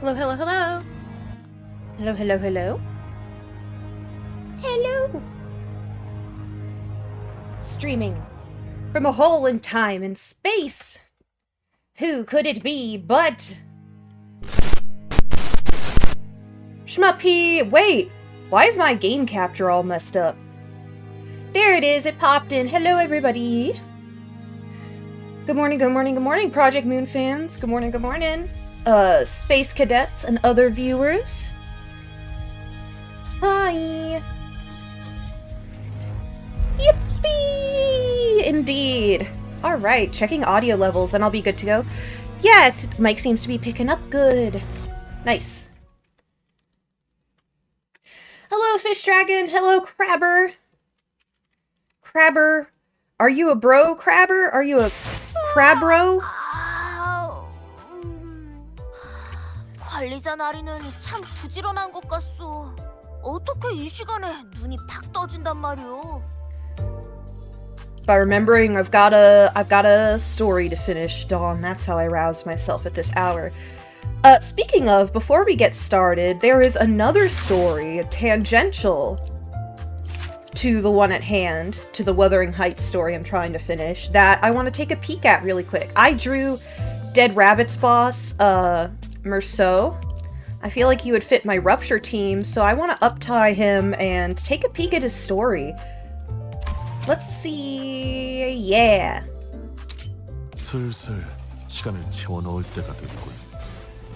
Hello, hello, hello. Hello, hello, hello. Hello. Streaming from a hole in time and space. Who could it be but... Shmuppy! Wait! Why is my game capture all messed up? There it is, it popped in. Hello, everybody. Good morning, good morning, good morning, Project Moon fans. Good morning, good morning. Space cadets and other viewers. Hi! Yippee! Indeed. Alright, checking audio levels, then I'll be good to go. Yes, mic seems to be picking up good. Nice. Hello, Fish Dragon. Hello, Crabber. Crabber. Are you a bro, Crabber? Are you a crabro? 관리자 나리는 참 부지런한 것 같소. 어떻게 이 시간에 눈이 팍 떠진단 말이오? By remembering I've got a story to finish, Dawn. That's how I rouse myself at this hour. Speaking of, before we get started, there is another story, tangential to the one at hand, to the Wuthering Heights story I'm trying to finish, that I want to take a peek at really quick. I drew Dead Rabbit's boss, Merceau. I feel like he would fit my Rupture team, so I want to up-tie him and take a peek at his story. Let's see... yeah. 슬슬 시간을 채워 넣을 때가 됐군.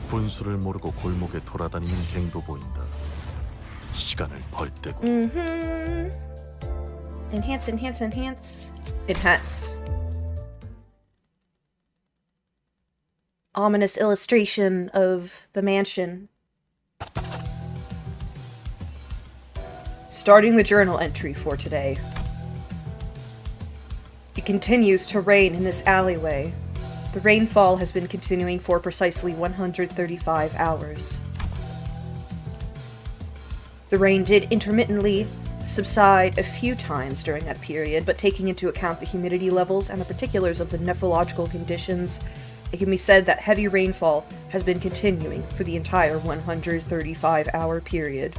분수를 모르고 골목에 돌아다니는 갱도 보인다. 시간을 벌 때군. Enhance, enhance, enhance. Enhance. Ominous illustration of the mansion. Starting the journal entry for today. It continues to rain in this alleyway. The rainfall has been continuing for precisely 135 hours. The rain did intermittently subside a few times during that period, but taking into account the humidity levels and the particulars of the nephrological conditions, it can be said that heavy rainfall has been continuing for the entire 135-hour period.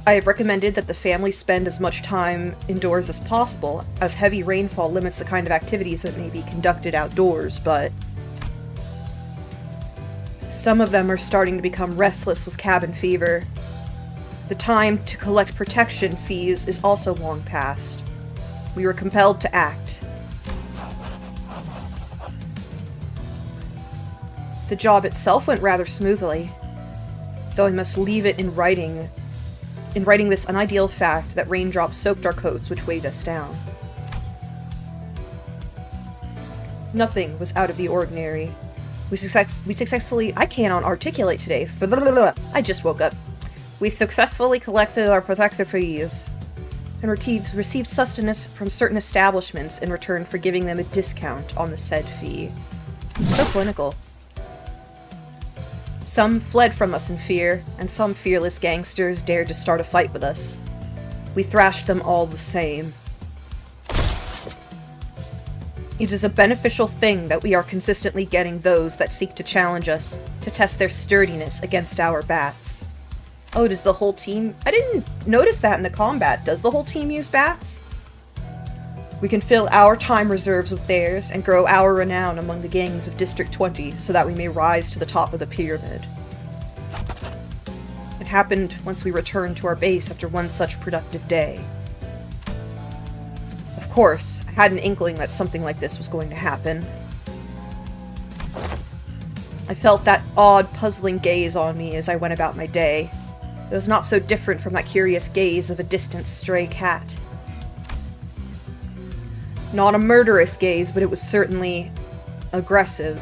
I have recommended that the family spend as much time indoors as possible, as heavy rainfall limits the kind of activities that may be conducted outdoors, but some of them are starting to become restless with cabin fever. The time to collect protection fees is also long past. We were compelled to act. The job itself went rather smoothly, though I must leave it in writing this unideal fact that raindrops soaked our coats, which weighed us down. Nothing was out of the ordinary. We successfully... I cannot articulate today. I just woke up. We successfully collected our protective fees and received sustenance from certain establishments in return for giving them a discount on the said fee. So clinical. Some fled from us in fear, and some fearless gangsters dared to start a fight with us. We thrashed them all the same. It is a beneficial thing that we are consistently getting those that seek to challenge us, to test their sturdiness against our bats. Oh, does the whole team... I didn't notice that in the combat. Does the whole team use bats? We can fill our time reserves with theirs and grow our renown among the gangs of District 20 so that we may rise to the top of the pyramid. It happened once we returned to our base after one such productive day. Of course, I had an inkling that something like this was going to happen. I felt that odd, puzzling gaze on me as I went about my day. It was not so different from that curious gaze of a distant stray cat. Not a murderous gaze, but it was certainly aggressive.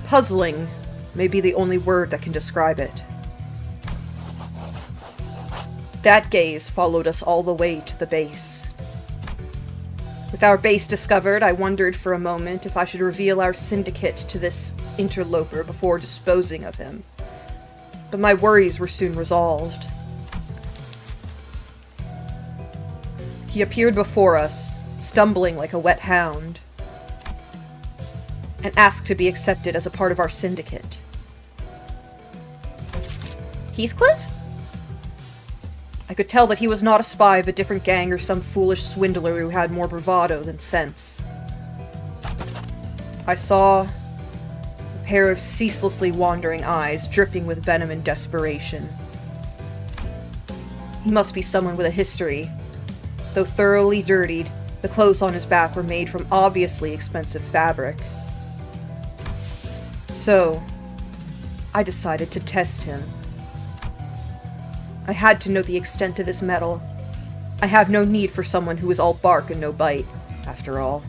Puzzling may be the only word that can describe it. That gaze followed us all the way to the base. With our base discovered, I wondered for a moment if I should reveal our syndicate to this interloper before disposing of him. But my worries were soon resolved. He appeared before us, stumbling like a wet hound. and ask to be accepted as a part of our syndicate. Heathcliff? I could tell that he was not a spy of a different gang or some foolish swindler who had more bravado than sense. I saw a pair of ceaselessly wandering eyes dripping with venom and desperation. He must be someone with a history. Though thoroughly dirtied, the clothes on his back were made from obviously expensive fabric. So, I decided to test him. I had to know the extent of his mettle. I have no need for someone who is all bark and no bite, after all.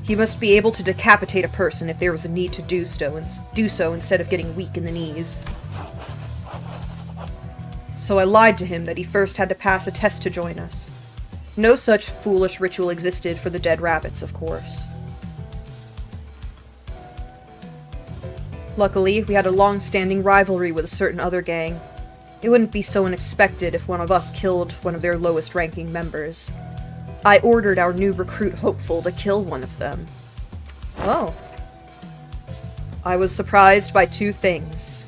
He must be able to decapitate a person if there was a need to do so instead of getting weak in the knees. So I lied to him that he first had to pass a test to join us. No such foolish ritual existed for the dead rabbits, of course. Luckily, we had a long-standing rivalry with a certain other gang. It wouldn't be so unexpected if one of us killed one of their lowest-ranking members. I ordered our new recruit Hopeful to kill one of them. Oh. I was surprised by two things.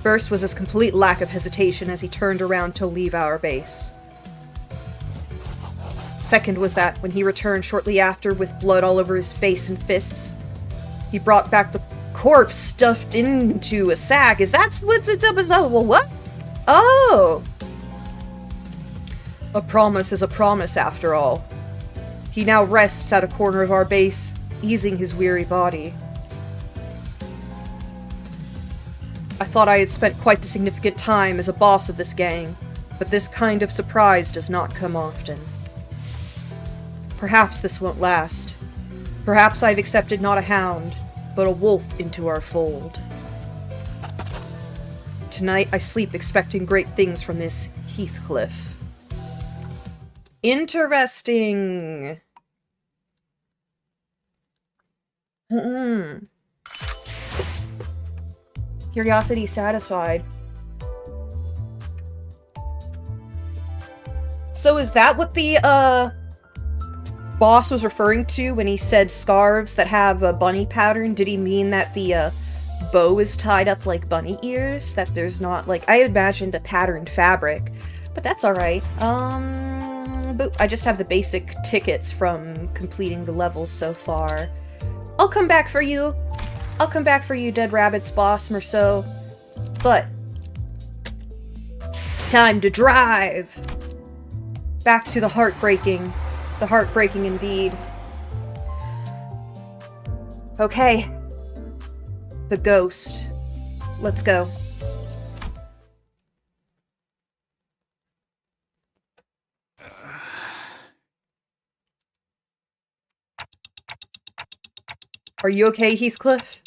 First was his complete lack of hesitation as he turned around to leave our base. Second was that, when he returned shortly after with blood all over his face and fists, he brought back the corpse stuffed into a sack. Is that what's it's up as well, what? Oh! A promise is a promise, after all. He now rests at a corner of our base, easing his weary body. I thought I had spent quite the significant time as a boss of this gang, but this kind of surprise does not come often. Perhaps this won't last. Perhaps I've accepted not a hound, but a wolf into our fold. Tonight I sleep expecting great things from this Heathcliff. Interesting. Curiosity satisfied. So is that what the, boss was referring to when he said scarves that have a bunny pattern? Did he mean that the, bow is tied up like bunny ears? That there's not, like, I imagined a patterned fabric. But that's alright. I just have the basic tickets from completing the levels so far. I'll come back for you. I'll come back for you, Dead Rabbits boss, Merceau. But it's time to drive! Back to the heartbreaking. The heartbreaking indeed. Okay. The ghost. Let's go. Are you okay, Heathcliff?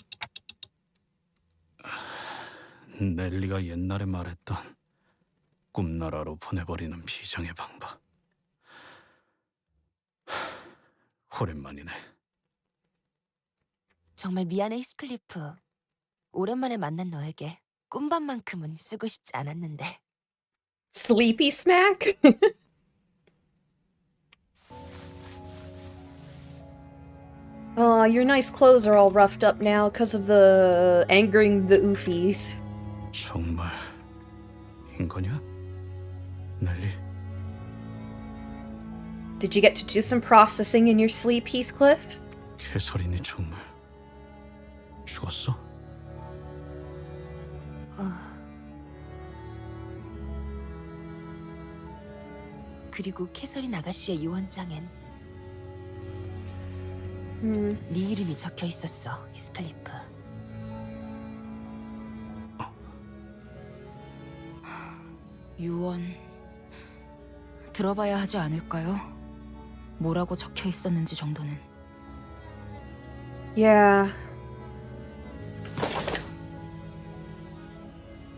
넬리가 옛날에 말했던 꿈나라로 보내버리는 비장의 방법. 오랜만이네. 정말 미안해, 히스클리프. 오랜만에 만난 너에게 꿈밤만큼은 쓰고 싶지 않았는데. Sleepy smack? Your nice clothes are all roughed up now because of the angering the oofies. 정말 인거냐? 넬리? Did you get to do some processing in your sleep, Heathcliff? 캐서린이 정말 죽었어? 그리고 캐서린 아가씨의 유언장엔 네 이름이 적혀 있었어, 히스클리프. 유언 들어봐야 하지 않을까요? 뭐라고 적혀 있었는지 정도는. Yeah.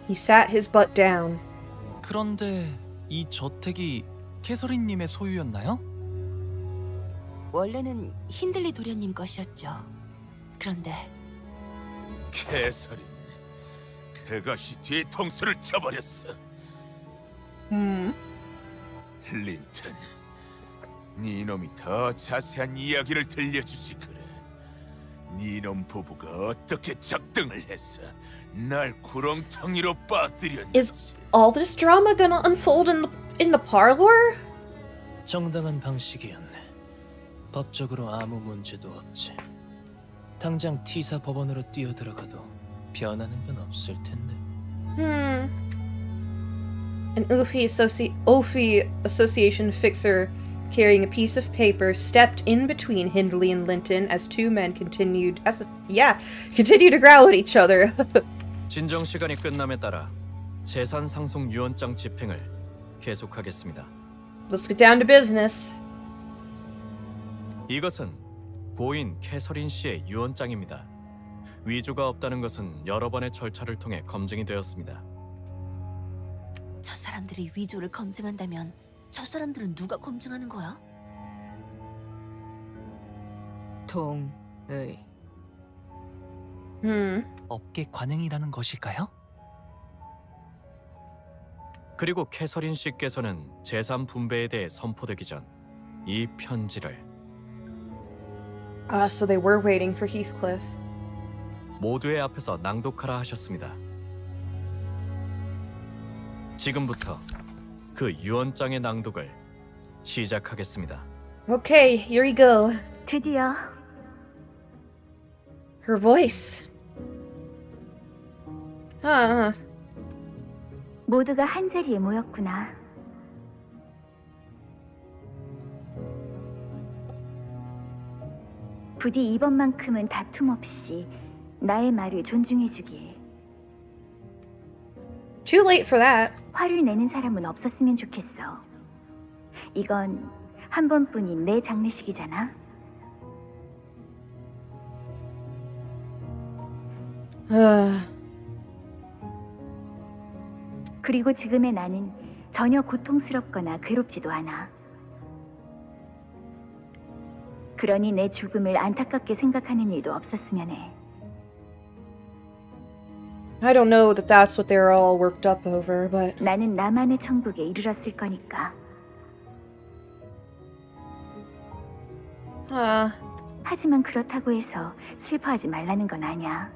He sat his butt down. 그런데 이 저택이 캐서린님의 소유였나요? 원래는 힌들리 도련님 것이었죠. 그런데 캐서린, 그것이 뒤에 통수를 쳐버렸어. 린튼, 네 놈이 더 자세한 이야기를 들려주지 그래. 네 놈 부부가 어떻게 작등을 해서 날 구렁텅이로 빠뜨렸는지. Is all this drama gonna unfold in the parlor? 정당한 방식이었네. 법적으로 아무 문제도 없지. 당장 T사 법원으로 뛰어들어가도 변하는 건 없을 텐데. An Ophie Association fixer carrying a piece of paper stepped in between Hindley and Linton as two men continued to growl at each other. 진정 시간이 끝남에 따라 재산 상속 유언장 집행을 계속하겠습니다. Let's get down to business. 이것은 고인 캐서린 씨의 유언장입니다. 위조가 없다는 것은 여러 번의 절차를 통해 검증이 되었습니다. 저 사람들이 위조를 검증한다면 저 사람들은 누가 검증하는 거야? 동의. 업계 관행이라는 것일까요? 그리고 캐서린 씨께서는 재산 분배에 대해 선포되기 전 이 편지를 So they were waiting for Heathcliff. 모두의 앞에서 낭독하라 하셨습니다. 지금부터 그 유언장의 낭독을 시작하겠습니다. Okay, here we go. 드디어 Her voice. 모두가 한자리에 모였구나. 부디 이번만큼은 다툼 없이 나의 말을 존중해주길. Too late for that. 화를 내는 사람은 없었으면 좋겠어. 이건 한 번뿐인 내 장례식이잖아. 그리고 지금의 나는 전혀 고통스럽거나 괴롭지도 않아. 그러니 내 죽음을 안타깝게 생각하는 일도 없었으면 해. I don't know that that's what they're all worked up over, but 나는 나만의 천국에 이르렀을 거니까. 하지만 그렇다고 해서 슬퍼하지 말라는 건 아니야.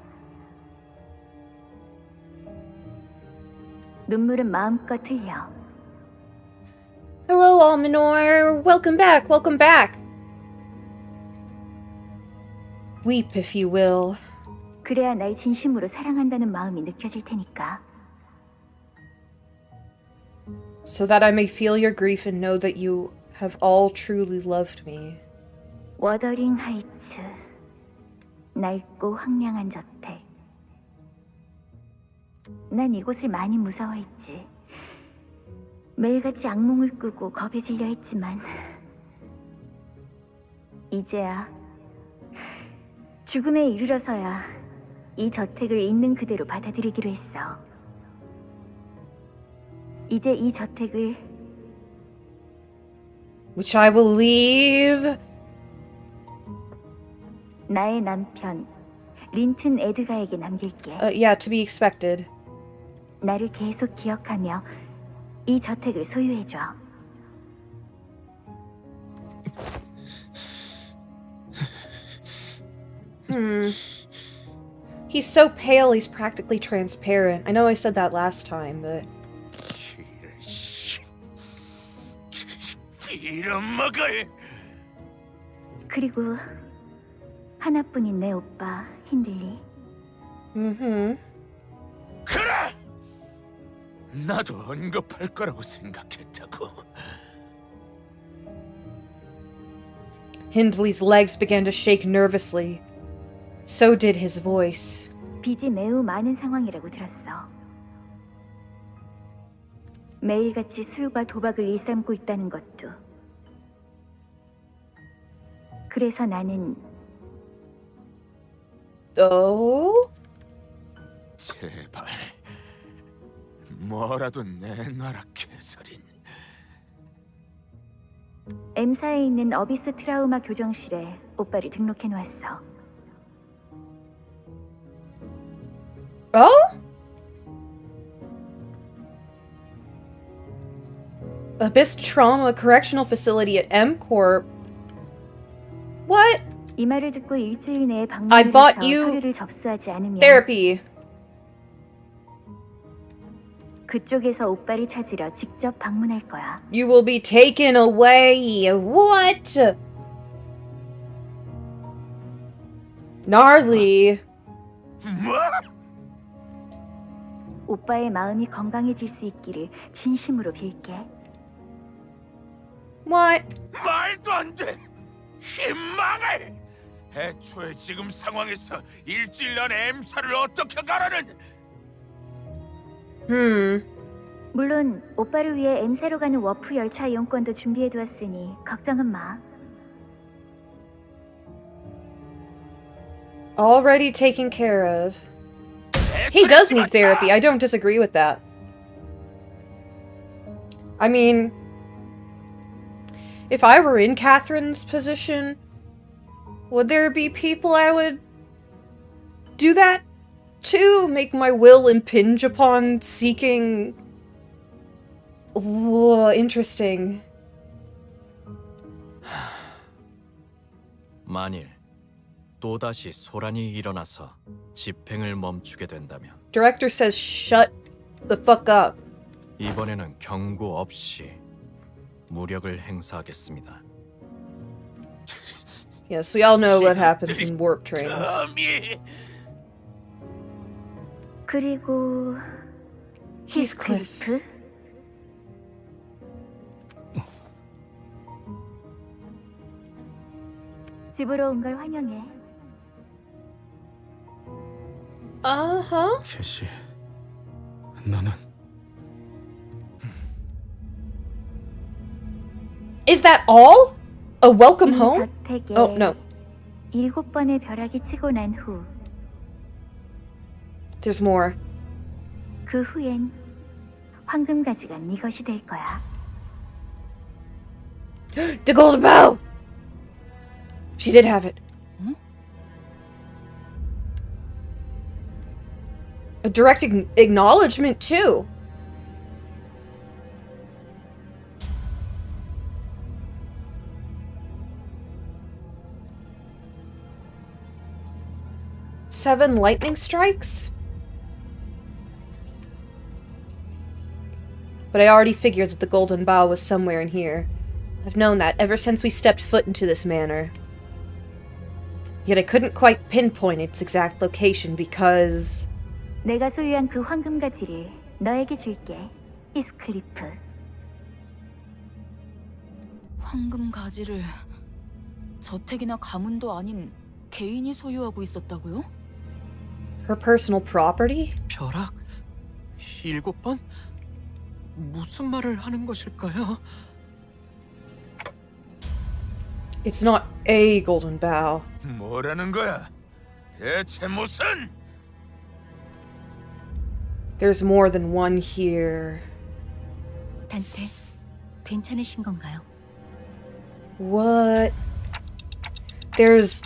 눈물은 마음껏 흘려. Hello, Alminor. Welcome back. Welcome back. Weep if you will. 그래야 날 진심으로 사랑한다는 마음이 느껴질 테니까. So that I may feel your grief and know that you have all truly loved me. 워더링 하이츠, 낡고 황량한 저택. 난 이곳을 많이 무서워했지. 매일같이 악몽을 꾸고 겁에 질려 했지만 이제야 죽음에 이르러서야 이 저택을 있는 그대로 받아들이기로 했어. 이제 이 저택을 Which I will leave. 나의 남편 린튼 에드가에게 남길게. Yeah, to be expected. 나를 계속 기억하며 이 저택을 소유해줘. He's so pale, he's practically transparent. I know I said that last time, but... 빌어먹을. 그리고 하나뿐인 내 오빠 힌들리. 그래! 나도 언급할 거라고 생각했다고. Hindley's legs began to shake nervously. So did his voice. 빚이 매우 많은 상황이라고 들었어. 매일같이 술과 도박을 일삼고 있다는 것도. 그래서 나는 Oh? 제발 뭐라도 내놔라 캐서린. M사에 있는 어비스 트라우마 교정실에 오빠를 등록해 놓았어. Oh? Abyss Trauma Correctional Facility at M Corp. What? 이 말을 듣고 일주일 내에 I 방문을 bought 해서 you 서류를 접수하지 않으면 Therapy. 그쪽에서 오빠를 찾으러 직접 방문할 거야. You will be taken away. What? Gnarly. 뭐? 오빠의 마음이 건강해질 수 있기를 진심으로 빌게. What? 말도 안 돼! 희망을! 애초에 지금 상황에서 일주일 안에 M사를 어떻게 가라는! 물론 오빠를 위해 M사로 가는 워프 열차 이용권도 준비해두었으니 걱정은 마. Already taken care of. He does need therapy. I don't disagree with that. I mean, if I were in Catherine's position, would there be people I would do that to? Make my will impinge upon seeking... Whoa, interesting. 만일 또다시 소란이 일어나서 집행을 멈추게 된다면 Director says shut the fuck up. 이번에는 경고 없이 무력을 행사하겠습니다. Yes, we all know what happens in warp trains. 감히 그리고 Heathcliff. 히스클리프? 집으로 온 걸 환영해. Uh-huh. 캐시, 나는 Is that all? A welcome 이 home? 저택에 Oh, no. 7번의 벼락이 치고 난 후, There's more. 그 후엔 황금가지가 네 것이 될 거야. The golden bow! She did have it. A direct acknowledgement, too. Seven lightning strikes? But I already figured that the golden bow was somewhere in here. I've known that ever since we stepped foot into this manor. Yet I couldn't quite pinpoint its exact location because... 내가 소유한 그 황금가지를 너에게 줄게, 히스클리프. 황금 가지를 저택이나 가문도 아닌 개인이 소유하고 있었다고요? her personal property? 벼락? 7번? 무슨 말을 하는 것일까요? It's not a golden bow. 뭐라는 거야? 대체 무슨? There's more than one here. 단테, 괜찮으신 건가요? What? There's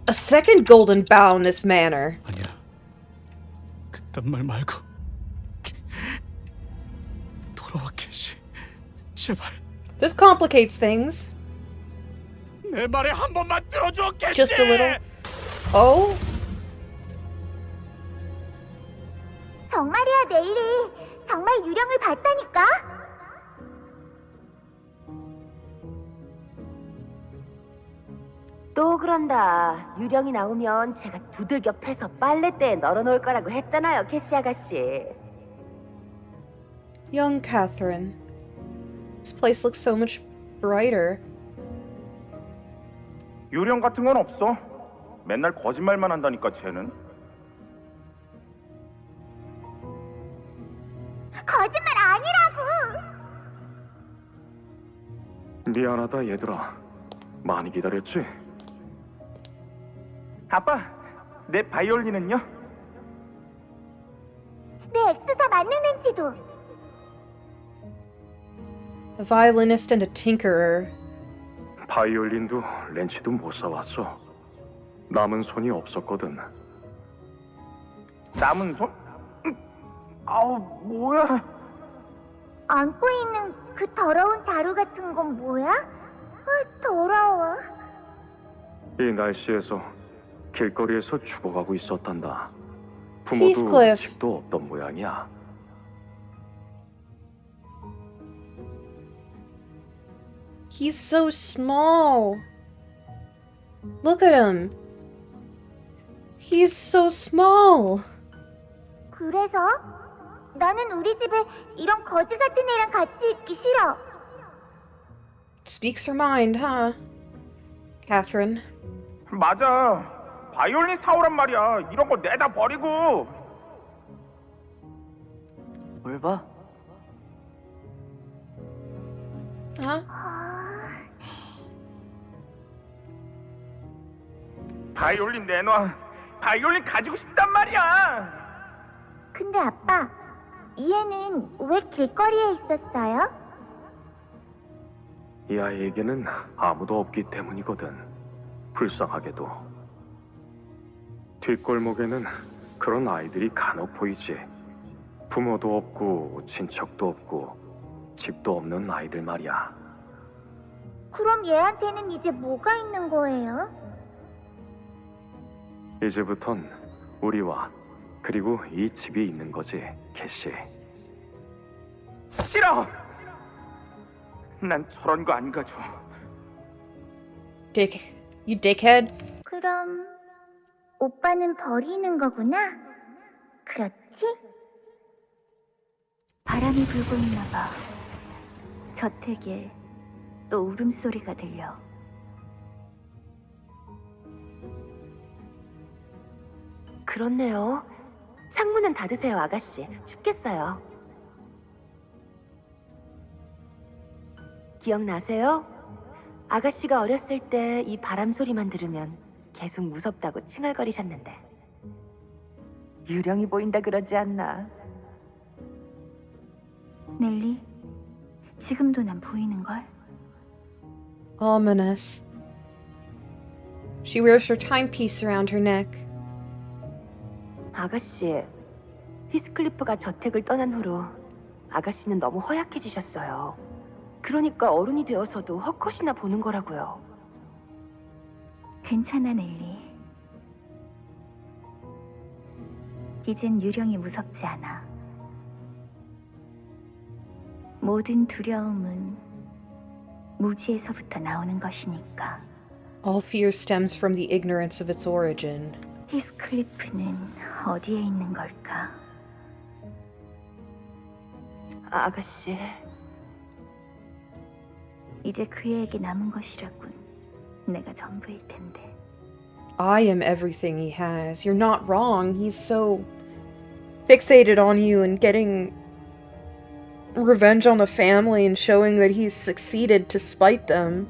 a second golden bow in this manor. 아니야. 그딴 말 말고 돌아와 캐시. 제발. This complicates things. 내 말에 한 번만 들어줘, 캐시! Just a little. Oh? 정말이야, 네일이. 정말 유령을 봤다니까? 또 그런다. 유령이 나오면 제가 두들겨 패서 빨래대에 널어놓을 거라고 했잖아요, 캐시 아가씨. Young Catherine. This place looks so much brighter. 유령 같은 건 없어. 맨날 거짓말만 한다니까 쟤는. 거짓말 아니라고! 미안하다 얘들아. 많이 기다렸지? 아빠, 내 바이올린은요? 내 엑스사 만능 렌치도. A violinist and a tinkerer. 바이올린도 렌치도 못 사왔어. 남은 손이 없었거든. 남은 손? 아우 뭐야? 안고 있는 그 더러운 자루 같은 건 뭐야? 더러워. 이 날씨에서 길거리에서 죽어가고 있었단다. 부모도 Heathcliff. 집도 없던 모양이야. He's so small. Look at him. He's so small. 그래서 나는 우리 집에 이런 거지 같은 애랑 같이 있기 싫어. Speaks her mind, huh? Catherine. 맞아. 바이올린 사오란 말이야. 이런 거 내다 버리고. 뭘 봐? Huh? 바이올린 내놔. 바이올린 가지고 싶단 말이야. 근데 아빠, 이 애는 왜 길거리에 있었어요? 이 아이에게는 아무도 없기 때문이거든. 불쌍하게도. 뒷골목에는 그런 아이들이 간혹 보이지. 부모도 없고 친척도 없고 집도 없는 아이들 말이야. 그럼 얘한테는 이제 뭐가 있는 거예요? 이제부턴 우리와 그리고 이 집이 있는 거지, 캐시. 싫어! 난 저런 거 안 가져. You dickhead. 그럼 오빠는 버리는 거구나? 그렇지? 바람이 불고 있나 봐. 저택에 또 울음소리가 들려. 그렇네요. 창문은 닫으세요, 아가씨. 춥겠어요. 기억나세요? 아가씨가 어렸을 때 이 바람 소리만 들으면 계속 무섭다고 칭얼거리셨는데. 유령이 보인다 그러지 않나? 넬리, 지금도 난 보이는걸? Ominous. She wears her timepiece around her neck. 아가씨, 히스클리프가 저택을 떠난 후로 아가씨는 너무 허약해지셨어요. 그러니까 어른이 되어서도 헛것이나 보는 거라고요. 괜찮아, 넬리. 이젠 유령이 무섭지 않아. 모든 두려움은 무지에서부터 나오는 것이니까. All fear stems from the ignorance of its origin. 히스클리프는 어디에 있는 걸까? 아가씨, 이제 그 애에게 남은 것이라군. 내가 전부일 텐데. I am everything he has. You're not wrong. He's so fixated on you and getting revenge on the family and showing that he's succeeded to spite them.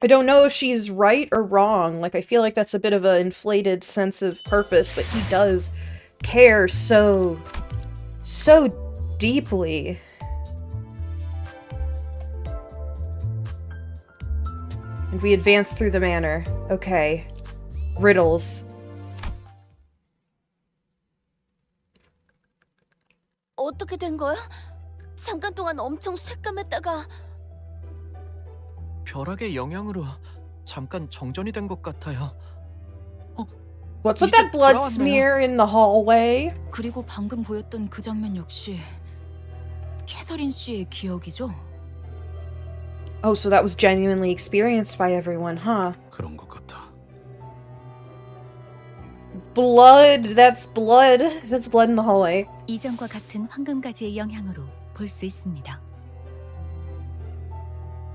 I don't know if she's right or wrong. Like, I feel like that's a bit of an inflated sense of purpose, but he does care so deeply. And we advance through the manor. Okay. Riddles. 어떻게 된 거야? 잠깐 동안 엄청 새까맸다가 벼락의 영향으로 잠깐 정전이 된 것 같아요. What's with 이제 that blood 돌아왔네요. smear in the hallway? 그리고 방금 보였던 그 장면 역시 캐서린 씨의 기억이죠? Oh, so that was genuinely experienced by everyone, huh? 그런 것 같아. Blood, that's blood. That's blood in the hallway. 이전과 같은 황금가지의 영향으로 볼 수 있습니다.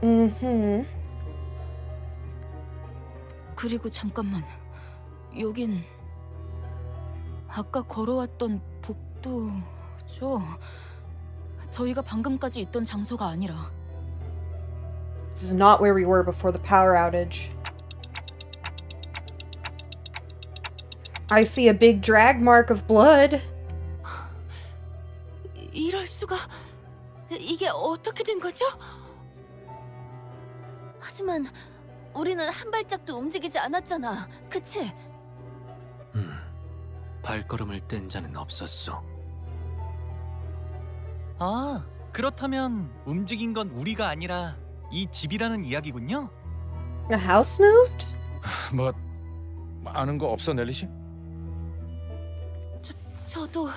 Mm-hmm. 그리고 잠깐만, 여긴 아까 걸어왔던 복도죠? 저희가 방금까지 있던 장소가 아니라. This is not where we were before the power outage. I see a big drag mark of blood. 이럴 수가. 이게 어떻게 된 거죠? 하지만 우리는 한 발짝도 움직이지 않았잖아. 그치? 발걸음을 뗀 자는 없었소. 아, 그렇다면 움직인 건 우리가 아니라 이 집이라는 이야기군요? A house moved? 뭐 아는 거 없어, 넬리 씨? 저도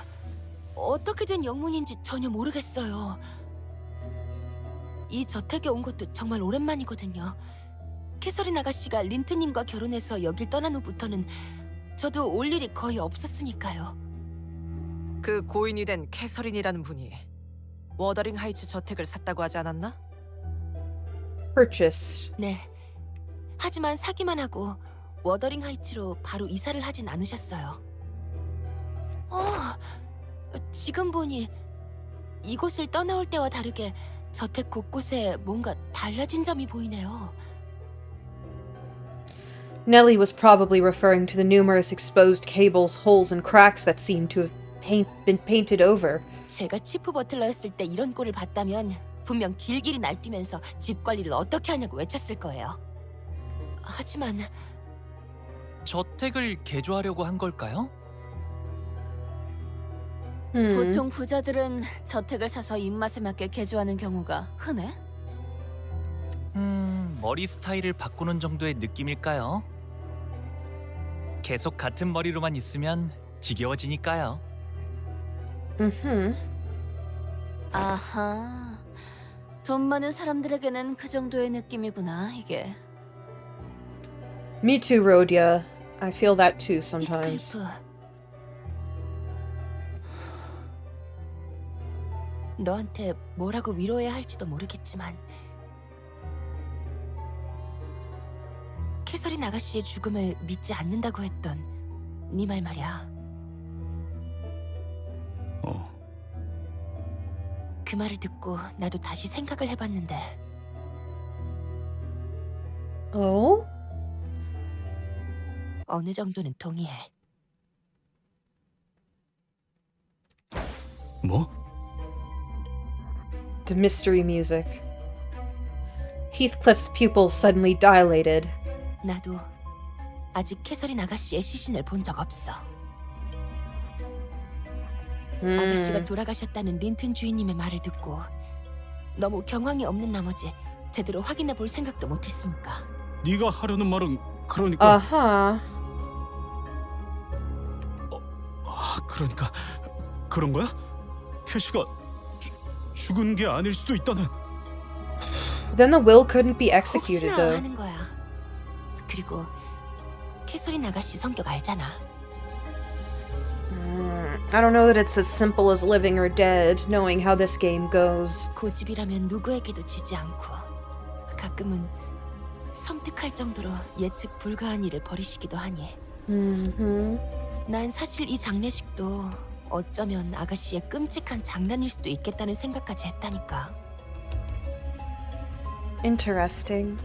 어떻게 된 영문인지 전혀 모르겠어요. 이 저택에 온 것도 정말 오랜만이거든요. 캐서린 아가씨가 린트님과 결혼해서 여길 떠난 후부터는 저도 올 일이 거의 없었으니까요. 그 고인이 된 캐서린이라는 분이 워더링 하이츠 저택을 샀다고 하지 않았나? Purchased. 네. 하지만 사기만 하고 워더링 하이츠로 바로 이사를 하진 않으셨어요. 지금 보니 이곳을 떠나올 때와 다르게 저택 곳곳에 뭔가 달라진 점이 보이네요. Nelly was probably referring to the numerous exposed cables, holes, and cracks that seemed to have been painted over. 제가 치프 버틀러였을 때 이런 꼴을 봤다면 분명 길길이 날뛰면서 집 관리를 어떻게 하냐고 외쳤을 거예요. 하지만 저택을 개조하려고 한 걸까요? 보통 부자들은 저택을 사서 입맛에 맞게 개조하는 경우가 흔해? 머리 스타일을 바꾸는 정도의 느낌일까요? 계속 같은 머리로만 있으면 지겨워지니까요. 아하, 돈 많은 사람들에게는 그 정도의 느낌이구나, 이게. Me too, Rhodia. I feel that too sometimes. 히스클리프. 너한테 뭐라고 위로해야 할지도 모르겠지만 캐서린 아가씨의 죽음을 믿지 않는다고 했던 네 말 말이야. 그 말을 듣고 나도 다시 생각을 해봤는데 어느 정도는 동의해. 뭐? The mystery music. Heathcliff's pupils suddenly dilated. 나도 아직 캐서린 아가씨의 시신을 본 적 없어. 아가씨가 돌아가셨다는 린튼 주인님의 말을 듣고 너무 경황이 없는 나머지 제대로 확인해 볼 생각도 못했으니까. 네가 하려는 말은 그러니까. 그러니까 그런 거야? 캐시가 죽은 게 아닐 수도 있다는. Then the will couldn't be executed, 혹시나 though. 하는 거야. 그리고 캐서린 아가씨 성격 알잖아. I don't know that it's as simple as living or dead, knowing how this game goes. 고집이라면 누구에게도 지지 않고 가끔은 섬뜩할 정도로 예측 불가한 일을 벌이시기도 하니. 난 사실 이 장례식도 어쩌면 아가씨의 끔찍한 장난일 수도 있겠다는 생각까지 했다니까. Interesting.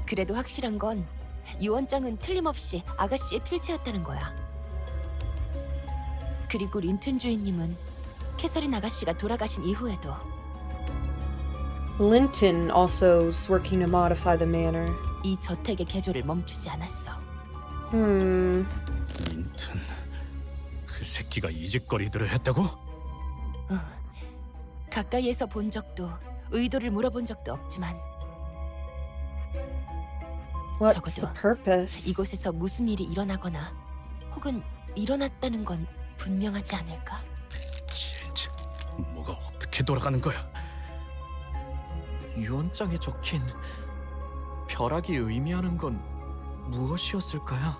그래도 확실한 건 유언장은 틀림없이 아가씨의 필체였다는 거야. 그리고 린튼 주인님은 캐서린 아가씨가 돌아가신 이후에도 Linton also is working to modify the manor. 이 저택의 개조를 멈추지 않았어. 린튼, 그 새끼가 이 짓거리들을 했다고? 가까이에서 본 적도 의도를 물어본 적도 없지만 What's the purpose? 이곳에서 무슨 일이 일어나거나 혹은 일어났다는 건 분명하지 않을까? 진짜 뭐가 어떻게 돌아가는 거야? 유언장에 적힌 벼락이 의미하는 건 무엇이었을까요?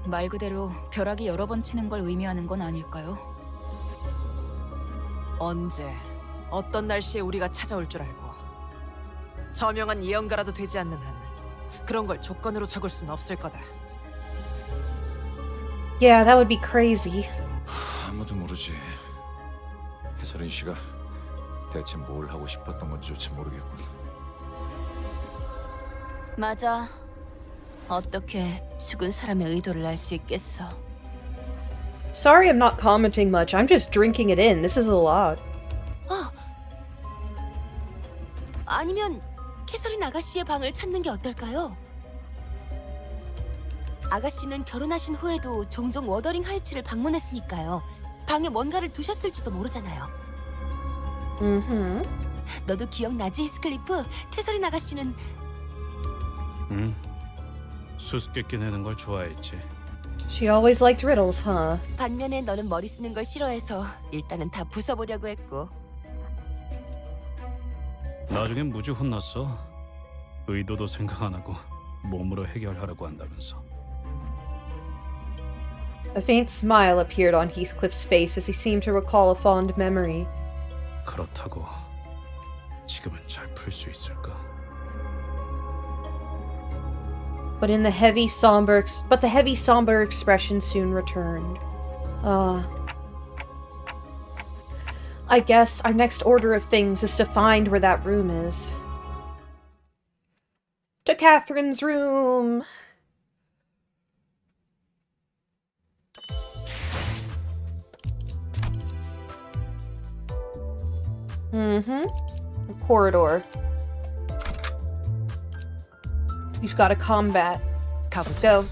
말 그대로 벼락이 여러 번 치는 걸 의미하는 건 아닐까요? 언제 어떤 날씨에 우리가 찾아올 줄 알고 저명한 예언가라도 되지 않는 한 그런 걸 조건으로 적을 순 없을 거다. Yeah, that would be crazy. 아무도 모르지. 캐서린 씨가 대체 뭘 하고 싶었던 건지조차 모르겠군. 맞아. 어떻게 죽은 사람의 의도를 알 수 있겠어? Sorry I'm not commenting much. I'm just drinking it in. This is a lot. 아니면 캐서린 아가씨의 방을 찾는 게 어떨까요? 아가씨는 결혼하신 후에도 종종 워더링 하이츠를 방문했으니까요. 방에 뭔가를 두셨을지도 모르잖아요. 너도 기억나지, 히스클리프? 캐서린 아가씨는 응. 수수께끼 내는 걸 좋아했지. She always liked riddles, huh? 반면에 너는 머리 쓰는 걸 싫어해서 일단은 다 부숴보려고 했고. 나중엔 무지 혼났어. 의도도 생각 안 하고 몸으로 해결하라고 한다면서. A faint smile appeared on Heathcliff's face as he seemed to recall a fond memory. 그렇다고 지금은 잘 풀 수 있을까? But the heavy somber expression soon returned. I guess our next order of things is to find where that room is. To Catherine's room! A corridor. We've got a combat. Let's go.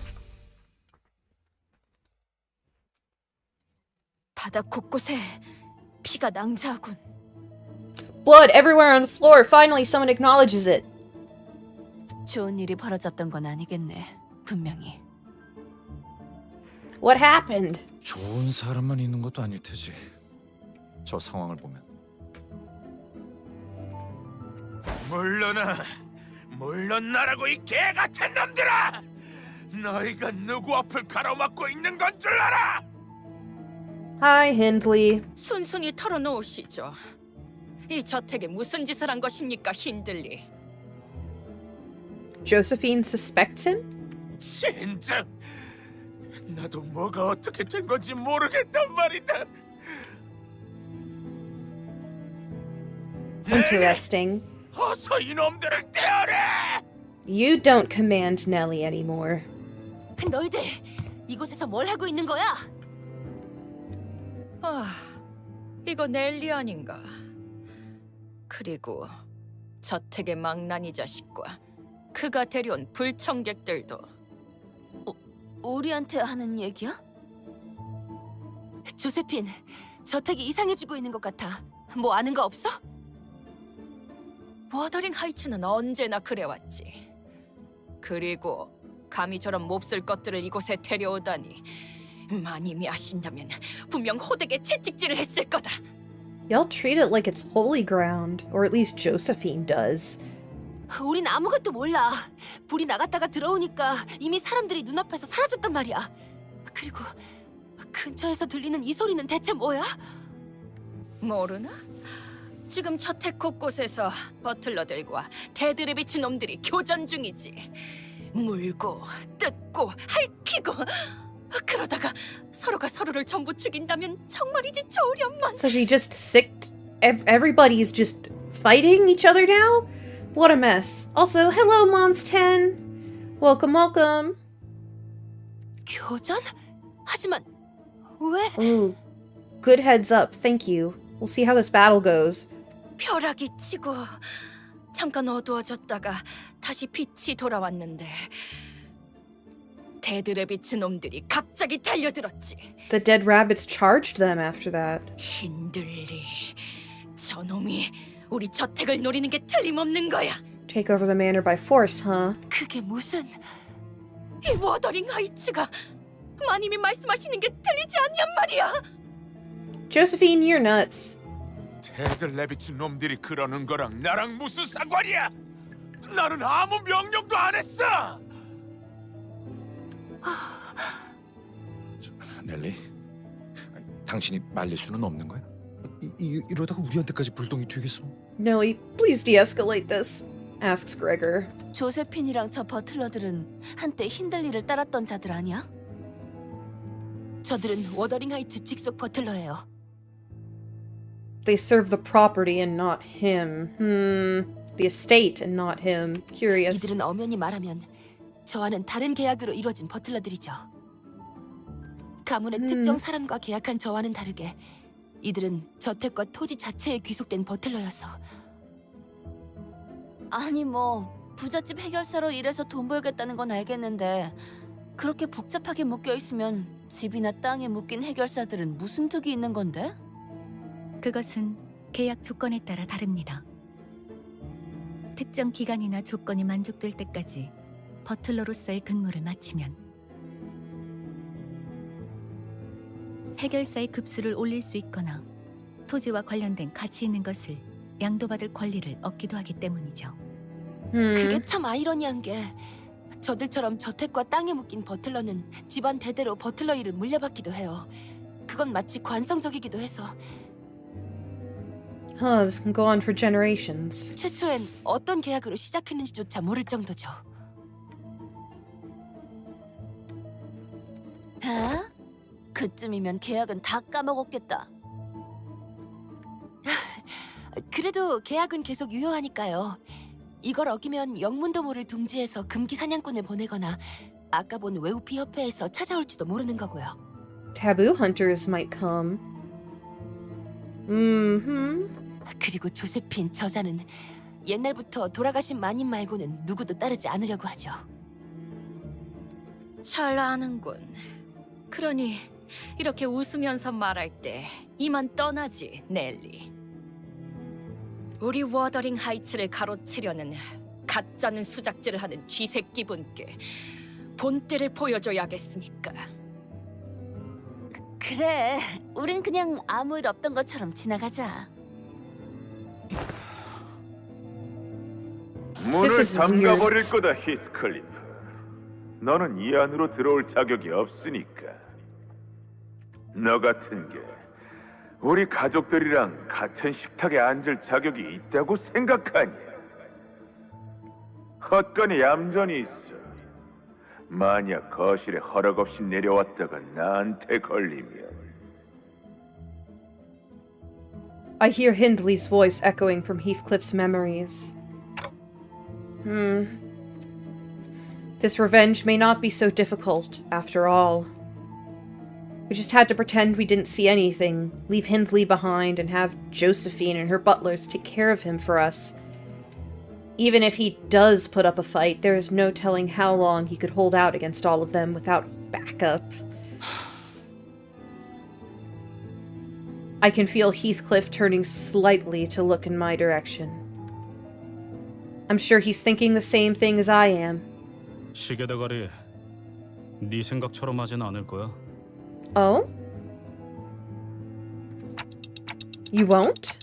바닥 곳곳에 피가 낭자하군. Blood everywhere on the floor. Finally, someone acknowledges it. 좋은 일이 벌어졌던 건 아니겠네. 분명히. What happened? 좋은 사람만 있는 것도 아닐 테지. 저 상황을 보면. 물러나라고 이 개 같은 놈들아! 너희가 누구 앞을 가로막고 있는 건 줄 알아? Hi, Hindley. 순순히 털어놓으시죠. 이 저택에 무슨 짓을 한 것입니까, 힌들리? Josephine suspects him? 진짜 나도 뭐가 어떻게 된 건지 모르겠단 말이다. Interesting. 어서 이놈들을 떼어내! You don't command Nelly anymore. 너희들 이곳에서 뭘 하고 있는 거야? 아, 이거 넬리 아닌가? 그리고 저택의 망나니 자식과 그가 데려온 불청객들도. 우리한테 하는 얘기야? 조세핀, 저택이 이상해지고 있는 것 같아. 뭐 아는 거 없어? 워더링 하이츠는 언제나 그래왔지. 그리고 감히 저런 몹쓸 것들을 이곳에 데려오다니. 마님이 아신다면 분명 호되게 채찍질을 했을 거다. Y'all treat it like it's holy ground, or at least Josephine does. 우린 아무것도 몰라. 불이 나갔다가 들어오니까 이미 사람들이 눈앞에서 사라졌단 말이야. 그리고 근처에서 들리는 이 소리는 대체 뭐야? 모르나? 지금 저택 곳곳에서 버틀러들과 테드레비치 놈들이 교전 중이지. 물고 뜯고 핥히고. 그러다가 서로가 서로를 전부 죽인다면 정말이지 좋으련만. So she just sicked. Everybody's just fighting each other now? What a mess. Also, hello, Mons 10. Welcome, welcome. 교전? 하지만 왜? Ooh, good heads up. Thank you. We'll see how this battle goes. 벼락이 치고 잠깐 어두워졌다가 다시 빛이 돌아왔는데 데드레비츠 놈들이 갑자기 달려들었지. The dead rabbits charged them after that. 힌들리, 저놈이 우리 저택을 노리는 게 틀림없는 거야. Take over the manor by force, huh? 그게 무슨... 이 워더링 하이츠가 마님이 말씀하시는 게 틀리지 않냔 말이야. Josephine, you're nuts. 테들레비츠 놈들이 그러는 거랑 나랑 무슨 상관이야? 나는 아무 명령도 안 했어. 넬리, 당신이 말릴 수는 없는 거야? 이러다가 우리한테까지 불똥이 튀겠어? Nelly, please de-escalate this, asks Gregor. 조세핀이랑 저 버틀러들은 한때 힌들리를 따랐던 자들 아니야? 저들은 워더링 하이츠 직속 버틀러예요. They serve the property and not him. The estate and not him. Curious. 이들은 엄연히 말하면 저와는 다른 계약으로 이루어진 버틀러들이죠. 가문의 특정 사람과 계약한 저와는 다르게 이들은 저택과 토지 자체에 귀속된 버틀러여서. 아니 뭐 부잣집 해결사로 일해서 돈 벌겠다는 건 알겠는데 그렇게 복잡하게 묶여 있으면 집이나 땅에 묶인 해결사들은 무슨 득이 있는 건데? 그것은 계약 조건에 따라 다릅니다. 특정 기간이나 조건이 만족될 때까지 버틀러로서의 근무를 마치면 해결사의 급수를 올릴 수 있거나 토지와 관련된 가치 있는 것을 양도받을 권리를 얻기도 하기 때문이죠. 그게 참 아이러니한 게 저들처럼 저택과 땅에 묶인 버틀러는 집안 대대로 버틀러 일을 물려받기도 해요. 그건 마치 관성적이기도 해서 This can go on for generations. 최초엔 어떤 계약으로 시작했는지조차 모를 정도죠. 아? 그쯤이면 계약은 다 까먹었겠다. 그래도 계약은 계속 유효하니까요. 이걸 어기면 영문도 모를 둥지에서 금기 사냥꾼을 보내거나 아까 본 외우피 협회에서 찾아올지도 모르는 거고요. Taboo hunters might come. 그리고 조세핀 저자는 옛날부터 돌아가신 마님 말고는 누구도 따르지 않으려고 하죠. 잘 아는군. 그러니 이렇게 웃으면서 말할 때 이만 떠나지, 넬리. 우리 워더링 하이츠를 가로채려는 가짜는 수작질을 하는 쥐새끼분께 본때를 보여줘야겠으니까. 그래, 우린 그냥 아무 일 없던 것처럼 지나가자. 문을 잠가버릴 거다, 히스클리프. 너는 이 안으로 들어올 자격이 없으니까. 너 같은 게 우리 가족들이랑 같은 식탁에 앉을 자격이 있다고 생각하냐? 헛간에 얌전히 있어. 만약 거실에 허락 없이 내려왔다가 나한테 걸리면. I hear Hindley's voice echoing from Heathcliff's memories. This revenge may not be so difficult, after all. We just had to pretend we didn't see anything, leave Hindley behind, and have Josephine and her butlers take care of him for us. Even if he does put up a fight, there is no telling how long he could hold out against all of them without backup. I can feel Heathcliff turning slightly to look in my direction. I'm sure he's thinking the same thing as I am. 시계 대가리, 네 생각처럼 하진 않을 거야. Oh? You won't?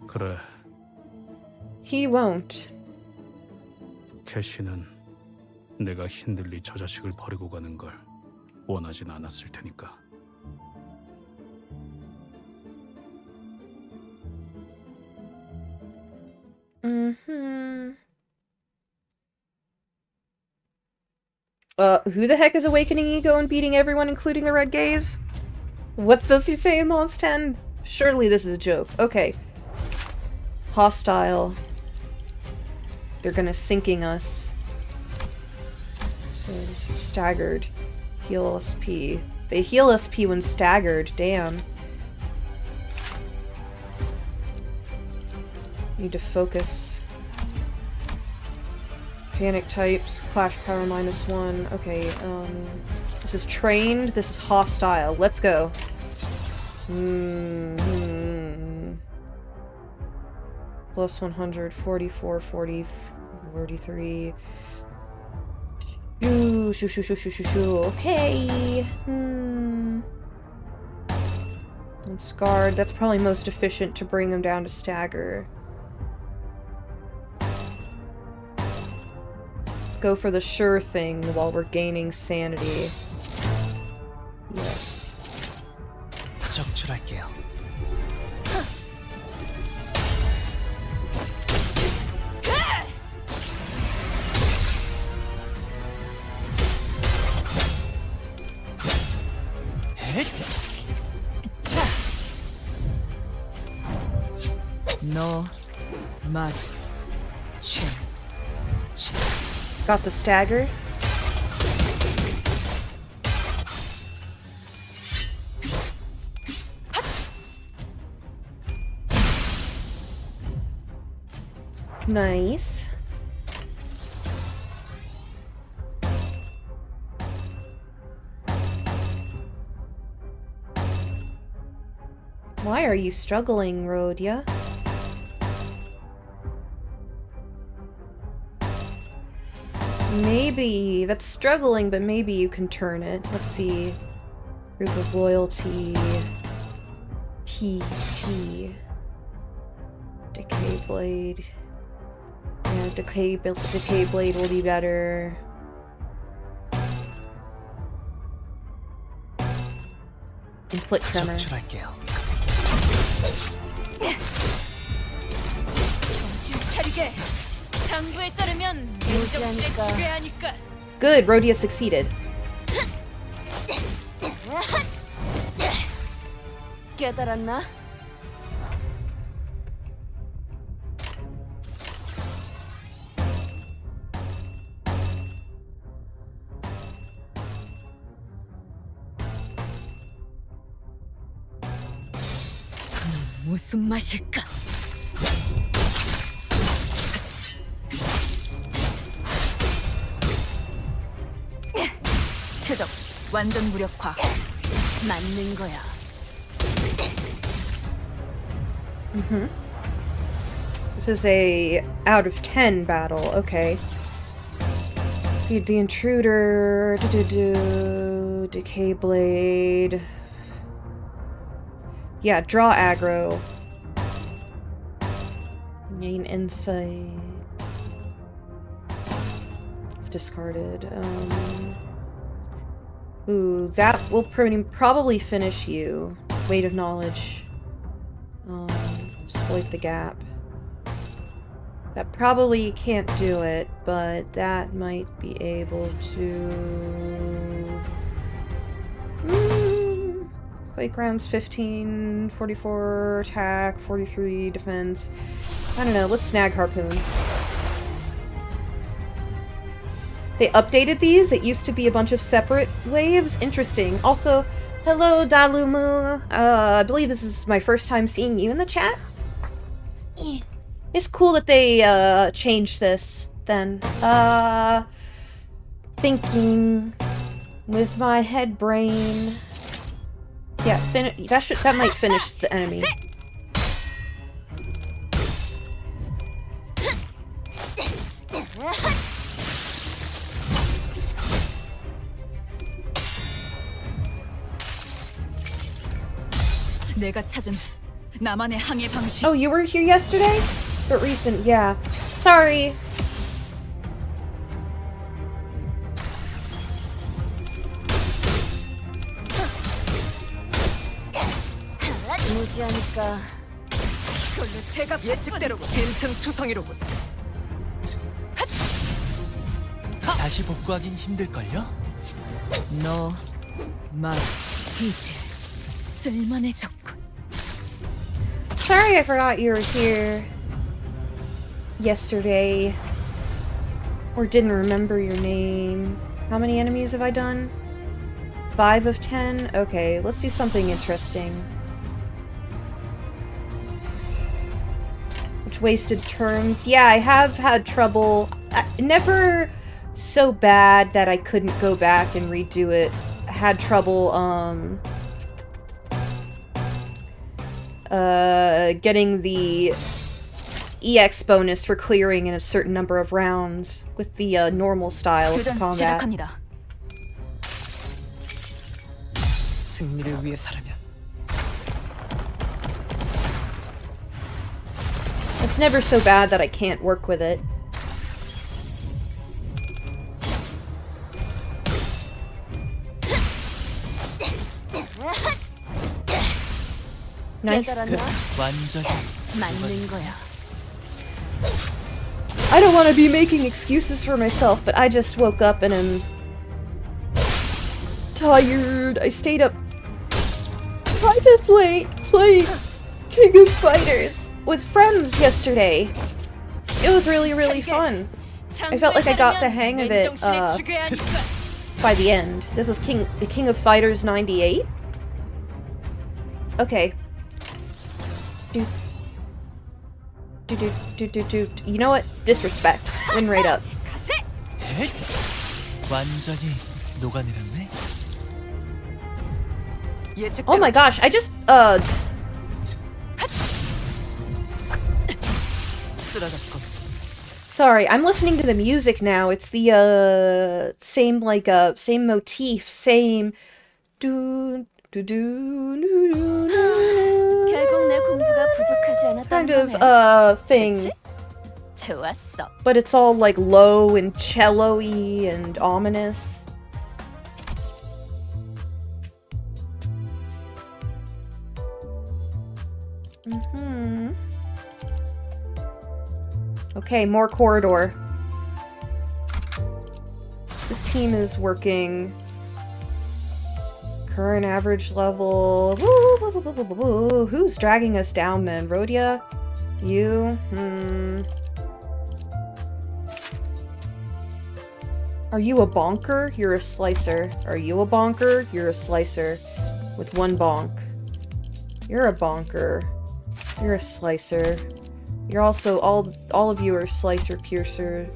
그래, He won't. 캐시는 내가 힌들리 저 자식을 버리고 가는 걸 원하진 않았을 테니까. Who the heck is awakening ego and beating everyone, including the Red Gaze? What's this you say in Mons 10? Surely this is a joke. Okay. Hostile. They're gonna sinking us. So, staggered. Heal SP. They heal SP when staggered. Damn. Need to focus. Panic types, clash power -1. Okay, this is trained, this is hostile. Let's go. Plus 100, 44, 40, 43. Shoo. Okay. And scarred, that's probably most efficient to bring him down to stagger. Let's go for the sure thing while we're gaining sanity. Yes. 정출할게요. 너 말. Got the stagger. Nice. Why are you struggling, Rhodia? Maybe that's struggling, but maybe you can turn it. Let's see. Group of loyalty. PT. Decay blade. Yeah, decay blade will be better. Inflict tremor. Good, Rhodia succeeded. 깨달았나? 무슨 맛일까? 표적 완전 무력화. 맞는 거야. This is a out of 10 battle. Okay. Feed the intruder. Decay blade. Yeah, draw aggro. Gain insight. Discarded. Ooh, that will probably finish you. Weight of knowledge. Exploit the gap. That probably can't do it, but that might be able to... Quake rounds 15, 44 attack, 43 defense. I don't know, let's snag Harpoon. They updated these. It used to be a bunch of separate waves. Interesting. Also, hello, Dalumu. I believe this is my first time seeing you in the chat. It's cool that they changed this then. Thinking with my head brain. Yeah, that might finish the enemy. 내가 찾은 나만의 항해 방식. Oh, you were here yesterday? But recent, yeah. Sorry. 무지하니까 이걸로 제가 예측대로군. 빈틈 투성이로군. 다시 복구하긴 힘들걸요? 너, 이제 쓸만해졌군. Sorry I forgot you were here yesterday. Or didn't remember your name. How many enemies have I done? 5 of 10? Okay, let's do something interesting. Which wasted turns. Yeah, I have had trouble. Never so bad that I couldn't go back and redo it. I had trouble, getting the EX bonus for clearing in a certain number of rounds with the normal style of combat. 승리를 위해서라면. It's never so bad that I can't work with it. Nice. I don't want to be making excuses for myself, but I just woke up and am tired. I stayed up kind of late playing King of Fighters with friends yesterday. It was really, really fun. I felt like I got the hang of it by the end. This was the King of Fighters 98. Okay. You know what? Disrespect. Win rate up. Oh my gosh, I just 쓰러졌군. Sorry, I'm listening to the music now. It's the same same motif, same do do do do do. 결국 내 공부가 부족하지 않았다는 Kind of 거네. thing. 그치? 좋았어. But it's all like low and cello-y and ominous. Okay, more corridor. This team is working. Current average level. Woo, woo, woo, woo, woo, woo, woo. Who's dragging us down then? Rhodia? You? Are you a bonker? You're a slicer. Are you a bonker? You're a slicer. With one bonk. You're a bonker. You're a slicer. You're also all of you are slicer piercer.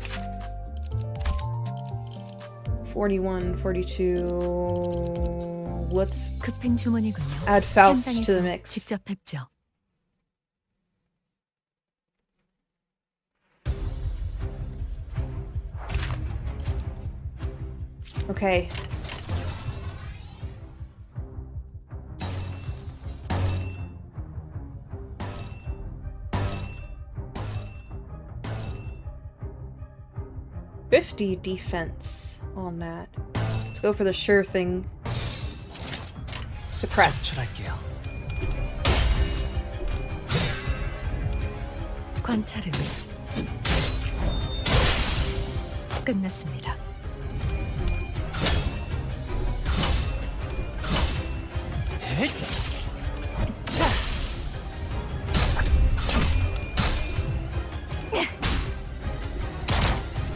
41, 42. Let's 급행 주문이군요. add Faust to the 현장에서 mix. 직접 뵙죠. Okay. $50 defense on that. Let's go for the sure thing. Suppress. 제출할게요. 관찰은 끝났습니다.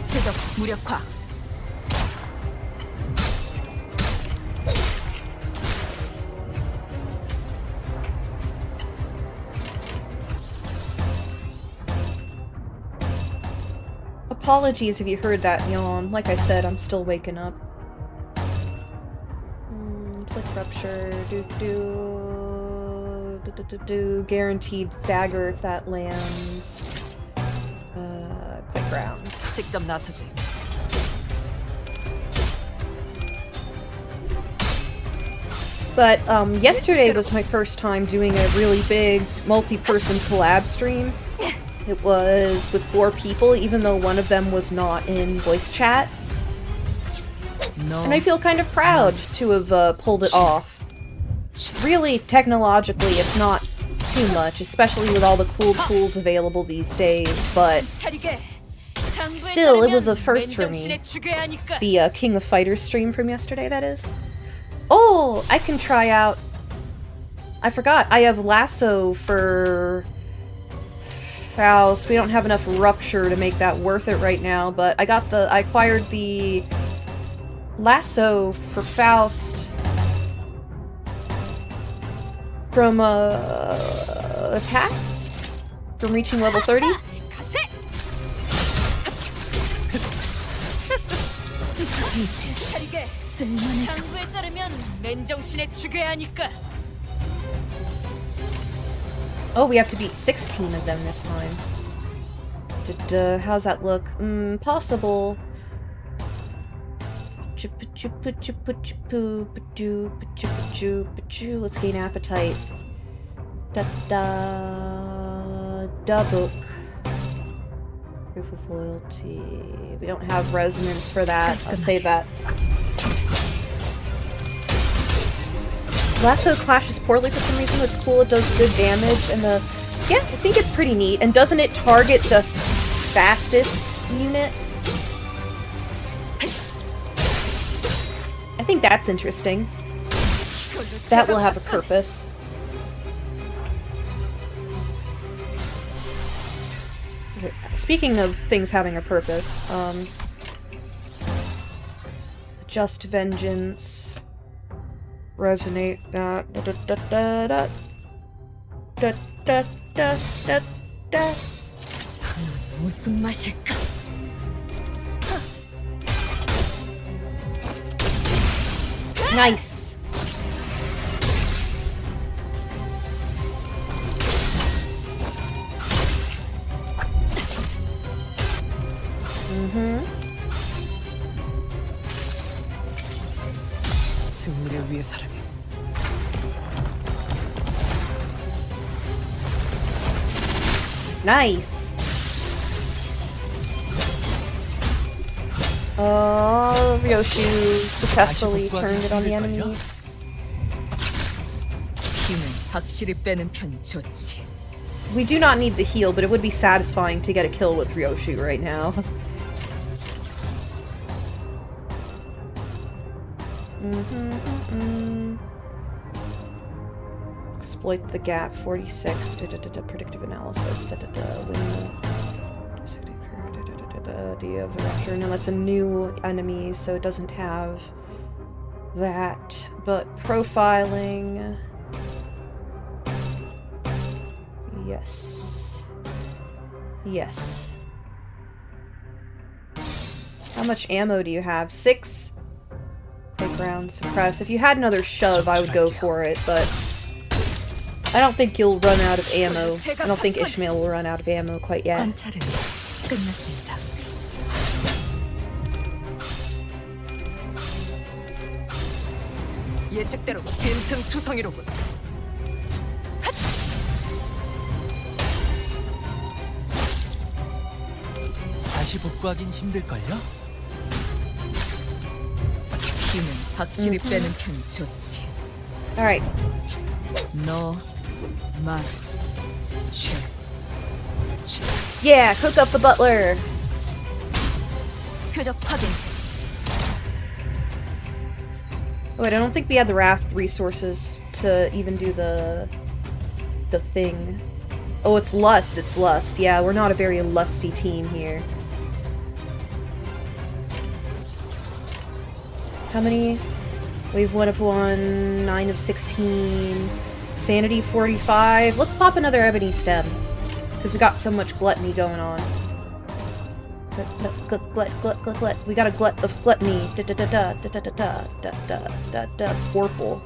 표적 무력화. Apologies if you heard that yawn. Like I said, I'm still waking up. Flick rupture. Guaranteed stagger if that lands. Quick rounds. 직접 나서지. But yesterday was my first time doing a really big multi-person collab stream. It was with 4 people, even though one of them was not in voice chat. And I feel kind of proud to have pulled it off. Really, technologically, it's not too much, especially with all the cool tools available these days, but still, it was a first for me. The King of Fighters stream from yesterday, that is. Oh, I can try out... I forgot, I have Lasso for Faust. We don't have enough Rupture to make that worth it right now, but I acquired the Lasso for Faust from a pass? From reaching level 30? 장부에 따르면 맨정신에 죽여야 하니까. Oh, we have to beat 16 of them this time. How's that look? Possible. Let's gain appetite. Da-book. Proof of loyalty. We don't have resonance for that. I'll save that. Lasso clashes poorly for some reason. It's cool. It does good damage, and yeah, I think it's pretty neat. And doesn't it target the fastest unit? I think that's interesting. That will have a purpose. Speaking of things having a purpose, Just Vengeance. Resonate that. 무슨 맛일까? Nice. 승리를 위해서라면. Nice. Oh, Ryoshu successfully turned it on the enemy. 힘은 확실히 빼는 편이 좋지. We do not need the heal, but it would be satisfying to get a kill with Ryoshu right now. Exploit the gap, 46, predictive analysis, idea of the rapture. No, that's a new enemy, so it doesn't have that. But profiling... Yes. Yes. How much ammo do you have? 6? Quick round, suppress. If you had another shove, I would go for it, but I don't think you'll run out of ammo. I don't think Ishmael will run out of ammo quite yet. 관찰은 끝났습니다. 예측대로 빈틈 투성이로군. 다시 복구하긴 힘들걸요? 힘은 확실히 빼는 편이 좋지. Alright. 너, 말, Yeah, cook up the butler! 표적 확인. Wait, I don't think we had the Wrath resources to even do the thing. Oh, it's lust, it's lust. Yeah, we're not a very lusty team here. How many? Wave 1 of 1, 9 of 16, sanity 45. Let's pop another ebony stem, because we got so much gluttony going on. Glut. We got a glut of gluttony. Porple.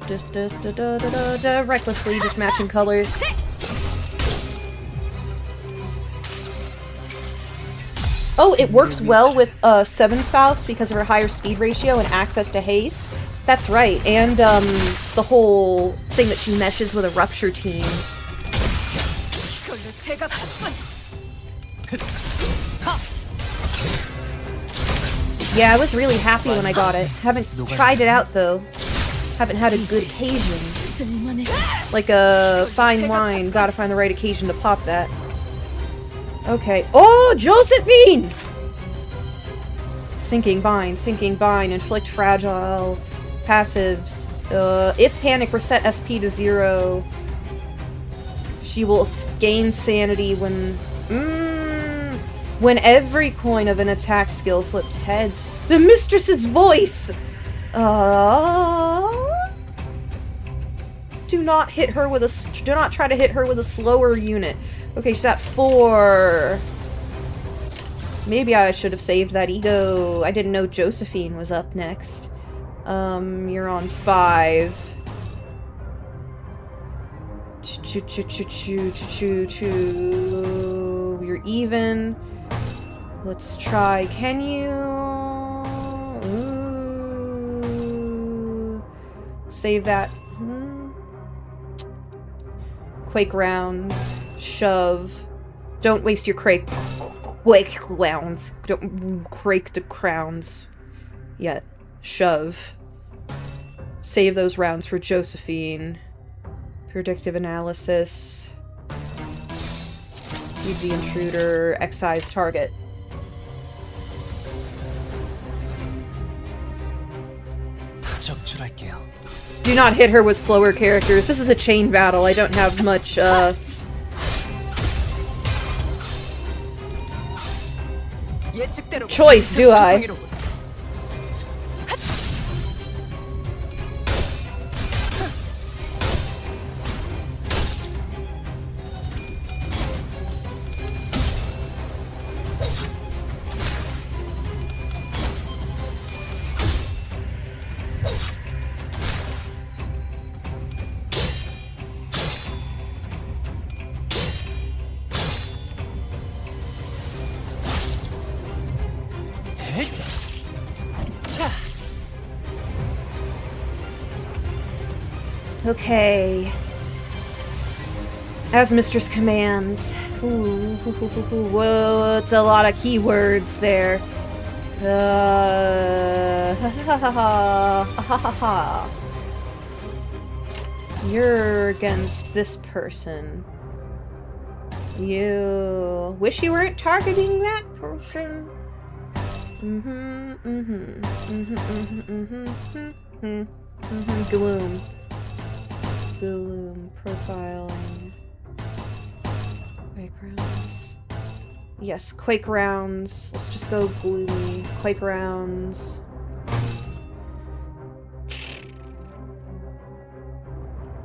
Recklessly just matching colors. Oh, it works well with 7 Faust because of her higher speed ratio and access to haste. That's right, and the whole thing that she meshes with a rupture team. Yeah, I was really happy when I got it. Haven't tried it out though. Haven't had a good occasion. Like a fine wine, gotta find the right occasion to pop that. Okay. Oh, Josephine! Sinking bind, inflict fragile passives. If panic, reset SP to 0. She will gain sanity when every coin of an attack skill flips heads. The mistress's voice! Do not hit her with a... Do not try to hit her with a slower unit. Okay, she's at 4. Maybe I should have saved that ego. I didn't know Josephine was up next. You're on 5. You're even. Let's try. Can you? Save that. Quake rounds. Shove. Don't waste your quake rounds. Don't crake the crowns yet. Shove. Save those rounds for Josephine. Predictive analysis. Feed the intruder. Excise target. Do not hit her with slower characters. This is a chain battle. I don't have much, choice, do I? Okay. As mistress commands. Ooh, whoa, it's a lot of keywords there. You're against this person. You wish you weren't targeting that person. Gloom. Gloom. Profiling. Quake rounds. Yes, Quake rounds. Let's just go gloomy. Quake rounds.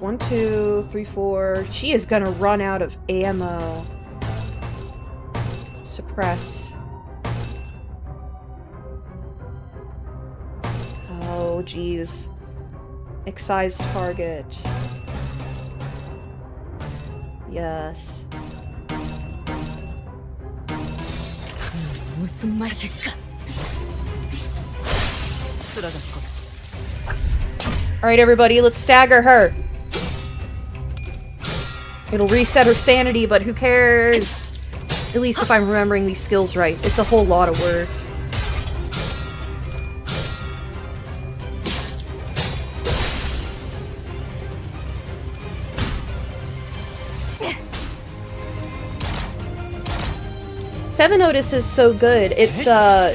One, two, three, four. She is gonna run out of ammo. Suppress. Oh, geez. Excise target. Yes. 무슨 맛일까? 쓰러졌고. Alright, everybody, let's stagger her. It'll reset her sanity, but who cares? At least if I'm remembering these skills right. It's a whole lot of words. Seven Otis is so good. It's,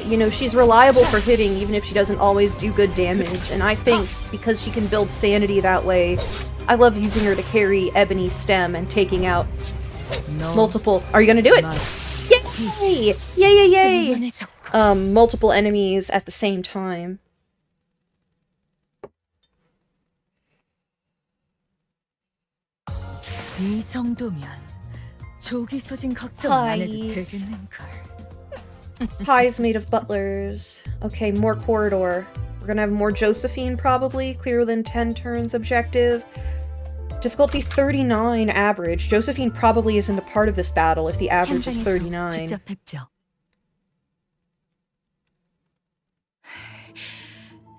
you know, she's reliable for hitting even if she doesn't always do good damage. And I think because she can build sanity that way, I love using her to carry Ebony Stem and taking out multiple... Are you gonna do it? Yay! Yay, yay, yay! Multiple enemies at the same time. 이 정도면 조기 소진 걱정 안 해도 되겠는걸. Pies made of butlers. Okay, more corridor. We're gonna have more Josephine, probably. Clearer than 10 turns objective. Difficulty 39 average. Josephine probably isn't a part of this battle if the average is 39. 직접 뵙죠.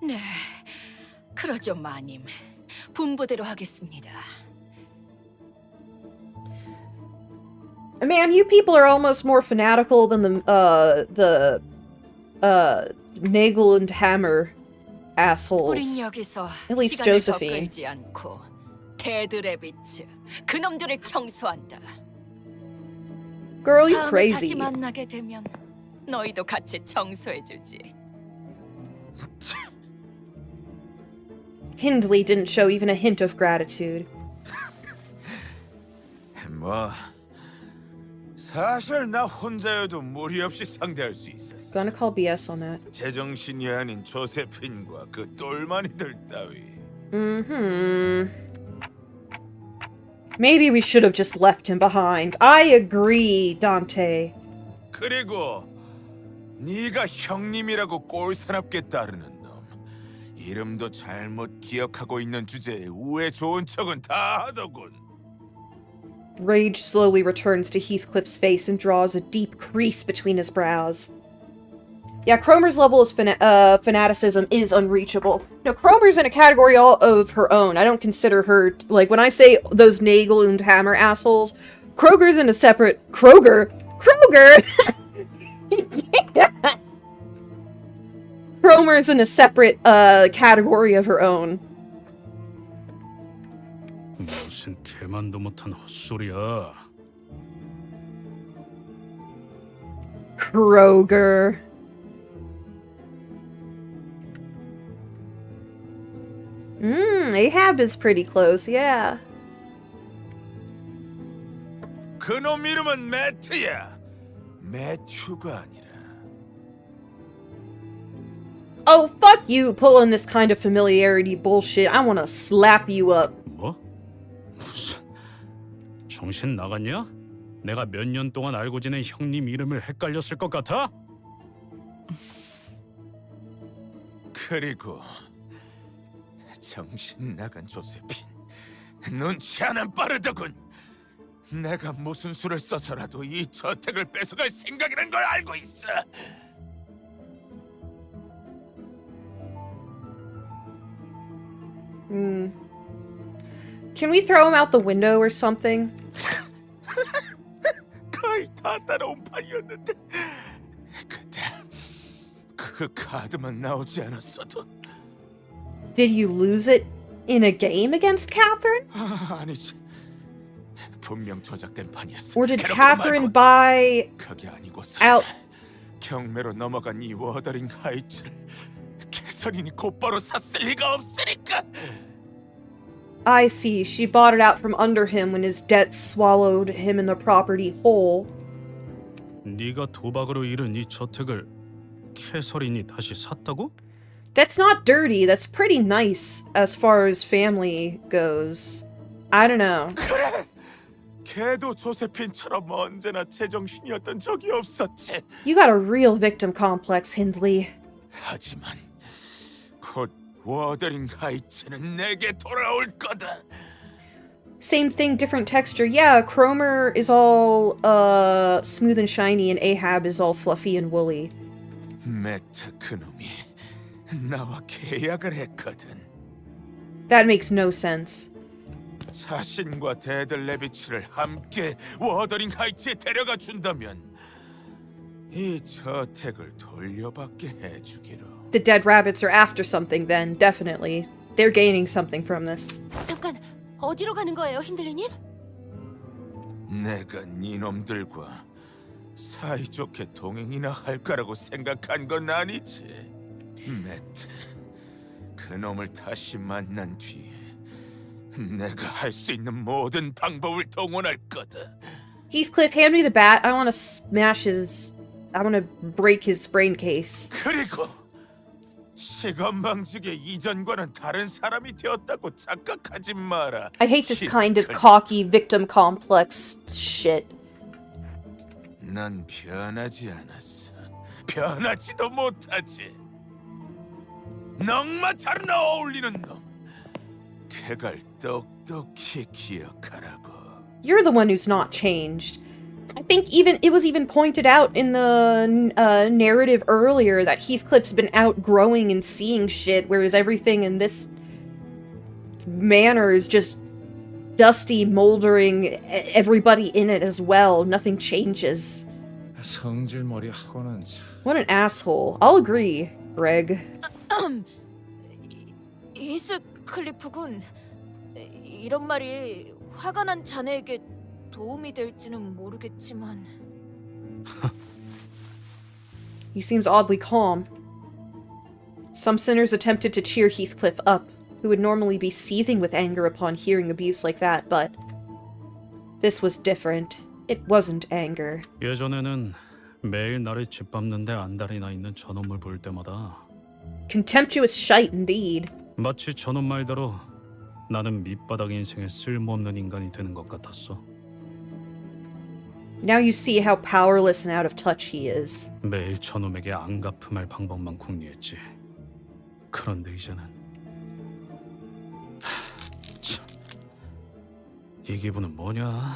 네, 그러죠, 마님. 분부대로 하겠습니다. Man, you people are almost more fanatical than the Nagel and Hammer assholes. 우린 여기서 At least 시간을 Josephine. 더 끌지 않고 데드레비츠 그놈들을 청소한다. Girl, you 다음에 crazy. 다시 만나게 되면 너희도 같이 청소해주지. Hindley didn't show even a hint of gratitude. 뭐 사실 나 혼자여도 무리 없이 상대할 수 있었어. Gonna call BS on that. 제정신이 아닌 조세핀과 그 똘마니들 따위. Maybe we should have just left him behind. I agree, Dante. 그리고 네가 형님이라고 꼴사납게 따르는 놈. 이름도 잘못 기억하고 있는 주제에 우애 좋은 척은 다 하더군. Rage slowly returns to Heathcliff's face and draws a deep crease between his brows. Yeah, Cromer's level of fanaticism is unreachable. No, Cromer's in a category all of her own. I don't consider her... Like, when I say those Nagel and Hammer assholes, Kroger's in a separate... Kroger? Yeah. Cromer's in a separate, category of her own. 무슨 개만도 못한 헛소리야. Kroger. Ahab is pretty close, yeah. 그놈 이름은 매트야. 매튜가 아니라. Oh, fuck you pulling this kind of familiarity bullshit. I wanna slap you up. 뭐? 무슨 정신 나갔냐? 내가 몇 년 동안 알고 지낸 형님 이름을 헷갈렸을 것 같아? 그리고 정신 나간 조세핀 눈치 하나는 빠르더군. 내가 무슨 수를 써서라도 이 저택을 뺏어갈 생각이란 걸 알고 있어. Can we throw him out the window or something? 거의 다 따라온 판이었는데 그때 그 카드만 나오지 않았어도. Did you lose it in a game against Catherine? 아니지. 분명 조작된 판이었어. Or did Catherine buy 그게 아니고서 out? 경매로 넘어간 이 워더링 하이츠를 캐서린이 곧바로 샀을 리가 없으니까. I see. She bought it out from under him when his debts swallowed him in the property whole. 네가 도박으로 잃은 이 저택을 캐서린이 다시 샀다고? That's not dirty. That's pretty nice as far as family goes. I don't know. 그래. 걔도 조세핀처럼 언제나 제정신이었던 적이 없었지. You got a real victim complex, Hindley. 하지만 곧 워더링 하이츠는 내게 돌아올 거다. Same thing, different texture. Yeah, Cromer is all smooth and shiny, and Ahab is all fluffy and woolly. 매트 그놈이 나와 계약을 했거든. That makes no sense. 자신과 데들 레비츠를 함께 워더링 하이츠에 데려가 준다면 이 저택을 돌려받게 해주기로. The dead rabbits are after something then, definitely. They're gaining something from this. 잠깐, 어디로 가는 거예요, 힌들리님? 내가 니놈들과 사이좋게 동행이나 할 거라고 생각한 건 아니지. 매트, 그놈을 다시 만난 뒤에 내가 할 수 있는 모든 방법을 동원할 거다. Heathcliff, hand me the bat. I want to smash his... I want to break his brain case. 그리고 시건방지게 이전과는 다른 사람이 되었다고 착각하지 마라. I hate this kind of cocky victim complex shit. 난 변하지 않았어. 변하지도 못하지. 넉마처럼 어울리는 놈. 그걸 똑똑히 기억하라고. You're the one who's not changed. I think it was even pointed out in the narrative earlier that Heathcliff's been outgrowing and seeing shit, whereas everything in this manor is just dusty, moldering, everybody in it as well. Nothing changes. 성질머리하고는 What an asshole. I'll agree, Greg. 히스클리프군, 이런 말이 화가 난 자네에게 도움이 될지는 모르겠지만. He seems oddly calm. Some sinners attempted to cheer Heathcliff up, who would normally be seething with anger upon hearing abuse like that, but this was different. It wasn't anger. 예전에는 매일 나를 짓밟는데 안달이 나 있는 저놈을 볼 때마다 Contemptuous shite indeed. 마치 저놈 말대로 나는 밑바닥 인생에 쓸모없는 인간이 되는 것 같았어. Now you see how powerless and out of touch he is. 매일 저놈에게 안갚음할 방법만 궁리했지. 그런데 이제는 참, 이 기분은 뭐냐?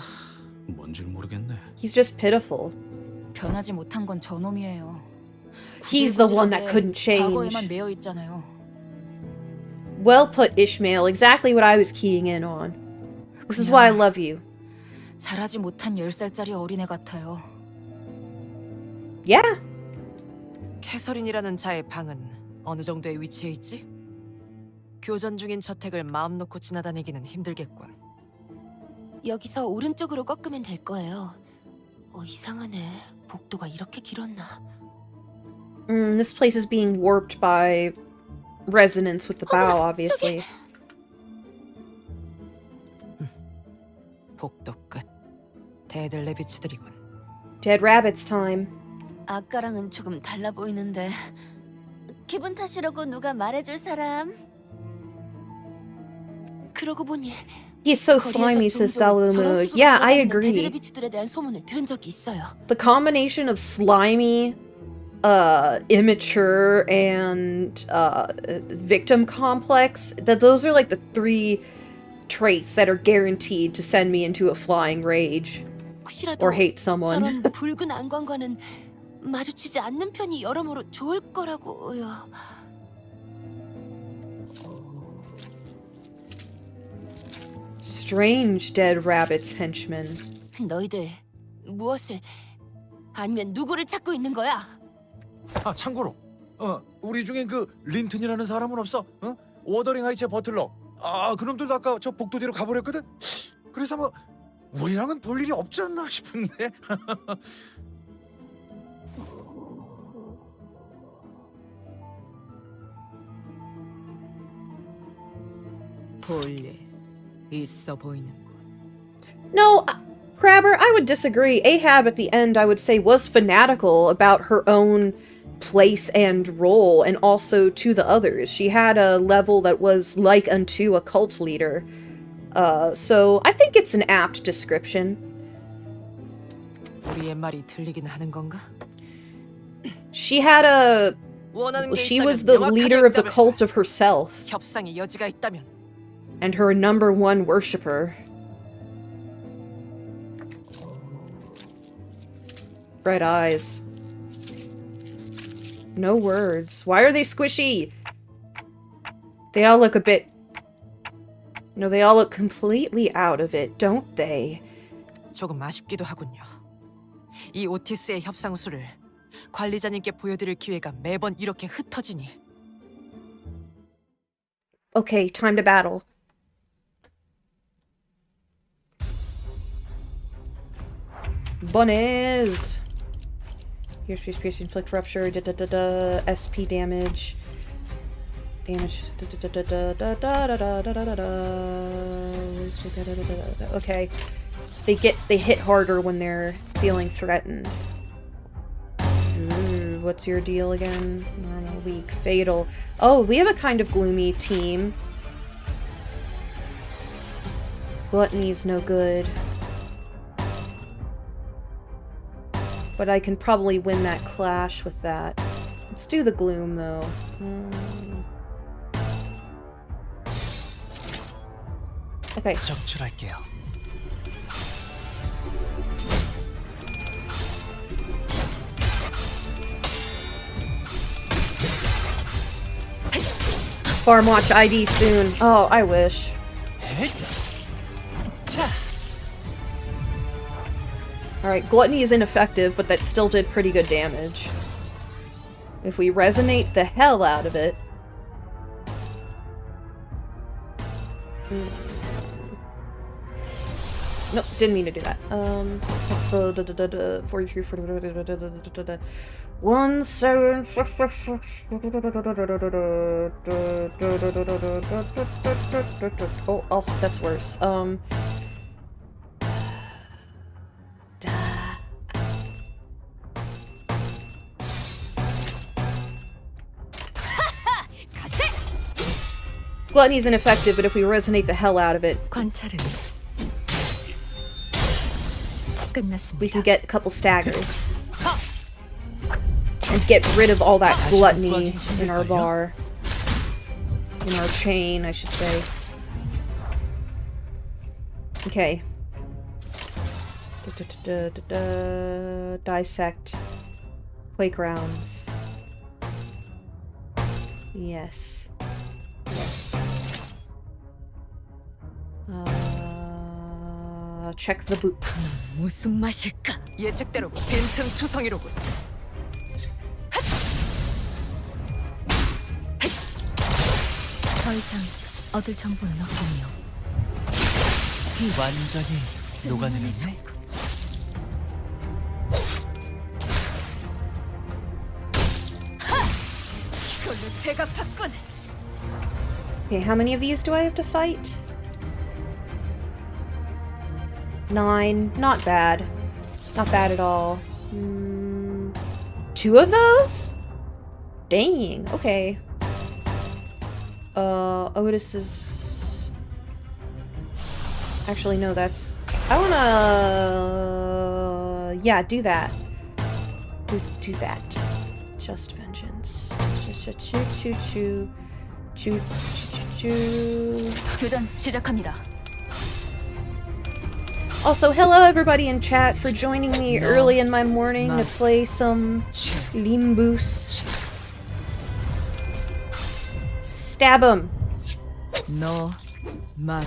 뭔질 모르겠네. He's just pitiful. 변하지 못한 건 저놈이에요. He's the one that couldn't change. 과거에만 매여 있잖아요. Well put, Ishmael. Exactly what I was keying in on. This is why I love you. 자라지 못한 10살짜리 어린애 같아요. Yeah. 캐서린이라는 자의 방은 어느 정도의 위치에 있지? 교전 중인 저택을 마음 놓고 지나다니기는 힘들겠군. 여기서 오른쪽으로 꺾으면 될 거예요. 이상하네. 복도가 이렇게 길었나? This place is being warped by resonance with the bow, obviously. 복도 끝. 대들 레비치들이군. Dead rabbits time. 아까랑은 조금 달라 보이는데 기분 탓이라고 누가 말해줄 사람? 그러고 보니 He's so slimy, says Dalumu. Yeah, I agree. 데드레비치들에 대한 소문을 들은 적이 있어요. The combination of slimy, immature, and victim complex, that those are like the three traits that are guaranteed to send me into a flying rage. Or hate someone. 저런 붉은 안광과는 마주치지 않는 편이 여러모로 좋을 거라고요. Strange dead rabbit's henchman. 너희들 무엇을 아니면 누구를 찾고 있는 거야? 아 참고로 우리 중에 그 린튼이라는 사람은 없어? 워더링 하이츠의 버틀러. 아 그놈들도 아까 저 복도 뒤로 가버렸거든. 그래서 뭐 우리랑은 볼 일이 없지 않나 싶은데. 볼 일 있어 보이는군. No, Crabber, I would disagree. Ahab at the end, I would say, was fanatical about her own place and role, and also to the others. She had a level that was like unto a cult leader. So I think it's an apt description. 우리의 말이 들리긴 하는 건가? She had a... She was the leader of the cult of herself. 협상의 여지가 있다면. And her #1 worshipper. Red eyes. No words. Why are they squishy? They all look a bit... No, they all look completely out of it, don't they? 조금 아쉽기도 하군요. 이 오티스의 협상수를 관리자님께 보여드릴 기회가 매번 이렇게 흩어지니. Okay, time to battle. Bunnies! Here's pierce, inflict rupture, SP damage. Okay. They hit harder when they're feeling threatened. Ooh, what's your deal again? Normal, weak, fatal. Oh, we have a kind of gloomy team. Gluttony's no good. But I can probably win that clash with that. Let's do the gloom, though. Okay. 적출할게요. Farm watch ID soon. Oh, I wish. Alright, Gluttony is ineffective, but that still did pretty good damage. If we resonate the hell out of it... Nope, didn't mean to do that. That's the 43, 40, 1, 7, oh, also, that's worse. Gluttony's ineffective, but if we resonate the hell out of it, we can get a couple staggers. And get rid of all that gluttony in our bar. In our chain, I should say. Okay. Dissect. Quake rounds. Yes. Yes. Check the boot. 무슨 맛일까? 예측대로 빈틈투성이로군. 더 이상 얻을 정보는 없군요. 완전히 녹아내렸네. 이걸로 제가 받군. Okay, how many of these do I have to fight? 9. Not bad. Not bad at all. 2 of those? Dang, okay. Otis is... Actually, no, that's... I wanna... Yeah, do that. Do that. Just vengeance. Choo. 교전 시작합니다. Also, hello everybody in chat for joining me early in my morning to play some Limbus. Stab him. 너, 맛,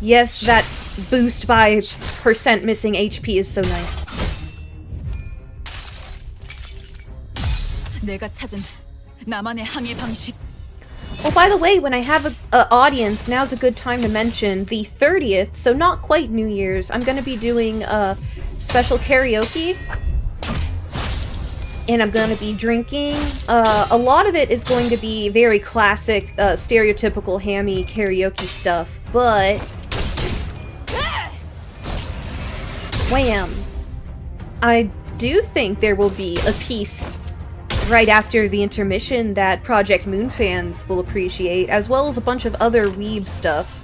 Yes, that boost by percent missing HP is so nice. 내가 찾은 나만의 항해 방식. Oh, by the way, when I have a audience, now's a good time to mention the 30th, so not quite New Year's, I'm gonna be doing a special karaoke. And I'm gonna be drinking. A lot of it is going to be very classic, stereotypical hammy karaoke stuff, but... Wham! I do think there will be a piece right after the intermission that Project Moon fans will appreciate, as well as a bunch of other weeb stuff.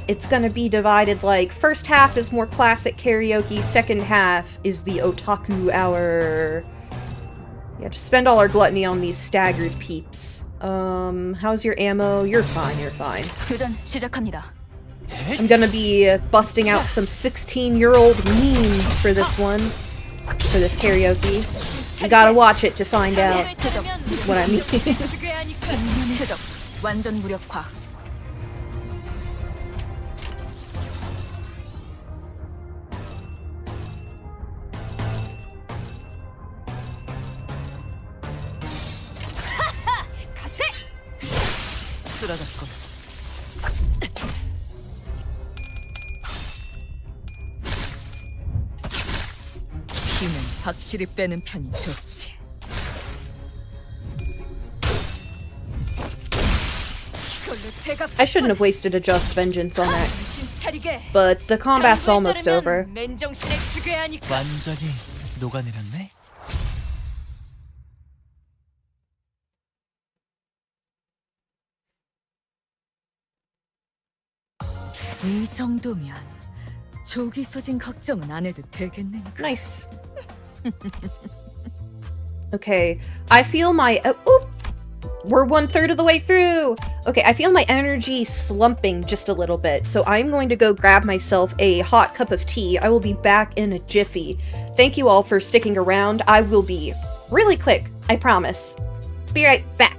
It's gonna be divided like, first half is more classic karaoke, second half is the otaku hour. Yeah, just spend all our gluttony on these staggered peeps. How's your ammo? You're fine, you're fine. 교전 시작합니다. I'm gonna be busting out some 16-year-old memes for this one. For this karaoke. You gotta watch it to find out what I mean. 표적 완전 무력화. 가세! 쓰러졌군. 힘은 확실히 빼는 편이 좋지. I shouldn't have wasted a just vengeance on that. But the combat's almost over. 완전히 녹아내렸네. 이 정도면 조기 소진 걱정은 안 해도 되겠는가? Nice. Okay, I feel my... oop! We're 1/3 of the way through! Okay, I feel my energy slumping just a little bit, so I'm going to go grab myself a hot cup of tea. I will be back in a jiffy. Thank you all for sticking around. I will be really quick, I promise. Be right back.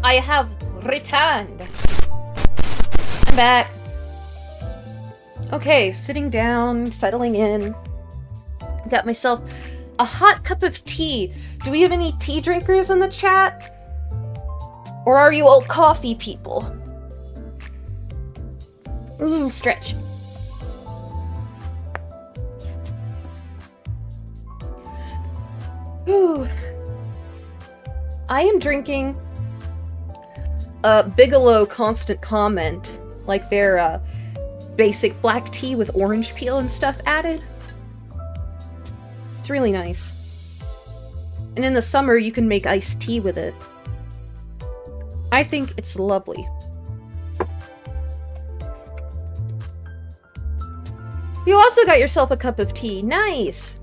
I have returned. I'm back. Okay, sitting down, settling in. Got myself a hot cup of tea. Do we have any tea drinkers in the chat? Or are you all coffee people? Stretch. Whew. I am drinking Bigelow Constant Comment, like their basic black tea with orange peel and stuff added. It's really nice. And in the summer, you can make iced tea with it. I think it's lovely. You also got yourself a cup of tea. Nice!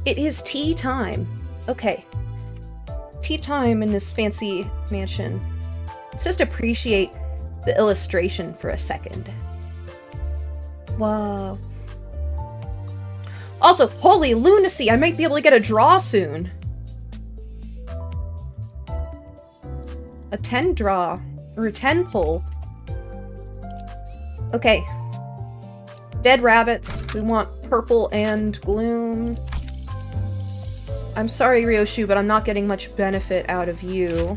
It is tea time. Okay. Tea time in this fancy mansion. Let's just appreciate the illustration for a second. Wow. Also, holy lunacy! I might be able to get a draw soon. A 10 draw. Or a 10 pull. Okay. Dead rabbits. We want purple and gloom. I'm sorry, Ryoshu, but I'm not getting much benefit out of you.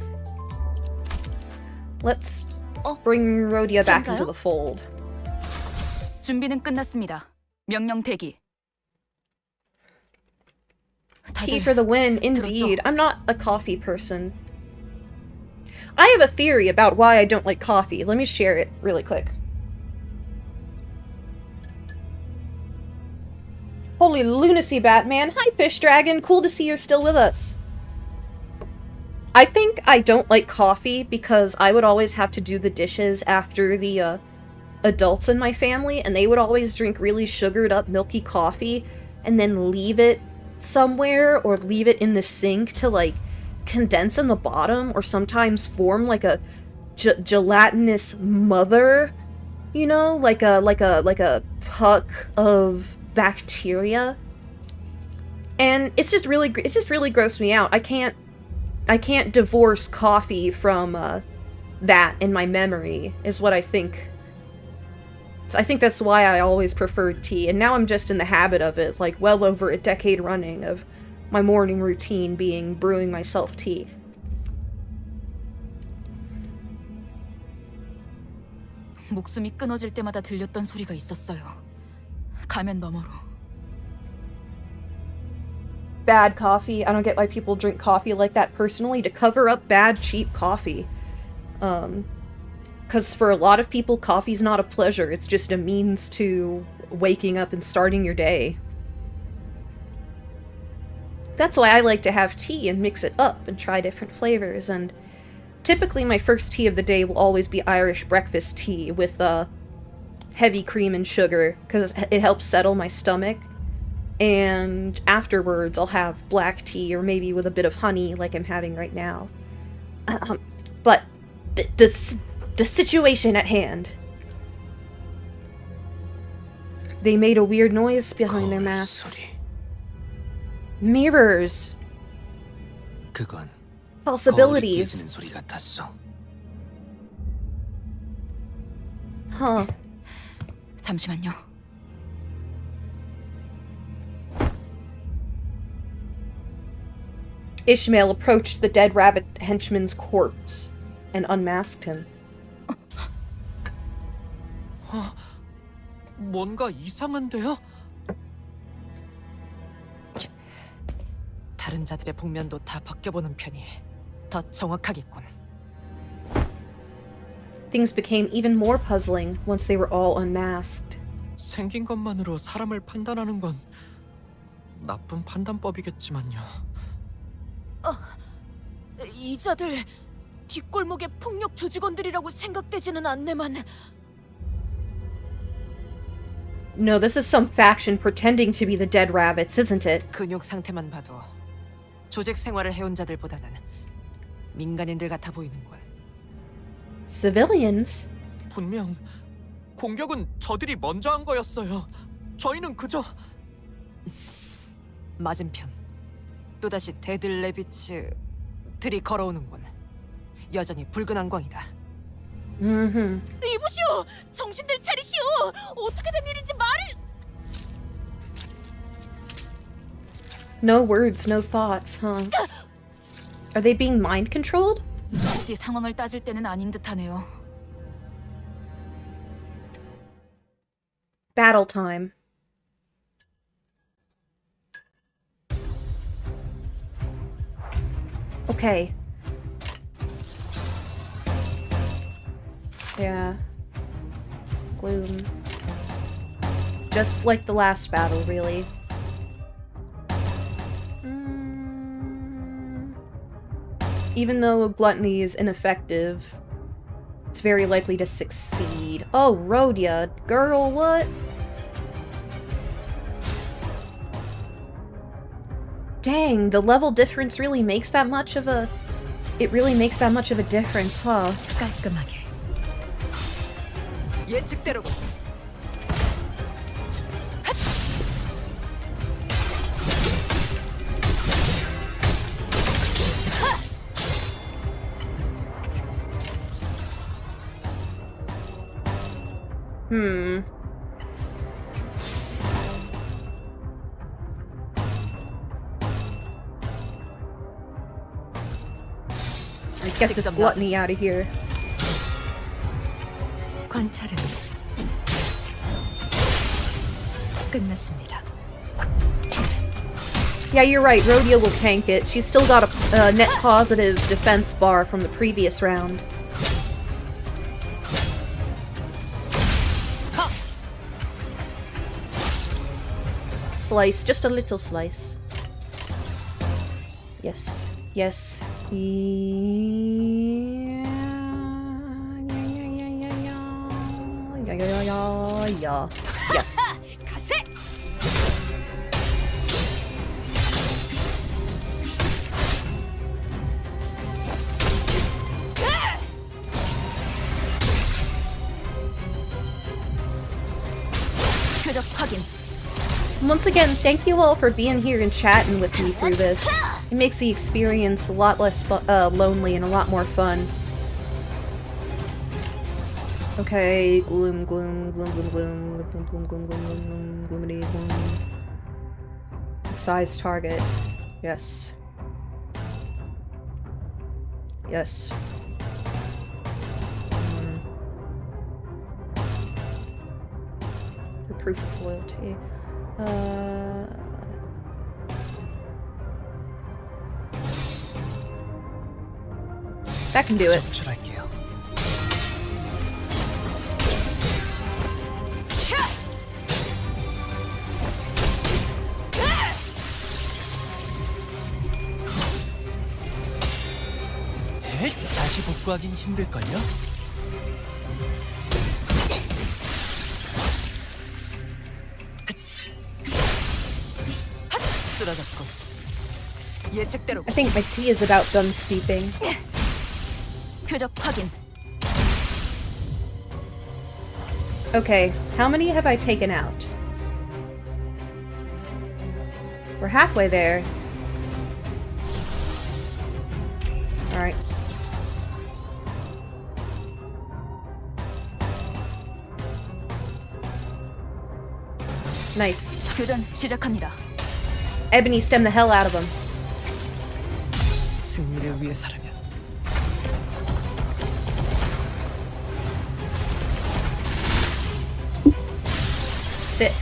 Let's bring Rhodia back into the fold. 준비는 끝났습니다. 명령 대기. Tea for the win, indeed. I'm not a coffee person. I have a theory about why I don't like coffee. Let me share it really quick. Holy lunacy, Batman. Hi, Fish Dragon. Cool to see you're still with us. I think I don't like coffee because I would always have to do the dishes after the adults in my family, and they would always drink really sugared up milky coffee and then leave it somewhere or leave it in the sink to like condense in the bottom or sometimes form like a gelatinous mother, you know, like a puck of bacteria, and it just really grossed me out. I can't divorce coffee from that in my memory, is what I think. So I think that's why I always preferred tea, and now I'm just in the habit of it, like well over a decade running of my morning routine being brewing myself tea. 목숨이 끊어질 때마다 들렸던 소리가 있었어요. 가면 너머로. Bad coffee. I don't get why people drink coffee like that personally, to cover up bad, cheap coffee. Because for a lot of people, coffee's not a pleasure. It's just a means to waking up and starting your day. That's why I like to have tea and mix it up and try different flavors. And typically my first tea of the day will always be Irish breakfast tea with heavy cream and sugar, because it helps settle my stomach. And afterwards I'll have black tea, or maybe with a bit of honey like I'm having right now. But the situation at hand. They made a weird noise behind their masks. Mirrors. 그건 Possibilities. 깨지는 소리 같았어. Huh. 잠시만요. Ishmael approached the dead rabbit henchman's corpse and unmasked him. 뭔가 이상한데요? 다른 자들의 복면도 다 벗겨보는 편이 더 정확하겠군. Things became even more puzzling once they were all unmasked. 생긴 것만으로 사람을 판단하는 건 나쁜 판단법이겠지만요. 이 자들 뒷골목의 폭력 조직원들이라고 생각되지는 않네만. No, this is some faction pretending to be the dead rabbits, isn't it? 근육 상태만 봐도 조직 생활을 해온 자들보다는 민간인들 같아 보이는군. Civilians? 분명 공격은 저들이 먼저 한 거였어요. 저희는 그저 맞은편. 또다시 데들레비츠들이 걸어오는군. 여전히 붉은 안광이다. 이보시오! 정신들 차리시오! 어떻게 된 일인지 말을... No words, no thoughts, huh? Are they being mind controlled? 어디 상황을 따질 때는 아닌 듯하네요. Battle time. Okay. Yeah. Gloom. Just like the last battle, really. Even though gluttony is ineffective, it's very likely to succeed. Oh, Rhodia. Girl, what? Dang, the level difference really makes that much of a... It really makes that much of a difference, huh? 깔끔하게. 예측대로군. Get this gluttony out of here. 관찰은 끝났습니다. Yeah, you're right. Rhodia will tank it. She's still got a net positive defense bar from the previous round. Slice, just a little slice. Yes, yes. Yeah. Yes. 표적 확인. Once again, thank you all for being here and chatting with me through this. It makes the experience a lot less lonely and a lot more fun. Okay, gloom, gloom, gloom, gloom, gloom, gloom, gloom, gloom, gloom, gloom, gloomity, gloom. Size target. Yes. Yes. The proof of loyalty. That can do it. 적출할게요. 다시 복구하긴 힘들걸요? 쓰러졌군. 예측대로. I think my tea is about done steeping. 표적 확인. Okay, how many have I taken out? We're halfway there. Alright. Nice. 교전 시작합니다. Ebony stem the hell out of him. 승리를 위해서라면. Sick.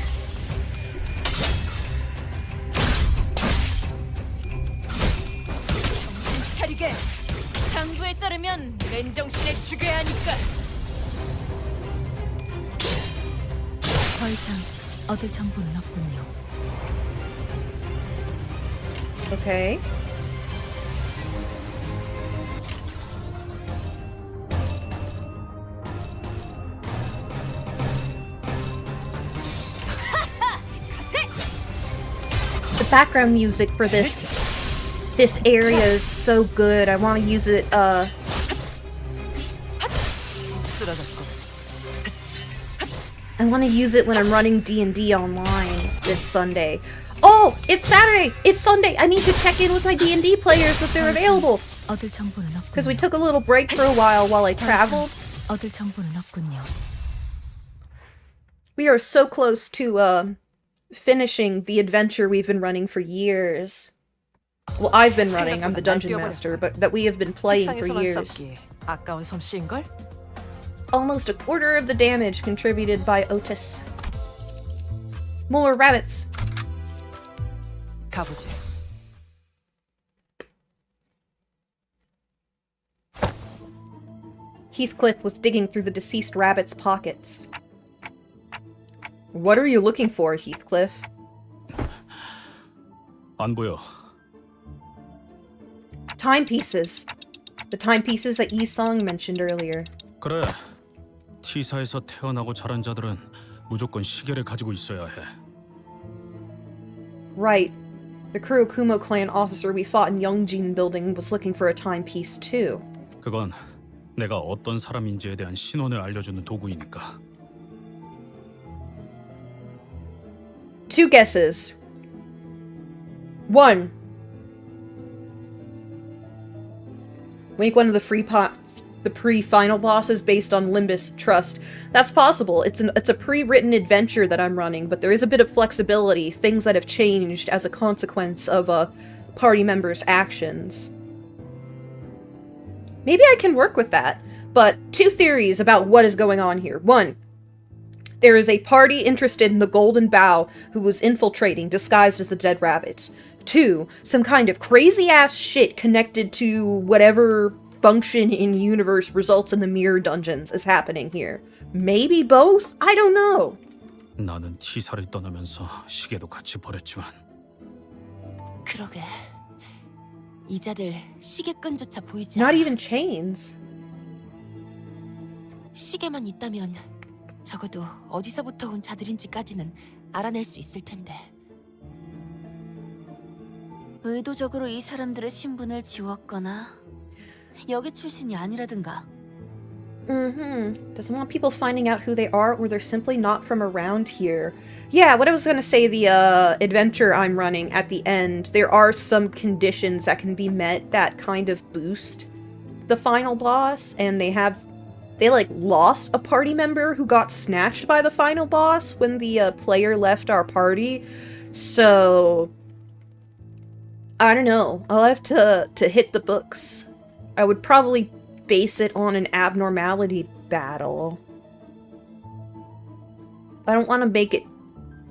정신 차리게. 장부에 따르면 맨정신에 죽여야 하니까. 더 이상 얻을 정보는 없군요. Okay. The background music for this area is so good. I want to use it 쓰러졌군. I want to use it when I'm running D&D online this Sunday. Oh, it's Saturday! It's Sunday! I need to check in with my D&D players if they're available! 얻을 정보는 Because we 없군요. took a little break for a while I traveled. 얻을 정보는 없군요. We are so close to, finishing the adventure we've been running for years. Well, I've been running, I'm the dungeon master, but that we have been playing for 책상에서만 years. 썩기 아까운 솜씨인걸? Almost a quarter of the damage contributed by Otis. More rabbits. 가보지. Heathcliff was digging through the deceased rabbit's pockets. What are you looking for, Heathcliff? 안 보여. Timepieces. The timepieces that Yi-sung mentioned earlier. 그래. T사에서 태어나고 자란 자들은 무조건 시계를 가지고 있어야 해. Right. The Kurokumo clan officer we fought in Youngjin building was looking for a timepiece too. 그건 내가 어떤 사람인지에 대한 신원을 알려주는 도구이니까. Two guesses. One. Make one of the pre-final bosses based on Limbus Trust. That's possible. It's a pre-written adventure that I'm running, but there is a bit of flexibility, things that have changed as a consequence of a party member's actions. Maybe I can work with that, but two theories about what is going on here. One, there is a party interested in the Golden Bough who was infiltrating, disguised as the Dead Rabbits. Two, some kind of crazy-ass shit connected to whatever function in universe results in the mirror dungeons is happening here. Maybe both? I don't know. 나는 T사를 떠나면서 시계도 같이 버렸지만. 그러게. 이자들 시계끈조차 보이지 Not 않아. even chains. 시계만 있다면 적어도 어디서부터 온 자들인지까지는 알아낼 수 있을 텐데. 의도적으로 이 사람들의 신분을 지웠거나 여기 출신이 아니라든가. Doesn't want people finding out who they are, or they're simply not from around here. Yeah, what I was gonna say, the adventure I'm running at the end, there are some conditions that can be met that kind of boost the final boss, and they like lost a party member who got snatched by the final boss when the player left our party. So I don't know. I'll have to hit the books. I would probably base it on an abnormality battle. I don't want to make it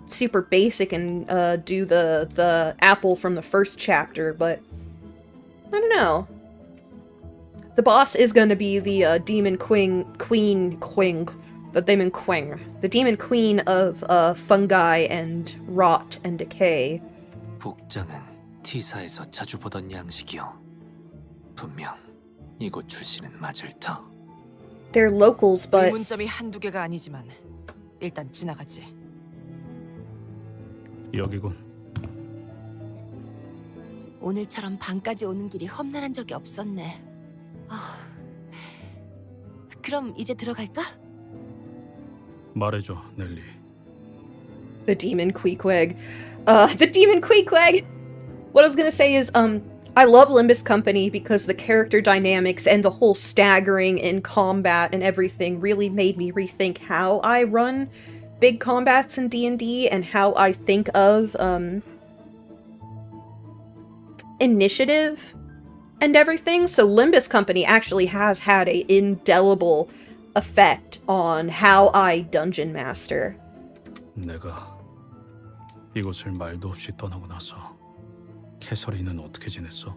super basic and do the apple from the first chapter, but I don't know. The boss is going to be the demon queen, the demon queen of fungi and rot and decay. 복장은 T사에서 자주 보던 양식이요. 분명 이곳 출신은 맞을 터. They're locals, but 의문점이 한두 개가 아니지만 일단 지나가지. 여기군. 오늘처럼 밤까지 오는 길이 험난한 적이 없었네. 그럼 이제 들어갈까? 말해줘, 넬리. the demon Queequeg. The demon Queequeg! What I was gonna say is, I love Limbus Company because the character dynamics and the whole staggering in combat and everything really made me rethink how I run big combats in D&D and how I think of, initiative and everything. So Limbus Company actually has had an indelible effect on how I dungeon master. 내가 이곳을 말도 없이 떠나고 나서 캐서린은 어떻게 지냈어?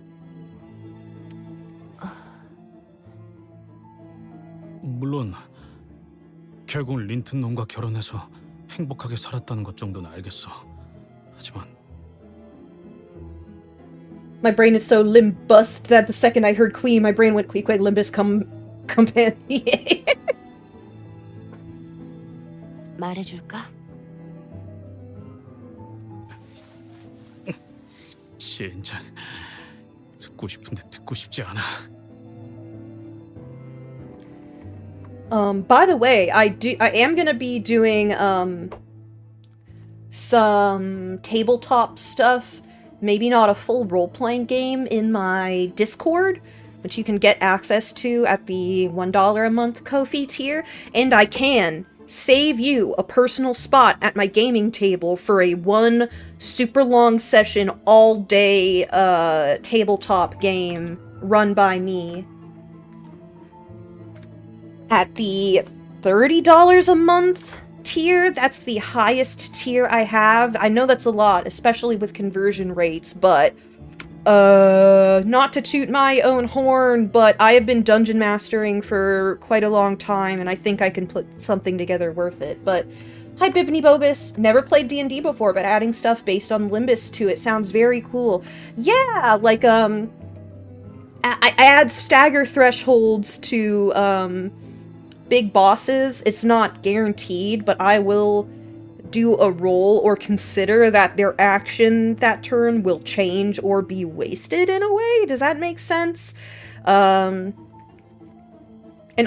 물론 결국 린튼 놈과 결혼해서 행복하게 살았다는 것 정도는 알겠어. 하지만 My brain is so limbust that the second I heard Queen, my brain went Queequeg Limbus companion. 말해줄까? 진짜 듣고 싶은데 듣고 싶지 않아. By the way, I am gonna be doing, some tabletop stuff, maybe not a full role-playing game, in my Discord, which you can get access to at the $1 a month Ko-fi tier, and I can save you a personal spot at my gaming table for a 1 super long session all-day, tabletop game run by me. At the $30 a month tier, that's the highest tier I have. I know that's a lot, especially with conversion rates, but not to toot my own horn, but I have been dungeon mastering for quite a long time, and I think I can put something together worth it. But hi, Bibney Bobus. Never played D&D before, but adding stuff based on Limbus to it sounds very cool. Yeah, like, I add stagger thresholds to, big bosses. It's not guaranteed, but I will do a roll or consider that their action that turn will change or be wasted in a way. Does that make sense? And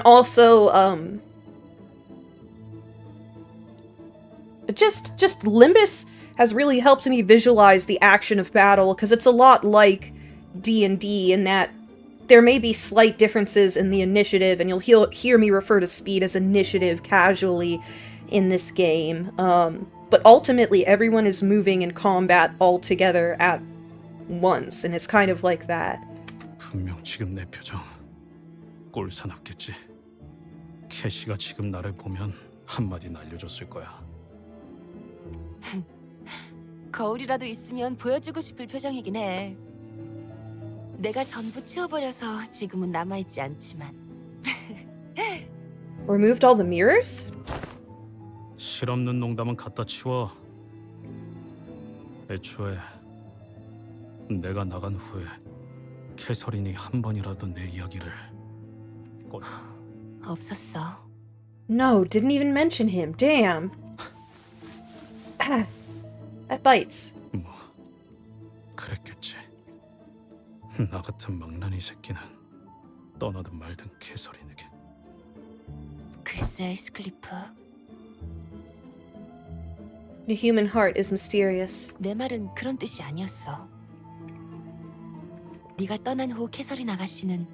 also, just Limbus has really helped me visualize the action of battle, because it's a lot like D&D in that there may be slight differences in the initiative, and you'll hear me refer to speed as initiative casually in this game. But ultimately, everyone is moving in combat all together at once, and it's kind of like that. 분명 지금 내 표정 꼴사납겠지. 캐시가 지금 나를 보면 한마디 날려줬을 거야. 거울이라도 있으면 보여주고 싶을 표정이긴 해. 내가 전부 치워버려서 지금은 남아있지 않지만. Removed all the mirrors? 실없는 농담은 갖다 치워. 애초에 내가 나간 후에 캐서린이 한 번이라도 내 이야기를 없었어. No, didn't even mention him. Damn. That bites. 그랬겠지. 나 같은 망나니 새끼는 떠나든 말든 캐서린에게. 글쎄, 히스클리프. The human heart is mysterious. 내 말은 그런 뜻이 아니었어. 네가 떠난 후 캐서린 아가씨는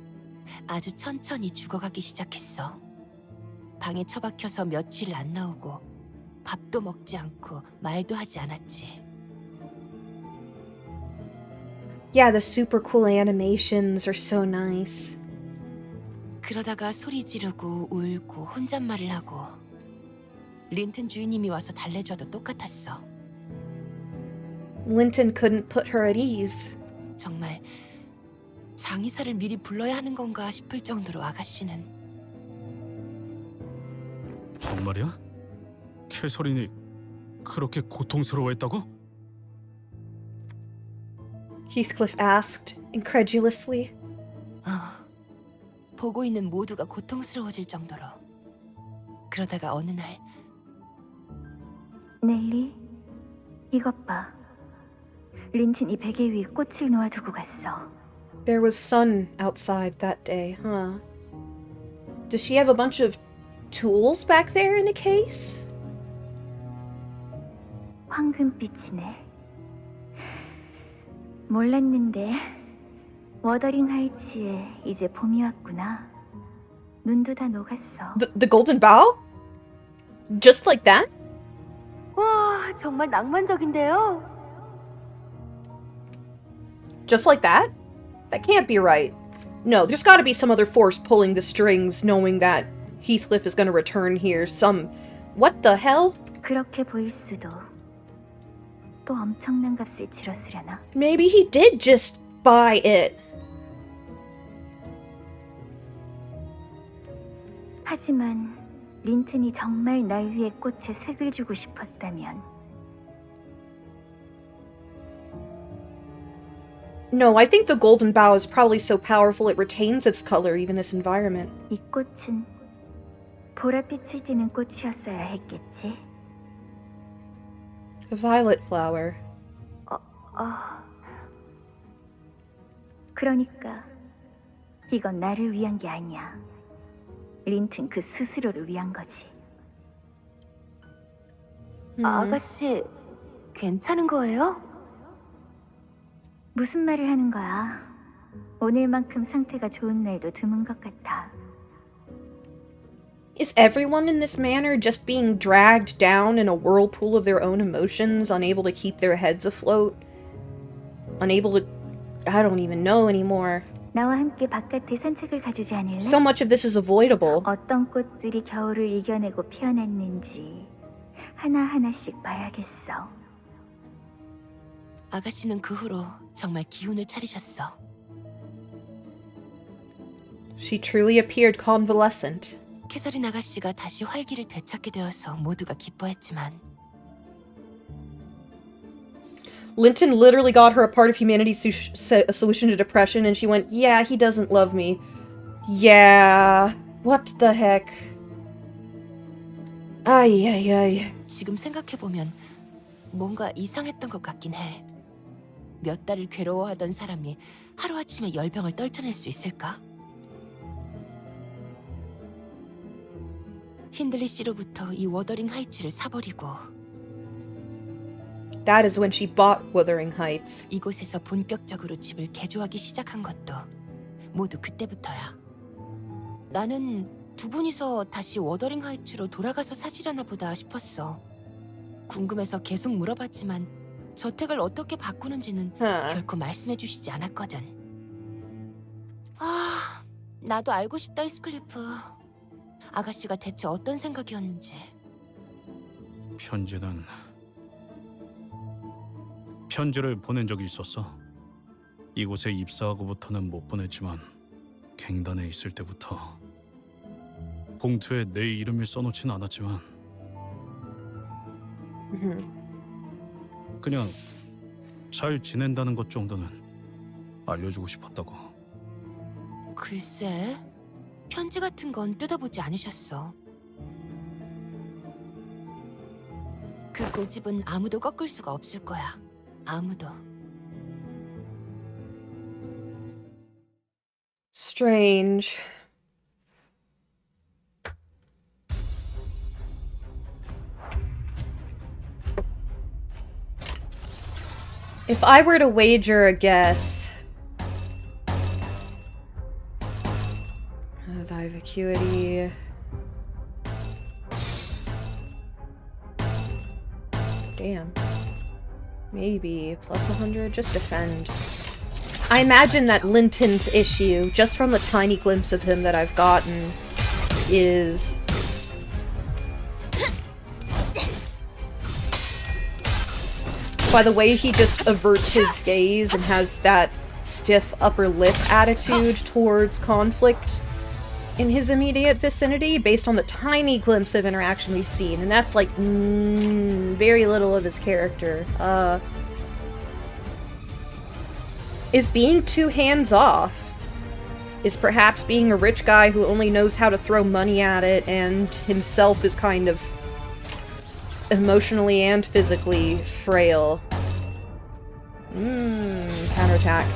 아주 천천히 죽어가기 시작했어. 방에 처박혀서 며칠 안 나오고 밥도 먹지 않고 말도 하지 않았지. Yeah, the super cool animations are so nice. 그러다가 소리 지르고 울고 혼잣말을 하고 린튼 주인님이 와서 달래줘도 똑같았어. Linton couldn't put her at ease. 정말 장의사를 미리 불러야 하는 건가 싶을 정도로 아가씨는. 정말이야? 캐서린이 그렇게 고통스러워했다고? Heathcliff asked, incredulously. 보고 있는 모두가 고통스러워질 정도로. 그러다가 어느 날 넬리, 이것 봐. 린튼이 베개 위에 꽃을 놓아두고 갔어. There was sun outside that day, huh? Does she have a bunch of tools back there in a case? 황금빛이네. 몰랐는데 워더링 하이츠에 이제 봄이 왔구나. 눈도 다 녹았어. The golden bough? Just like that? 와, 정말 낭만적인데요. Just like that? That can't be right. No, there's gotta be some other force pulling the strings, knowing that Heathcliff is gonna return here. What the hell? 그렇게 보일 수도. 또 엄청난 값을 치렀으려나? Maybe he did just buy it. 하지만 린튼이 정말 날 위해 꽃에 색을 주고 싶었다면 No, I think the golden bough is probably so powerful it retains its color even in this environment. 이 꽃은 보랏빛을 띠는 꽃이었어야 했겠지? A violet flower. 그러니까 이건 나를 위한 게 아니야. 린튼 그 스스로를 위한 거지. 아가씨, 괜찮은 거예요? 무슨 말을 하는 거야? 오늘만큼 상태가 좋은 날도 드문 것 같아. Is everyone in this manner just being dragged down in a whirlpool of their own emotions, unable to keep their heads afloat? Unable to... I don't even know anymore. 나와 함께 바깥에 산책을 가주지 않을래? So much of this is avoidable. 어떤 꽃들이 겨울을 이겨내고 피어났는지 하나하나씩 봐야겠어. 아가씨는 그 후로 정말 기운을 차리셨어. She truly appeared convalescent. 캐서린 아가씨가 다시 활기를 되찾게 되어서 모두가 기뻐했지만 Linton literally got her a part of humanity's solution to depression, and she went, yeah, he doesn't love me. Yeah, what the heck. 아이. 지금 생각해보면 뭔가 이상했던 것 같긴 해. 몇 달을 괴로워하던 사람이 하루아침에 열병을 떨쳐낼 수 있을까? 힌들리 씨로부터 이 워더링 하이츠를 사버리고 That is when she bought Wuthering Heights. 이곳에서 본격적으로 집을 개조하기 시작한 것도 모두 그때부터야. 나는 두 분이서 다시 워더링 하이츠로 돌아가서 사시려나 보다 싶었어. 궁금해서 계속 물어봤지만 저택을 어떻게 바꾸는지는 결코 말씀해 주시지 않았거든. 아, 나도 알고 싶다, 히스클리프. 아가씨가 대체 어떤 생각이었는지. 편지를 보낸 적이 있었어. 이곳에 입사하고부터는 못 보냈지만 갱단에 있을 때부터 봉투에 내 이름을 써놓진 않았지만 그냥 잘 지낸다는 것 정도는 알려주고 싶었다고. 글쎄, 편지 같은 건 뜯어보지 않으셨어. 그 고집은 아무도 꺾을 수가 없을 거야. 아무도. Strange. If I were to wager a guess... Dive acuity... Damn. Maybe plus 100, just defend. I imagine that Linton's issue, just from the tiny glimpse of him that I've gotten, is... by the way he just averts his gaze and has that stiff upper lip attitude towards conflict in his immediate vicinity, based on the tiny glimpse of interaction we've seen, and that's like, very little of his character. Is being too hands-off. Is perhaps being a rich guy who only knows how to throw money at it, and himself is kind of emotionally and physically frail. Counterattack.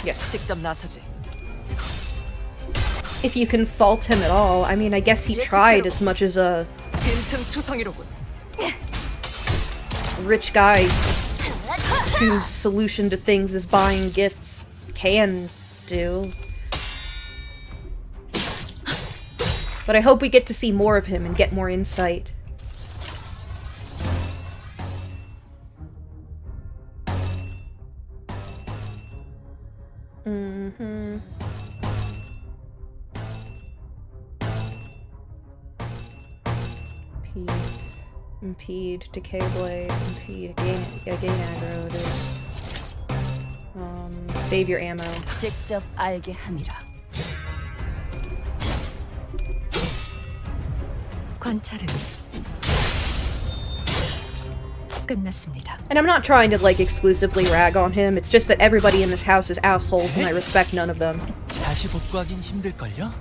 Yes. 직접 나서지. If you can fault him at all. I mean, I guess he tried as much as a 빈틈투성이로군. rich guy whose solution to things is buying gifts can do. But I hope we get to see more of him and get more insight. Impede, decay blade, impede, gain aggro, save your ammo. 직접 알게 함이라. 관찰은 끝났습니다. And I'm not trying to, like, exclusively rag on him, it's just that everybody in this house is assholes and I respect none of them. 다시 복구하긴 힘들걸요?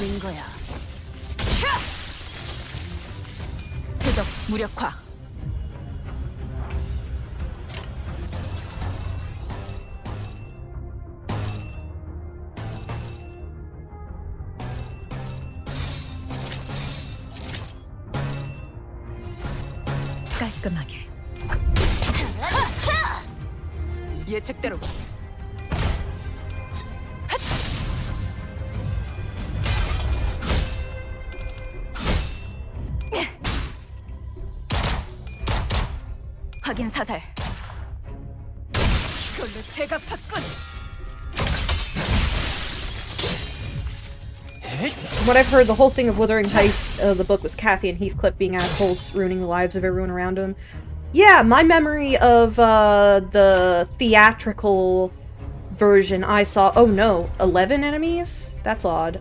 맞는 거야. 표적 무력화. 깔끔하게. 예측대로. 확인 사살. 이걸로 제각파군. From what I've heard, the whole thing of Wuthering Heights, the book, was Kathy and Heathcliff being assholes, ruining the lives of everyone around them. Yeah, my memory of the theatrical version I saw... Oh no, 11 enemies? That's odd.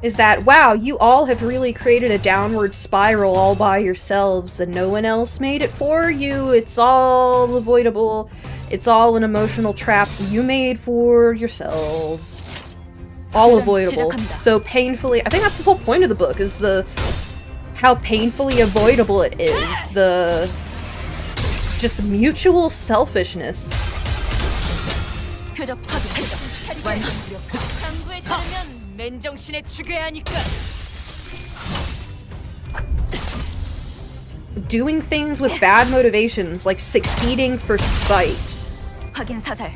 Is that, wow, you all have really created a downward spiral all by yourselves and no one else made it for you. It's all avoidable. It's all an emotional trap you made for yourselves. All avoidable. So painfully... I think that's the whole point of the book, is how painfully avoidable it is. The... just mutual selfishness. 표적 파괴. 완전 무력화. 창구에 따르면 맨정신에 죽여야 하니까. Doing things with bad motivations, like succeeding for spite. 확인 사살.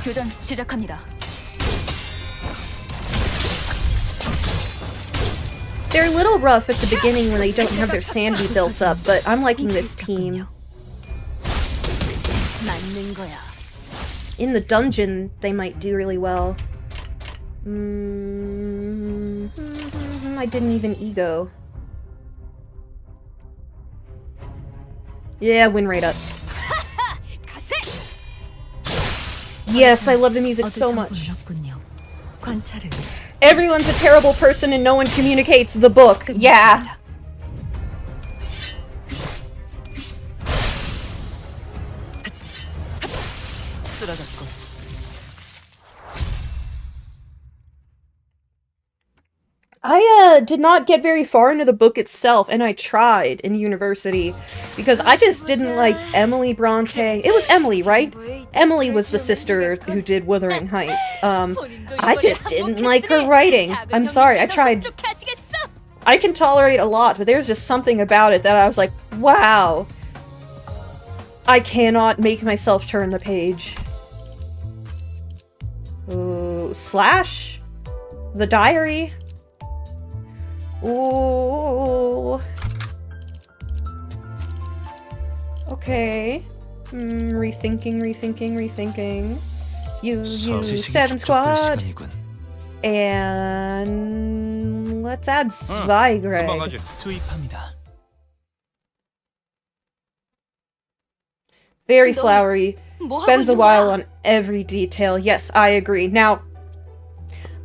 교전 시작합니다. They're a little rough at the beginning when they don't have their sanity built up, but I'm liking this team. 맞는 거야. In the dungeon, they might do really well. I didn't even ego. Yeah, win rate up. Yes, I love the music so much. Everyone's a terrible person and no one communicates the book. Yeah. 쓰러졌고. I did not get very far into the book itself, and I tried in university because I just didn't like Emily Bronte. It was Emily, right? Emily was the sister who did Wuthering Heights. I just didn't like her writing. I'm sorry, I tried. I can tolerate a lot, but there's just something about it that I was like, wow. I cannot make myself turn the page. Ooh, slash the diary. Ooh. Okay. Rethinking. You Seven Squad. And let's add Zweigre. 투입합니다. Very flowery. Spends a while on every detail. Yes, I agree. Now,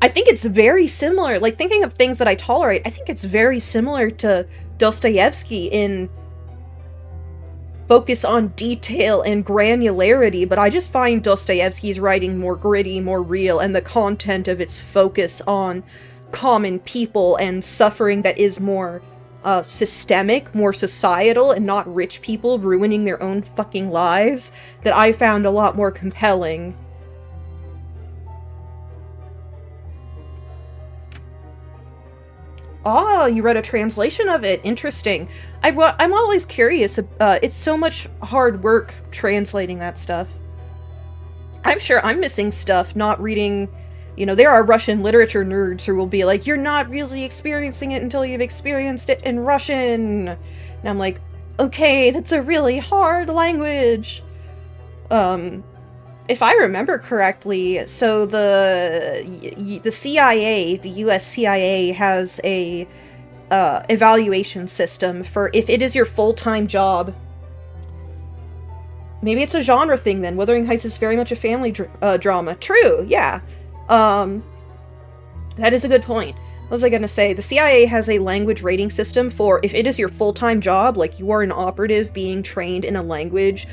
I think it's very similar. Like, thinking of things that I tolerate, I think it's very similar to Dostoevsky in focus on detail and granularity, but I just find Dostoevsky's writing more gritty, more real, and the content of its focus on common people and suffering that is more systemic, more societal, and not rich people ruining their own fucking lives, that I found a lot more compelling. Ah, you read a translation of it. Interesting. I'm always curious. It's so much hard work translating that stuff. I'm sure I'm missing stuff not reading. You know, there are Russian literature nerds who will be like, you're not really experiencing it until you've experienced it in Russian. And I'm like, okay, that's a really hard language. If I remember correctly, so the CIA, the US CIA, has a evaluation system for if it is your full-time job. Maybe it's a genre thing then. Wuthering Heights is very much a family drama. True, yeah. That is a good point. What was I gonna say? The CIA has a language rating system for if it is your full-time job, like you are an operative being trained in a language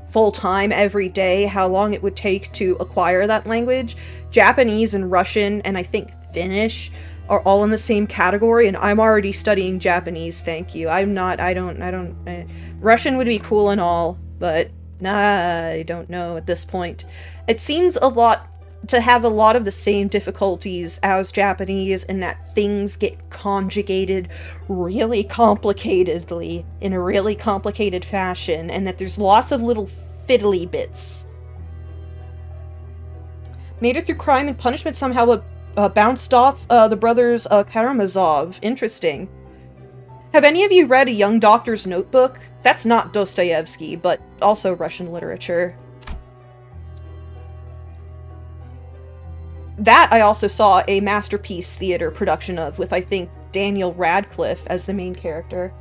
full-time every day, how long it would take to acquire that language. Japanese and Russian, and I think Finnish, are all in the same category, and I'm already studying Japanese, thank you. Russian would be cool and all, but nah, I don't know at this point. It seems to have a lot of the same difficulties as Japanese, in that things get conjugated really complicatedly, in a really complicated fashion, and that there's lots of little fiddly bits. Made it through Crime and Punishment somehow, but bounced off the brothers Karamazov. Interesting. Have any of you read A Young Doctor's Notebook? That's not Dostoevsky, but also Russian literature. That I also saw a Masterpiece Theater production of, with I think Daniel Radcliffe as the main character.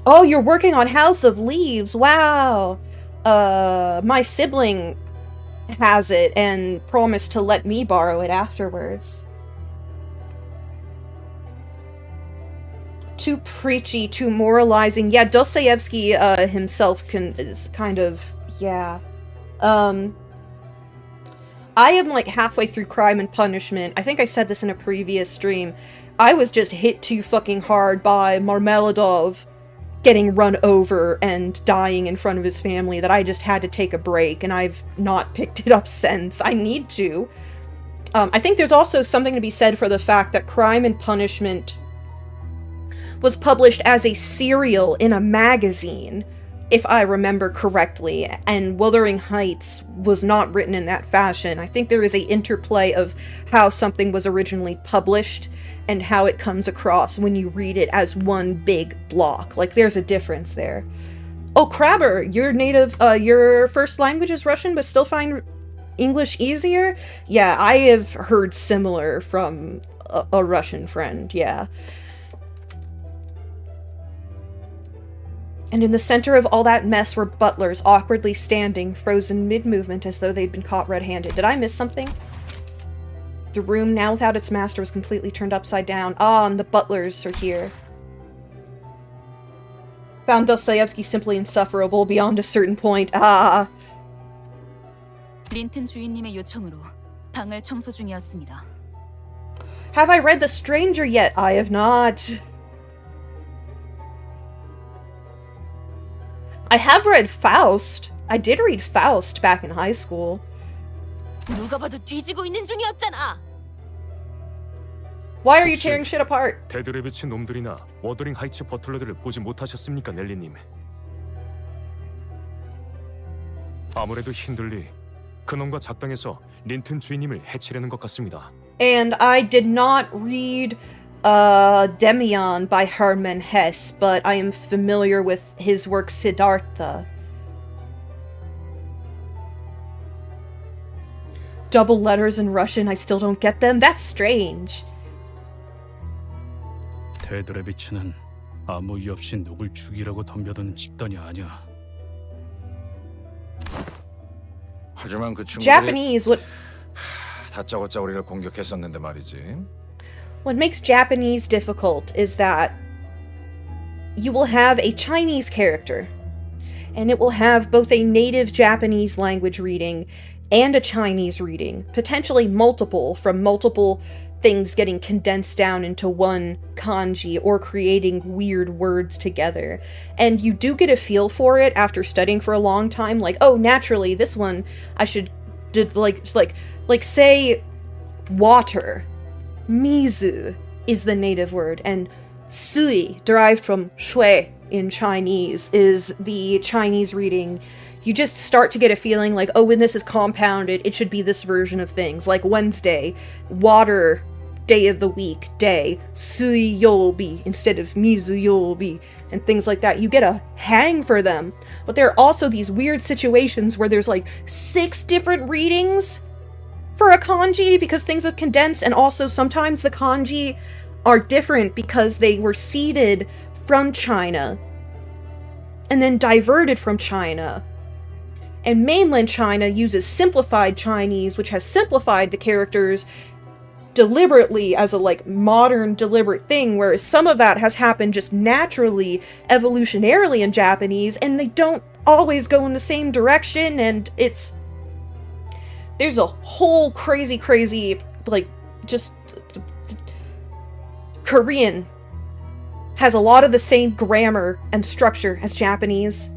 Oh, you're working on House of Leaves, wow! My sibling has it and promised to let me borrow it afterwards. Too preachy, too moralizing. Yeah, Dostoevsky himself is kind of, yeah. I am like halfway through Crime and Punishment. I think I said this in a previous stream. I was just hit too fucking hard by Marmeladov getting run over and dying in front of his family that I just had to take a break, and I've not picked it up since. I need to. I think there's also something to be said for the fact that Crime and Punishment was published as a serial in a magazine, if I remember correctly, and Wuthering Heights was not written in that fashion. I think there is an interplay of how something was originally published and how it comes across when you read it as one big block. Like, there's a difference there. Oh, Crabber, your first language is Russian, but still find English easier? Yeah, I have heard similar from a Russian friend, yeah. And in the center of all that mess were butlers awkwardly standing, frozen mid-movement as though they'd been caught red-handed. Did I miss something? The room, now without its master, was completely turned upside down. Ah, and the butlers are here. Found Dostoevsky simply insufferable beyond a certain point. Ah. 린튼 주인님의 요청으로 방을 청소 중이었습니다. Have I read The Stranger yet? I have not. I have read Faust. I did read Faust back in high school. 누가 봐도 뒤지고 있는 중이었잖아. Why are you tearing shit apart? 테드에 비친 놈들이나 워더링 하이츠 버틀러들을 보지 못하셨습니까, 넬리님? 아무래도 힌들리 그놈과 작당해서 린튼 주인님을 해치려는 것 같습니다. And I did not read Demian by Hermann Hesse, but I am familiar with his work Siddhartha. Double letters in Russian, I still don't get them? That's strange. 테드레비치는 아무 이유 없이 누굴 죽이라고 덤벼든 집단이 아니야. 하지만 그 친구들이 Japanese, 다짜고짜 우리를 공격했었는데 말이지. What makes Japanese difficult is that you will have a Chinese character, and it will have both a native Japanese language reading and a Chinese reading, potentially multiple, from multiple things getting condensed down into one kanji or creating weird words together. And you do get a feel for it after studying for a long time, like, oh, naturally, this one I should did like say water. Mizu is the native word, and sui, derived from shui in Chinese, is the Chinese reading. You just start to get a feeling like, oh, when this is compounded, it should be this version of things. Like Wednesday, water, day of the week, day, sui yobi instead of mizu yobi, and things like that. You get a hang for them. But there are also these weird situations where there's like 6 different readings for a kanji because things have condensed, and also sometimes the kanji are different because they were seeded from China and then diverted from China. And mainland China uses simplified Chinese, which has simplified the characters deliberately as a like modern deliberate thing, whereas some of that has happened just naturally, evolutionarily in Japanese, and they don't always go in the same direction, and there's a whole crazy, like, just Korean has a lot of the same grammar and structure as Japanese,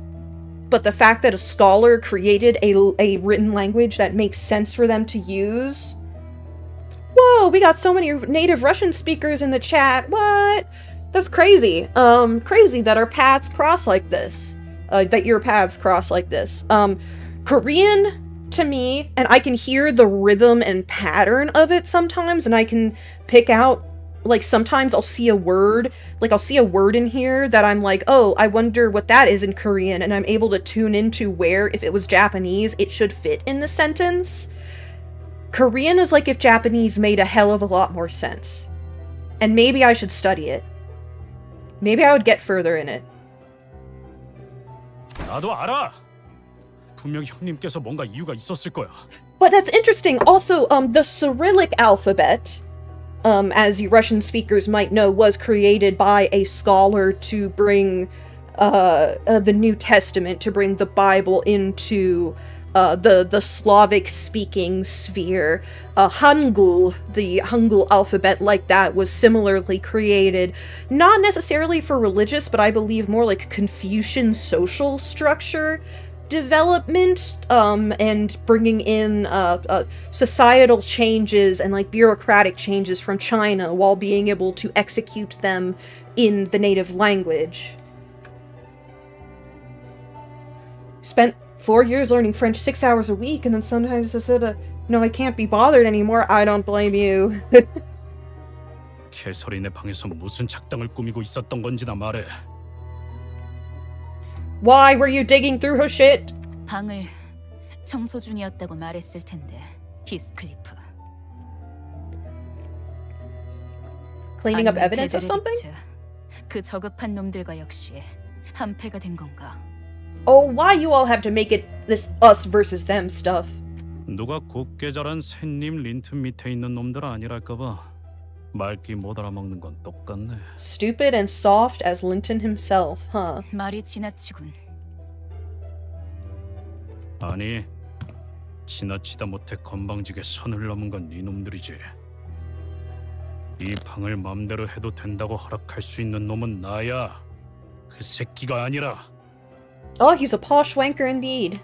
but the fact that a scholar created a written language that makes sense for them to use. Whoa, we got so many native Russian speakers in the chat. What? That's crazy. Crazy that our paths cross like this. That your paths cross like this. Korean, to me, and I can hear the rhythm and pattern of it sometimes, and I can pick out, like, sometimes I'll see a word, like, I'll see a word in here that I'm like, oh, I wonder what that is in Korean, and I'm able to tune into where, if it was Japanese, it should fit in the sentence. Korean is like if Japanese made a hell of a lot more sense. And maybe I should study it. Maybe I would get further in it. 나도 알아. 분명 형님께서 뭔가 이유가 있었을 거야. But that's interesting. Also, the Cyrillic alphabet, as you Russian speakers might know, was created by a scholar to bring the New Testament, to bring the Bible into the Slavic-speaking sphere. Hangul, the Hangul alphabet like that, was similarly created, not necessarily for religious, but I believe more like Confucian social structure development, and bringing in societal changes and like bureaucratic changes from China while being able to execute them in the native language. Spent 4 years learning French 6 hours a week, and then sometimes I said, no, I can't be bothered anymore. I don't blame you. 캐서린의 방에서 무슨 작당을 꾸미고 있었던 건지나 말해. Why were you digging through her shit? 방을 청소 중이었다고 말했을 텐데, 히스클리프. Cleaning up evidence of something? 그 저급한 놈들과 역시 한패가 된 건가? Oh, why you all have to make it this us versus them stuff? 누가 곱게 자란 샌님 린튼 밑에 있는 놈들 아니랄까봐 맑기 못 알아먹는 건 똑같네. Stupid and soft as Linton himself, huh? 말이 지나치군. 아니, 지나치다 못해 건방지게 선을 넘은 건 네 놈들이지. 이 방을 맘대로 해도 된다고 허락할 수 있는 놈은 나야. 그 새끼가 아니라. Oh, he's a posh wanker indeed.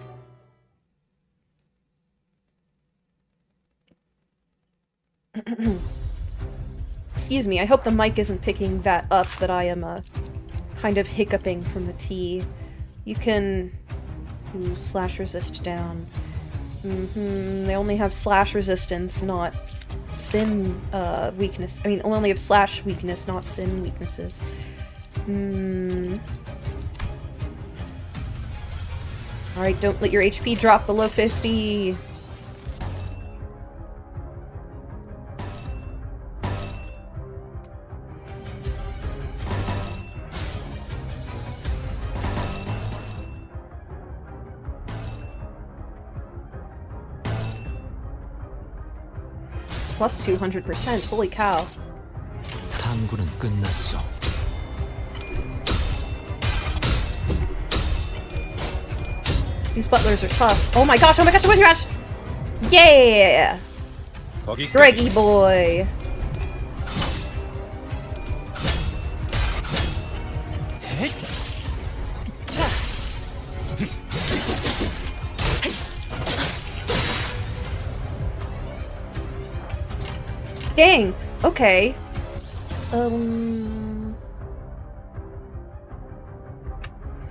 Excuse me, I hope the mic isn't picking that up, that I am kind of hiccuping from the tea. You can... Ooh, slash resist down. They only have slash resistance, not sin weakness. I mean, only have slash weakness, not sin weaknesses. Alright, don't let your HP drop below 50. Plus 200%, holy cow. 탐구는 끝났어. These butlers are tough. Oh my gosh, oh my gosh, oh my gosh! Yeah! Greggy boy! Dang! Okay.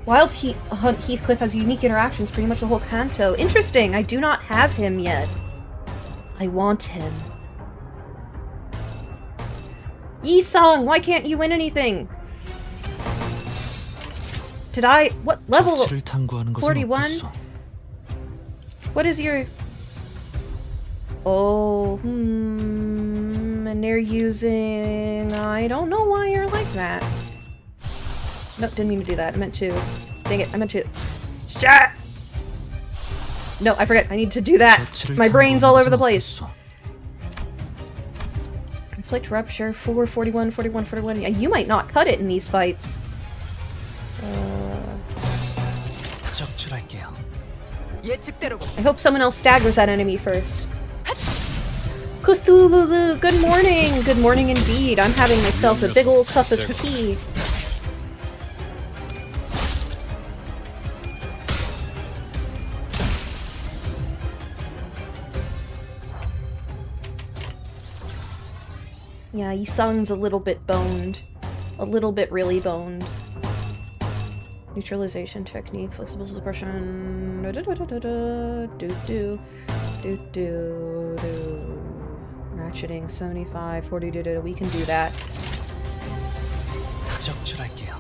Wild Hunt Heathcliff has unique interactions pretty much the whole Canto. Interesting! I do not have him yet. I want him. Yi-sung, why can't you win anything? Did I... What level? 41? What is your... Oh, and they're using... I don't know why you're like that. Nope, didn't mean to do that. I meant to. Dang it, I meant to. Shit! No, I forget. I need to do that. My brain's all over the place. Conflict rupture 4 41 41 41. Yeah, you might not cut it in these fights. 적출할게요. I hope someone else staggers that enemy first. Cthulhu, good morning! Good morning indeed. I'm having myself a big ol' cup of tea. Yeah, Yisung's a little bit boned. A little bit really boned. Neutralization technique, flexible suppression. Ratcheting 75, 40. We can do that. 적출할게요.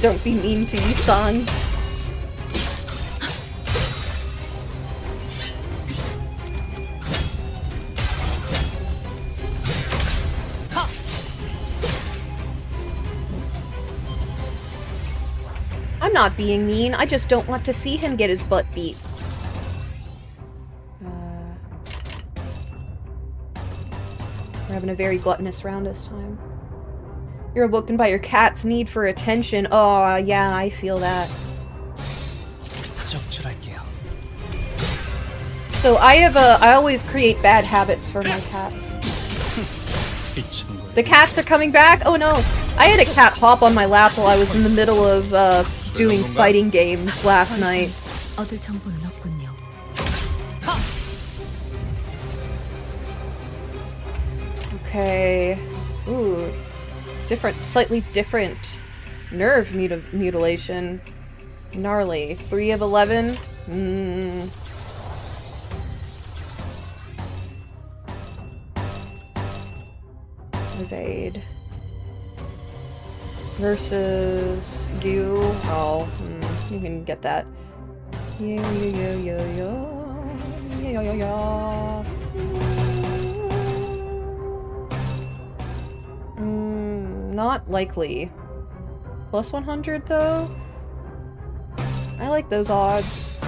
Don't be mean to Yisung. I'm not being mean, I just don't want to see him get his butt beat. We're having a very gluttonous round this time. You're awoken by your cat's need for attention. Oh, yeah, I feel that. 적출할게요. So I always create bad habits for my cats. The cats are coming back? Oh no! I had a cat hop on my lap while I was in the middle of, doing fighting games last night. 얻을 정보는 없군요. Okay. Ooh. Slightly different nerve mutilation. Gnarly. 3 of 11? Evade. Versus you. Oh, you can get that. Not likely. Plus 100 though? I like those odds.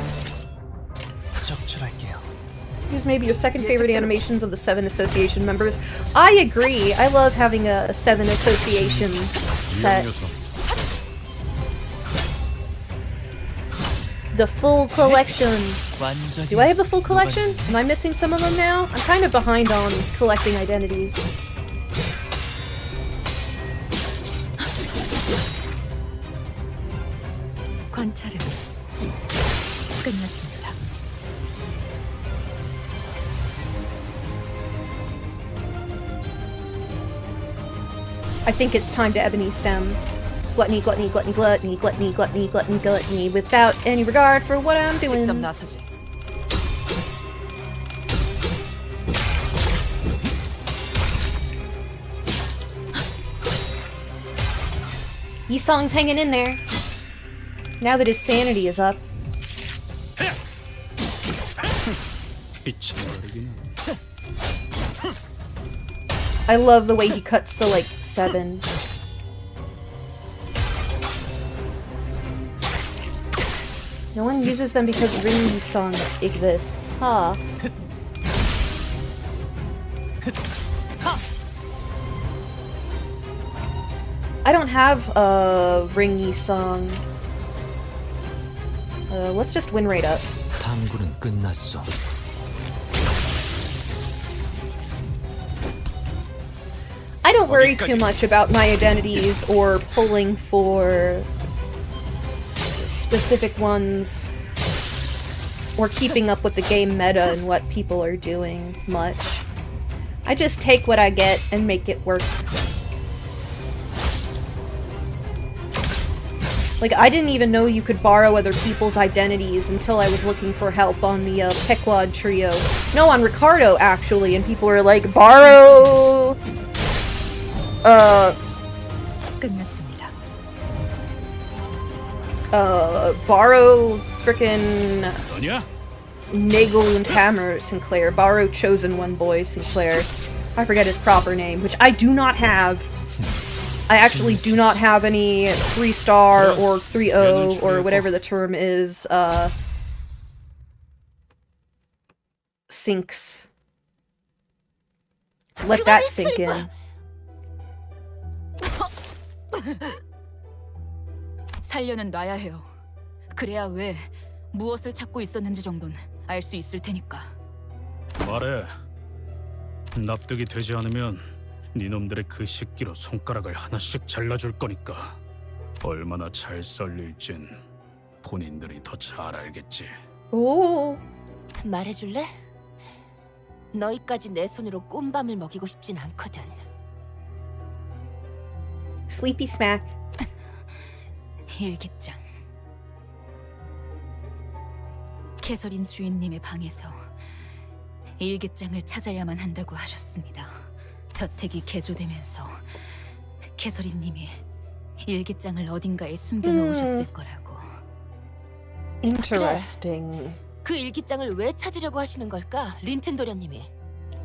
적출할게요. Use maybe your second favorite animations of the 7 association members. I agree. I love having a 7 association set. The full collection. Do I have the full collection? Am I missing some of them now? I'm kind of behind on collecting identities. 관찰은 끝났습니다. I think it's time to Ebony Stem. Gluttony, gluttony, gluttony, gluttony, gluttony, gluttony, gluttony, gluttony, without any regard for what I'm doing. 직접 나서지. Yisung's hanging in there. Now that his sanity is up. I love the way he cuts the, like, 7. No one uses them because Ring Song exists. Huh. I don't have a Ring Song. Let's just win rate up. 탐구는 끝났어. I don't worry too much about my identities or pulling for specific ones or keeping up with the game meta and what people are doing much. I just take what I get and make it work. Like, I didn't even know you could borrow other people's identities until I was looking for help on the Pequod trio. No, on Ricardo, actually, and people were like, borrow... 끝났습니다. Borrow frickin' Nagel and Hammer Sinclair. Borrow Chosen One Boy Sinclair. I forget his proper name, which I do not have. I actually do not have any 3-star or 3-0 or whatever the term is, sinks. Let that sink in. 살려는 놔야 해요. 그래야 왜 무엇을 찾고 있었는지 정도는 알 수 있을 테니까. 말해. 납득이 되지 않으면 니놈들의 그 식기로 손가락을 하나씩 잘라줄 거니까. 얼마나 잘 썰릴진 본인들이 더 잘 알겠지. 오. 말해줄래? 너희까지 내 손으로 꿀밤을 먹이고 싶진 않거든. Sleepy smack. 일기장. 캐서린 주인님의 방에서 일기장을 찾아야만 한다고 하셨습니다. 저택이 개조되면서 캐서린님이 일기장을 어딘가에 숨겨놓으셨을 거라고. Interesting. 그 일기장을 왜 찾으려고 하시는 걸까? 린튼 도련님이.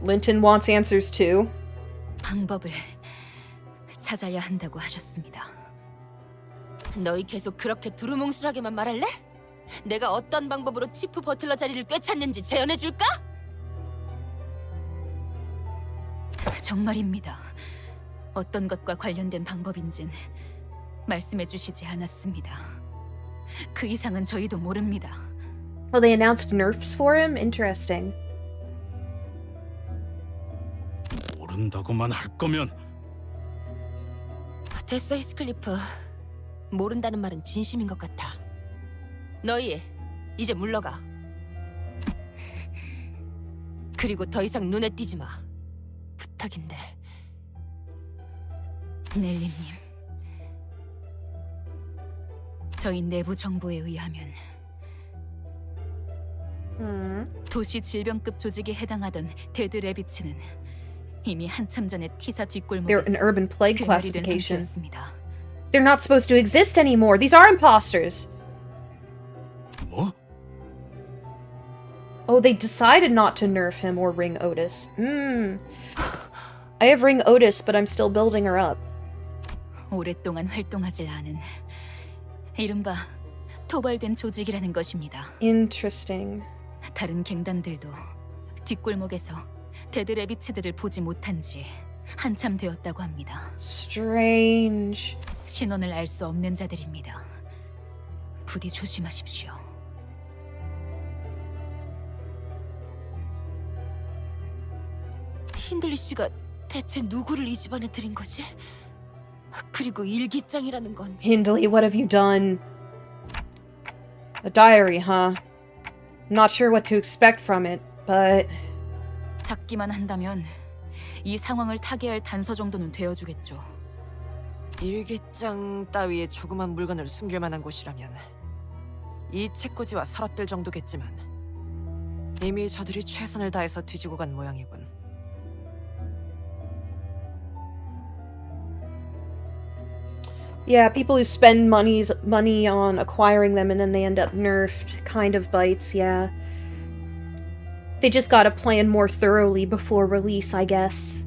Linton wants answers too. 방법을 찾아야 한다고 하셨습니다. 너희 계속 그렇게 두루뭉술하게만 말할래? 내가 어떤 방법으로 치프 버틀러 자리를 꿰찼는지 재현해줄까? 정말입니다. 어떤 것과 관련된 방법인진 말씀해 주시지 않았습니다. 그 이상은 저희도 모릅니다. Oh, they announced nerfs for him? Interesting. 모른다고만 할 거면 됐어, 히스클리프. 모른다는 말은 진심인 것 같아. 너희 이제 물러가. 그리고 더 이상 눈에 띄지 마. 부탁인데. 넬리님, 저희 내부 정보에 의하면 도시 질병급 조직에 해당하던 데드 레비츠는 이미 한참 전에 티사 뒷골목에서 They're an urban plague 괴멸이 된 classification. 상태였습니다. They're not supposed to exist anymore. These are imposters. 뭐? Oh, they decided not to nerf him or ring Otis. I have ring Otis, but I'm still building her up. 오랫동안 활동하지 않은 이른바 토벌된 조직이라는 것입니다. Interesting. 다른 갱단들도 뒷골목에서 데드 레비츠들을 보지 못한 지 한참 되었다고 합니다. Strange. 신원을 알 수 없는 자들입니다. 부디 조심하십시오. 힌들리 씨가 대체 누구를 이 집안에 들인 거지? 그리고 일기장이라는 건 Hindley, what have you done? A diary, huh? I'm not sure what to expect from it, but... 잡기만 한다면 이 상황을 타개할 단서 정도는 되어주겠죠. 일기장 따위의 조그만 물건을 숨길 만한 곳이라면 이 책꽂이와 서랍들 정도겠지만 이미 저들이 최선을 다해서 뒤지고 간 모양이군. Yeah, people who spend money on acquiring them and then they end up nerfed kind of bites, yeah. They just gotta plan more thoroughly before release, I guess.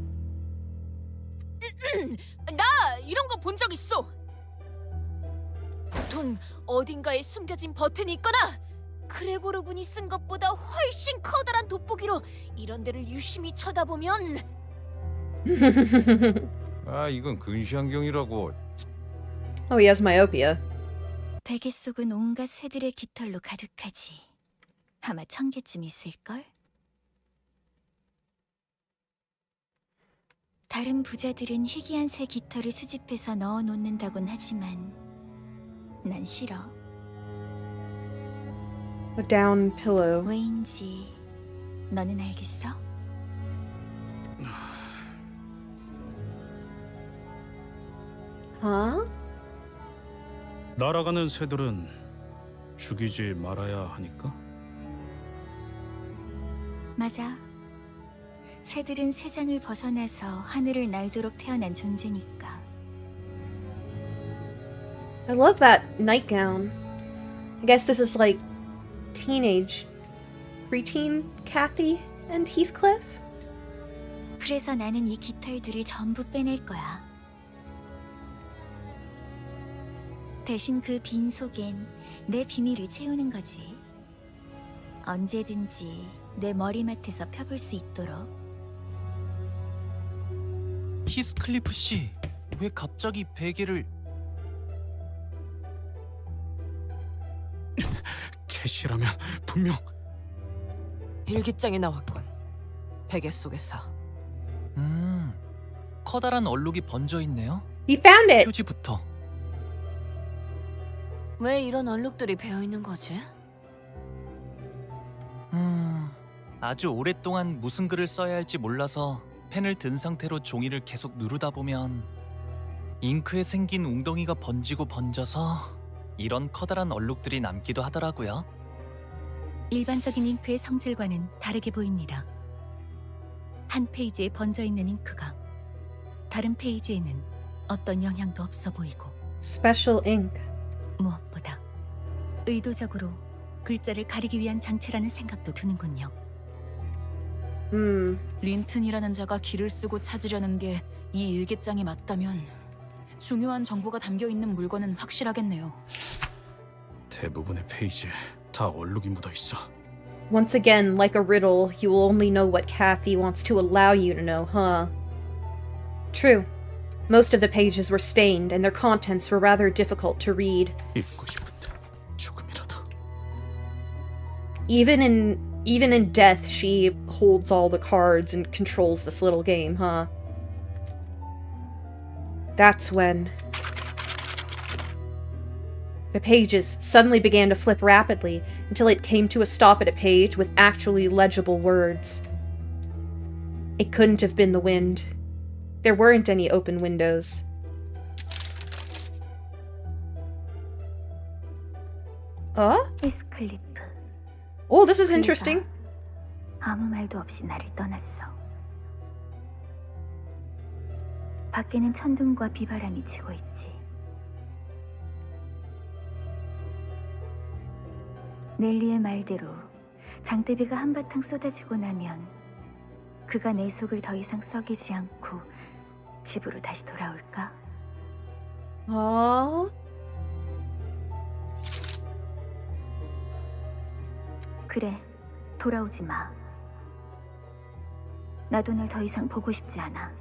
나 이런 거 본 적 있어. 보통 어딘가에 숨겨진 버튼이 있거나 그레고르 군이 쓴 것보다 훨씬 커다란 돋보기로 이런 데를 유심히 쳐다보면 아, 이건 근시안경이라고. Oh, he has myopia. 베개 속은 온갖 새들의 깃털로 가득하지. 아마 1000개쯤 있을걸? 다른 부자들은 희귀한 새 깃털을 수집해서 넣어놓는다곤 하지만 난 싫어. A down pillow. 왜인지 너는 알겠어? Huh? 날아가는 새들은 죽이지 말아야 하니까? 맞아. 새들은 세상을 벗어나서 하늘을 날도록 태어난 존재니까. I love that nightgown. I guess this is like teenage, preteen Kathy and Heathcliff? 그래서 나는 이 깃털들을 전부 빼낼 거야. 대신 그 빈 속엔 내 비밀을 채우는 거지. 언제든지 내 머리맡에서 펴볼 수 있도록. 히스클리프 씨, 왜 갑자기 베개를... 캐시라면 분명 일기장이 나왔군. 베개 속에서. 커다란 얼룩이 번져 있네요. He found it. 표지부터. 왜 이런 얼룩들이 배어 있는 거지? 아주 오랫동안 무슨 글을 써야 할지 몰라서 펜을 든 상태로 종이를 계속 누르다 보면 잉크에 생긴 웅덩이가 번지고 번져서 이런 커다란 얼룩들이 남기도 하더라고요. 일반적인 잉크의 성질과는 다르게 보입니다. 한 페이지에 번져 있는 잉크가 다른 페이지에는 어떤 영향도 없어 보이고 Special ink. 무엇보다 의도적으로 글자를 가리기 위한 장치라는 생각도 드는군요. 린튼이라는 자가 길을 쓰고 찾으려는 게 이 일기장이 맞다면 중요한 정보가 담겨 있는 물건은 확실하겠네요. 대부분의 페이지에 다 얼룩이 묻어 있어. Once again, like a riddle, you will only know what Kathy wants to allow you to know, huh? True. Most of the pages were stained, and their contents were rather difficult to read. 읽고 싶은데 조금이라도. Even in death, she holds all the cards and controls this little game, huh? That's when the pages suddenly began to flip rapidly until it came to a stop at a page with actually legible words. It couldn't have been the wind. There weren't any open windows. 히스클리프. Oh, this is interesting. 아무 말도 없이 나를 떠났어. 밖에는 천둥과 비바람이 치고 있지. 넬리의 말대로 장대비가 한바탕 쏟아지고 나면 그가 내 속을 더 이상 썩이지 않고 집으로 다시 돌아올까? 그래, 돌아오지 마. 나도 널 더 이상 보고 싶지 않아.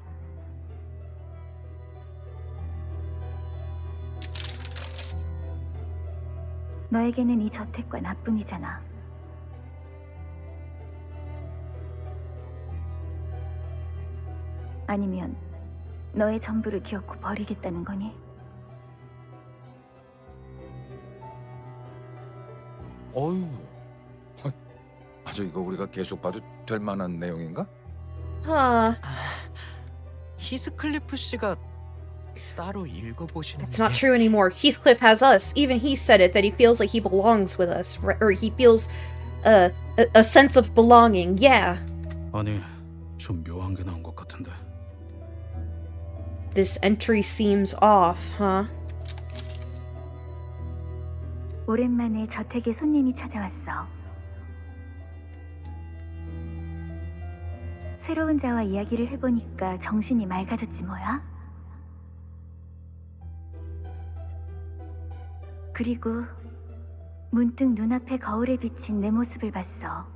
너에게는 이 저택과 나뿐이잖아. 아니면 너의 전부를 기어코 버리겠다는 거니? 어휴, 아주 이거 우리가 계속 봐도 될 만한 내용인가? 히스클리프 씨가 따로 읽어보시는 That's not true anymore. Heathcliff has us. Even he said it, that he feels like he belongs with us. Or he feels a sense of belonging. Yeah. 아니, 좀 묘한 게 나온 것 같은데. This entry seems off, huh? 오랜만에 저택에 손님이 찾아왔어. 새로운 자와 이야기를 해보니까 정신이 맑아졌지 뭐야? 그리고 문득 눈앞에 거울에 비친 내 모습을 봤어.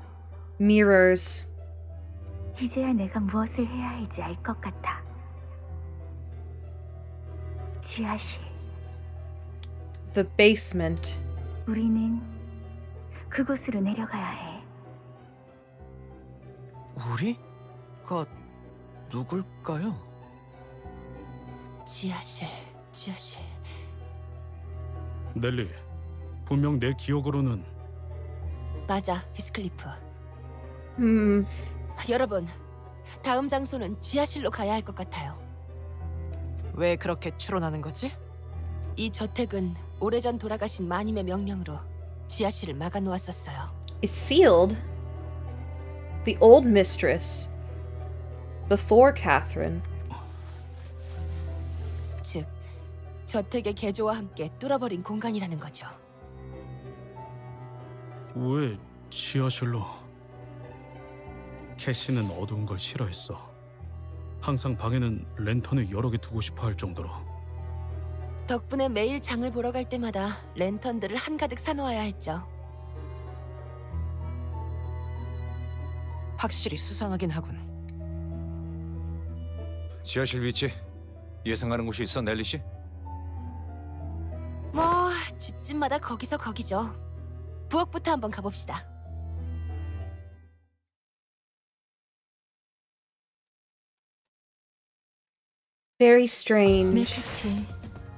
Mirrors. 이제야 내가 무엇을 해야 할지 알 것 같아. 지하실. The basement. 우리는 그곳으로 내려가야 해. 우리가 누굴까요? 지하실. 넬리, 분명 내 기억으로는 맞아, 히스클리프. 음. 여러분, 다음 장소는 지하실로 가야 할 것 같아요. 왜 그렇게 추론하는 거지? 이 저택은 오래전 돌아가신 마님의 명령으로 지하실을 막아놓았었어요. It's sealed. The old mistress. Before Catherine. 즉, 저택의 개조와 함께 뚫어버린 공간이라는 거죠. 왜 지하실로? 캐시는 어두운 걸 싫어했어. 항상 방에는 랜턴을 여러 개 두고 싶어 할 정도로. 덕분에 매일 장을 보러 갈 때마다 랜턴들을 한가득 사놓아야 했죠. 확실히 수상하긴 하군. 지하실 위치 예상하는 곳이 있어, 넬리 씨? 뭐 집집마다 거기서 거기죠. 부엌부터 한번 가봅시다. Very strange. 밀크티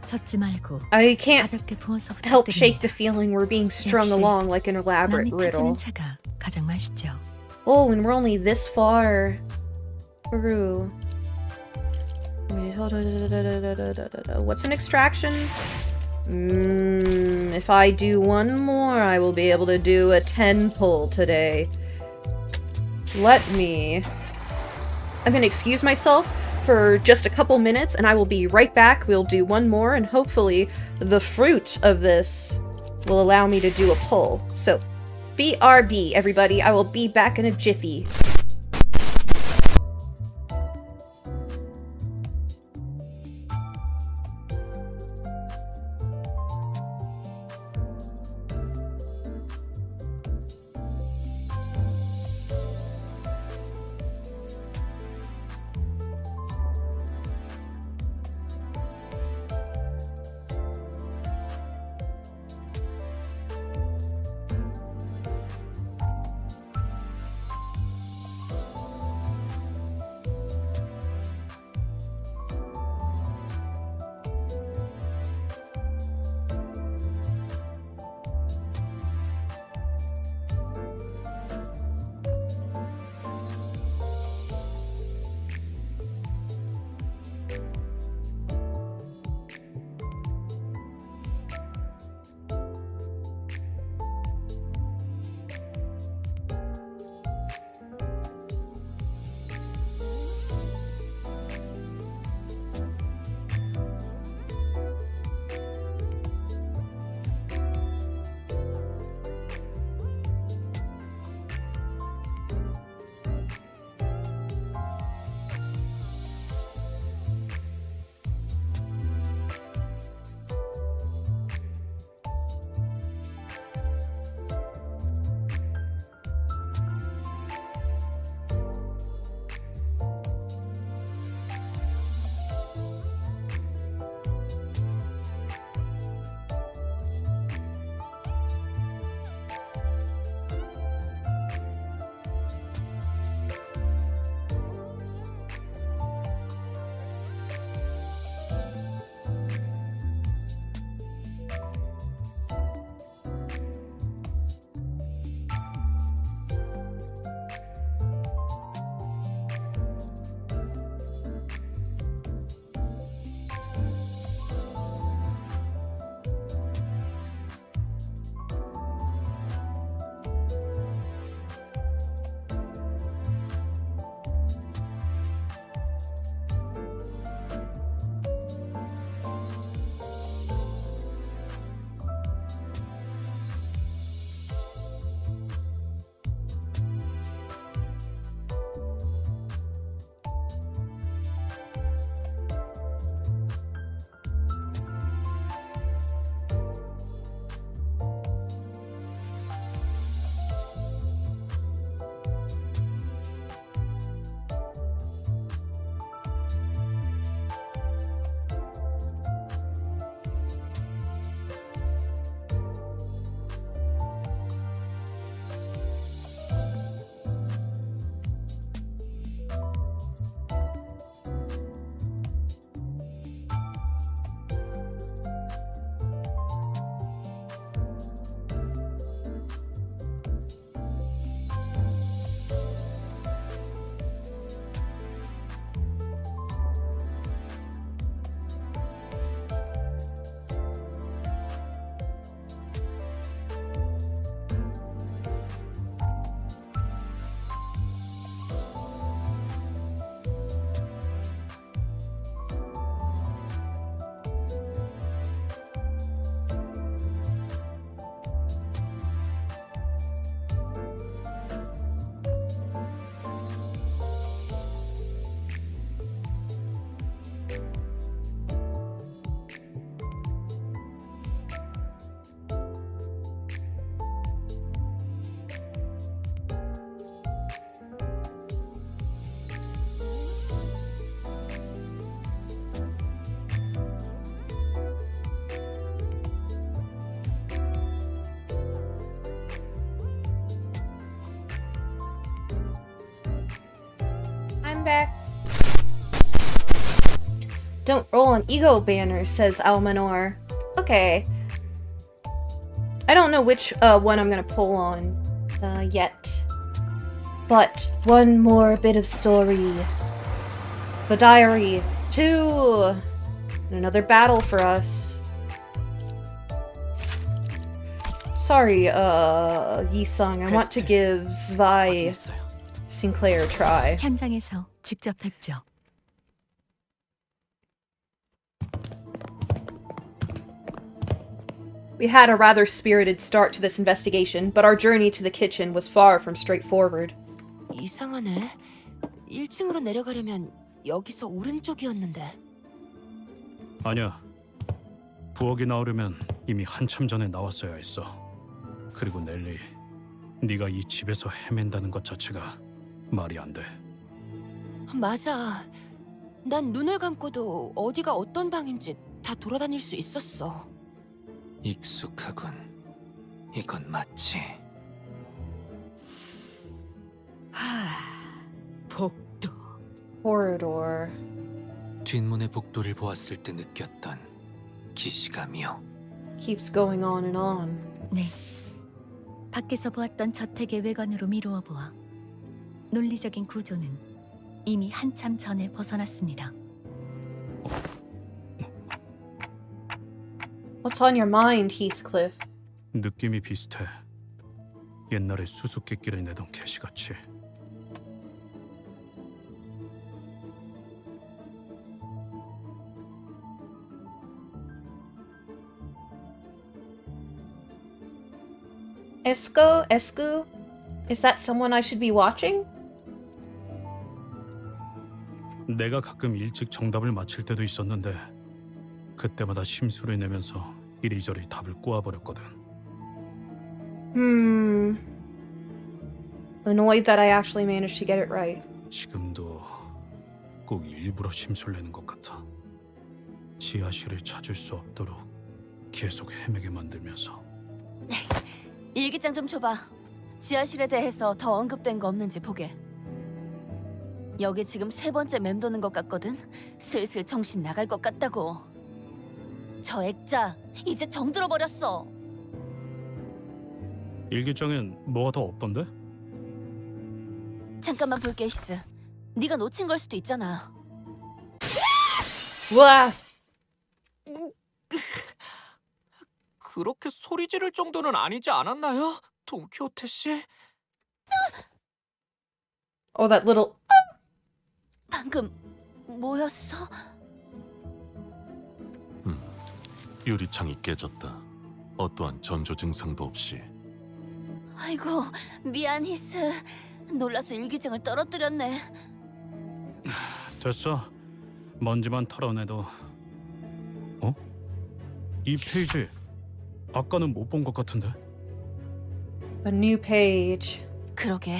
젓지 말고 I can't 가볍게 부어서 help shake 부탁드립니다. the feeling we're being strung 역시 along like an elaborate 남이 riddle. 타주는 차가 가장 맛있죠. Oh, and we're only this far through. Wait, hold on. What's an extraction? If I do one more, I will be able to do a 10 pull today. I'm gonna excuse myself for just a couple minutes, and I will be right back. We'll do one more, and hopefully the fruit of this will allow me to do a pull. So, BRB, everybody. I will be back in a jiffy. I'm back. Don't roll on ego banners, says Almanor. Okay. I don't know which one I'm gonna pull on yet. But one more bit of story. The diary. 2. Another battle for us. Sorry, Yisung. I want to give Zwei Sinclair a try. 현장에서 직접 뵙죠. We had a rather spirited start to this investigation, but our journey to the kitchen was far from straightforward. 이상하네. 1층으로 내려가려면 여기서 오른쪽이었는데. 아니야. 부엌이 나오려면 이미 한참 전에 나왔어야 했어. 그리고 넬리, 네가 이 집에서 헤맨다는 것 자체가 말이 안 돼. 맞아. 난 눈을 감고도 어디가 어떤 방인지 다 돌아다닐 수 있었어. 익숙하군. 이건 마치 복도. Corridor. 뒷문의 복도를 보았을 때 느꼈던 기시감이요. Keeps going on and on. 네. 밖에서 보았던 저택의 외관으로 미루어 보아 논리적인 구조는 이미 한참 전에 벗어났습니다. What's on your mind, Heathcliff? 느낌이 비슷해. 옛날에 수수께끼를 내던 개시같이. Esco? Is that someone I should be watching? 내가 가끔 일찍 정답을 맞힐 때도 있었는데 그때마다 심술을 내면서 이리저리 답을 꼬아버렸거든. Annoyed that I actually managed to get it right. 지금도 꼭 일부러 심술 내는 것 같아. 지하실을 찾을 수 없도록 계속 헤매게 만들면서. 일기장 좀 줘봐. 지하실에 대해서 더 언급된 거 없는지 보게. 여기 지금 3번째 맴도는 것 같거든. 슬슬 정신 나갈 것 같다고. 저 액자 이제 정들어 버렸어. 일기장엔 뭐가 더 없던데? 잠깐만 볼게, 히스. 네가 놓친 걸 수도 있잖아. 와. 그렇게 소리 지를 정도는 아니지 않았나요? 돈키호테 씨? Oh, that little... 방금 뭐였어? 유리창이 깨졌다. 어떠한 전조 증상도 없이. 아이고, 미안, 히스. 놀라서 일기장을 떨어뜨렸네. 됐어. 먼지만 털어내도. 어? 이 페이지 아까는 못 본 것 같은데? A new page. 그러게.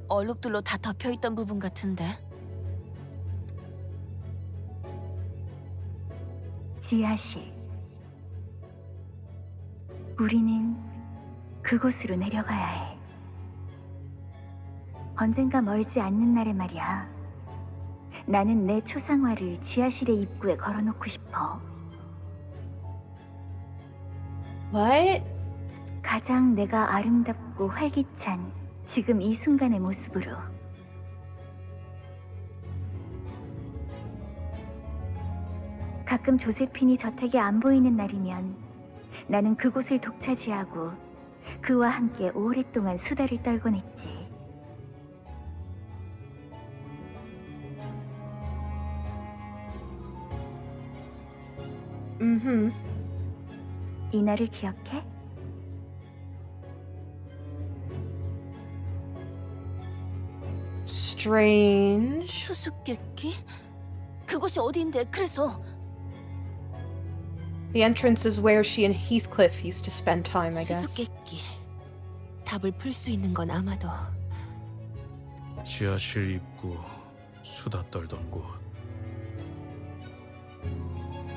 얼룩들로 다 덮여있던 부분 같은데. 지하실. 우리는 그곳으로 내려가야 해. 언젠가 멀지 않는 날에 말이야. 나는 내 초상화를 지하실의 입구에 걸어놓고 싶어. What? 가장 내가 아름답고 활기찬 지금 이 순간의 모습으로. 가끔 조세핀이 저택에 안 보이는 날이면 나는 그곳을 독차지하고 그와 함께 오랫동안 수다를 떨곤 했지. 이날을 기억해? Strange. 수수께끼? 그곳이 어디인데? 그래서 The entrance is where she and Heathcliff used to spend time, I guess. 수수께끼. 답을 풀 수 있는 건 아마도 지하실 입구, 수다 떨던 곳.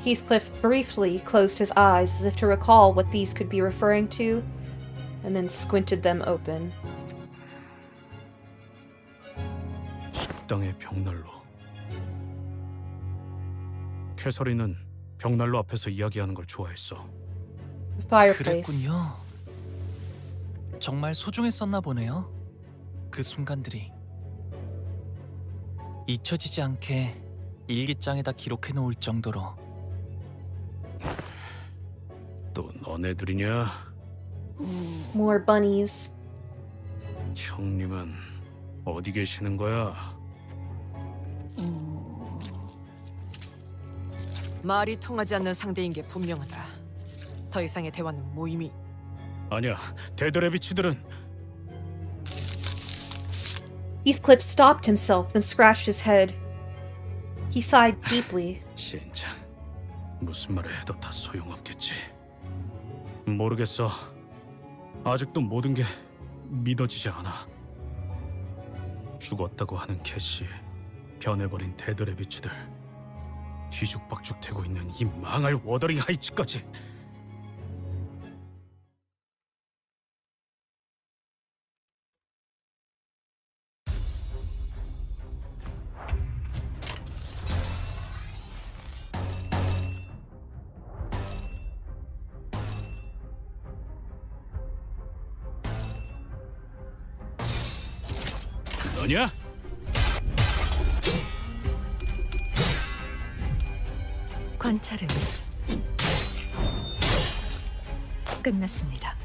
Heathcliff briefly closed his eyes as if to recall what these could be referring to, and then squinted them open. 식당의 벽. 벽난로. 캐서린은 벽난로 앞에서 이야기하는 걸 좋아했어. Fireplace. 그랬군요. 정말 소중했었나 보네요. 그 순간들이. 잊혀지지 않게 일기장에다 기록해 놓을 정도로. 또 너네들이냐? More bunnies. 형님은 어디 계시는 거야? 말이 통하지 않는 상대인 게 분명하다. 더 이상의 대화는 무의미. 아니야, 데드래비치들은 Heathcliff stopped himself, then scratched his head. He sighed deeply. 진짜 무슨 말을 해도 다 소용없겠지. 모르겠어. 아직도 모든 게 믿어지지 않아. 죽었다고 하는 캐시, 변해버린 데드래비치들, 뒤죽박죽 되고 있는 이 망할 워더링 하이츠까지. 너냐? 관찰은 끝났습니다.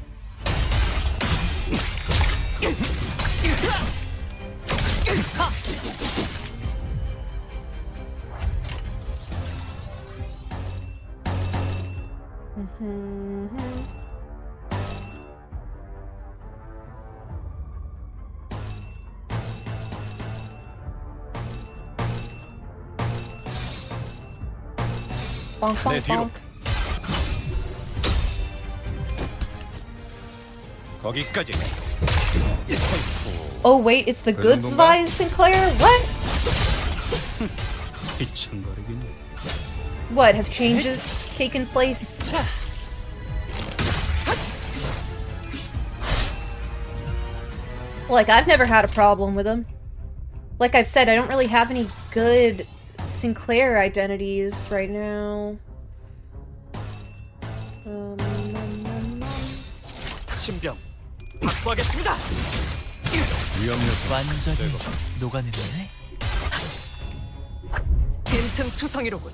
네, 뒤로. 거기까지. Oh wait, it's the good Zwei Sinclair? What? 비참거리긴. What, have changes taken place? Like, I've never had a problem with him. Like I've said, I don't really have any good Sinclair identities right now. 신병 확보하겠습니다. 위험 요소 완전히 녹아내렸네. 빈틈투성이로군.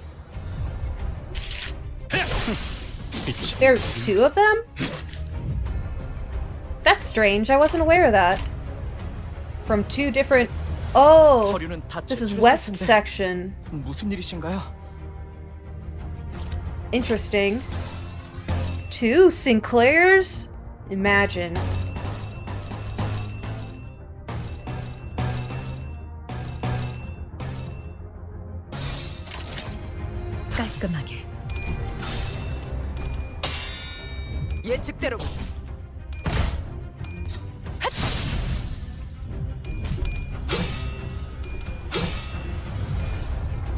There's two of them? That's strange, I wasn't aware of that. From two different... Oh! This is West Section. 무슨 일이신가요? Interesting. Two Sinclairs? Imagine. 깔끔하게. 예측대로.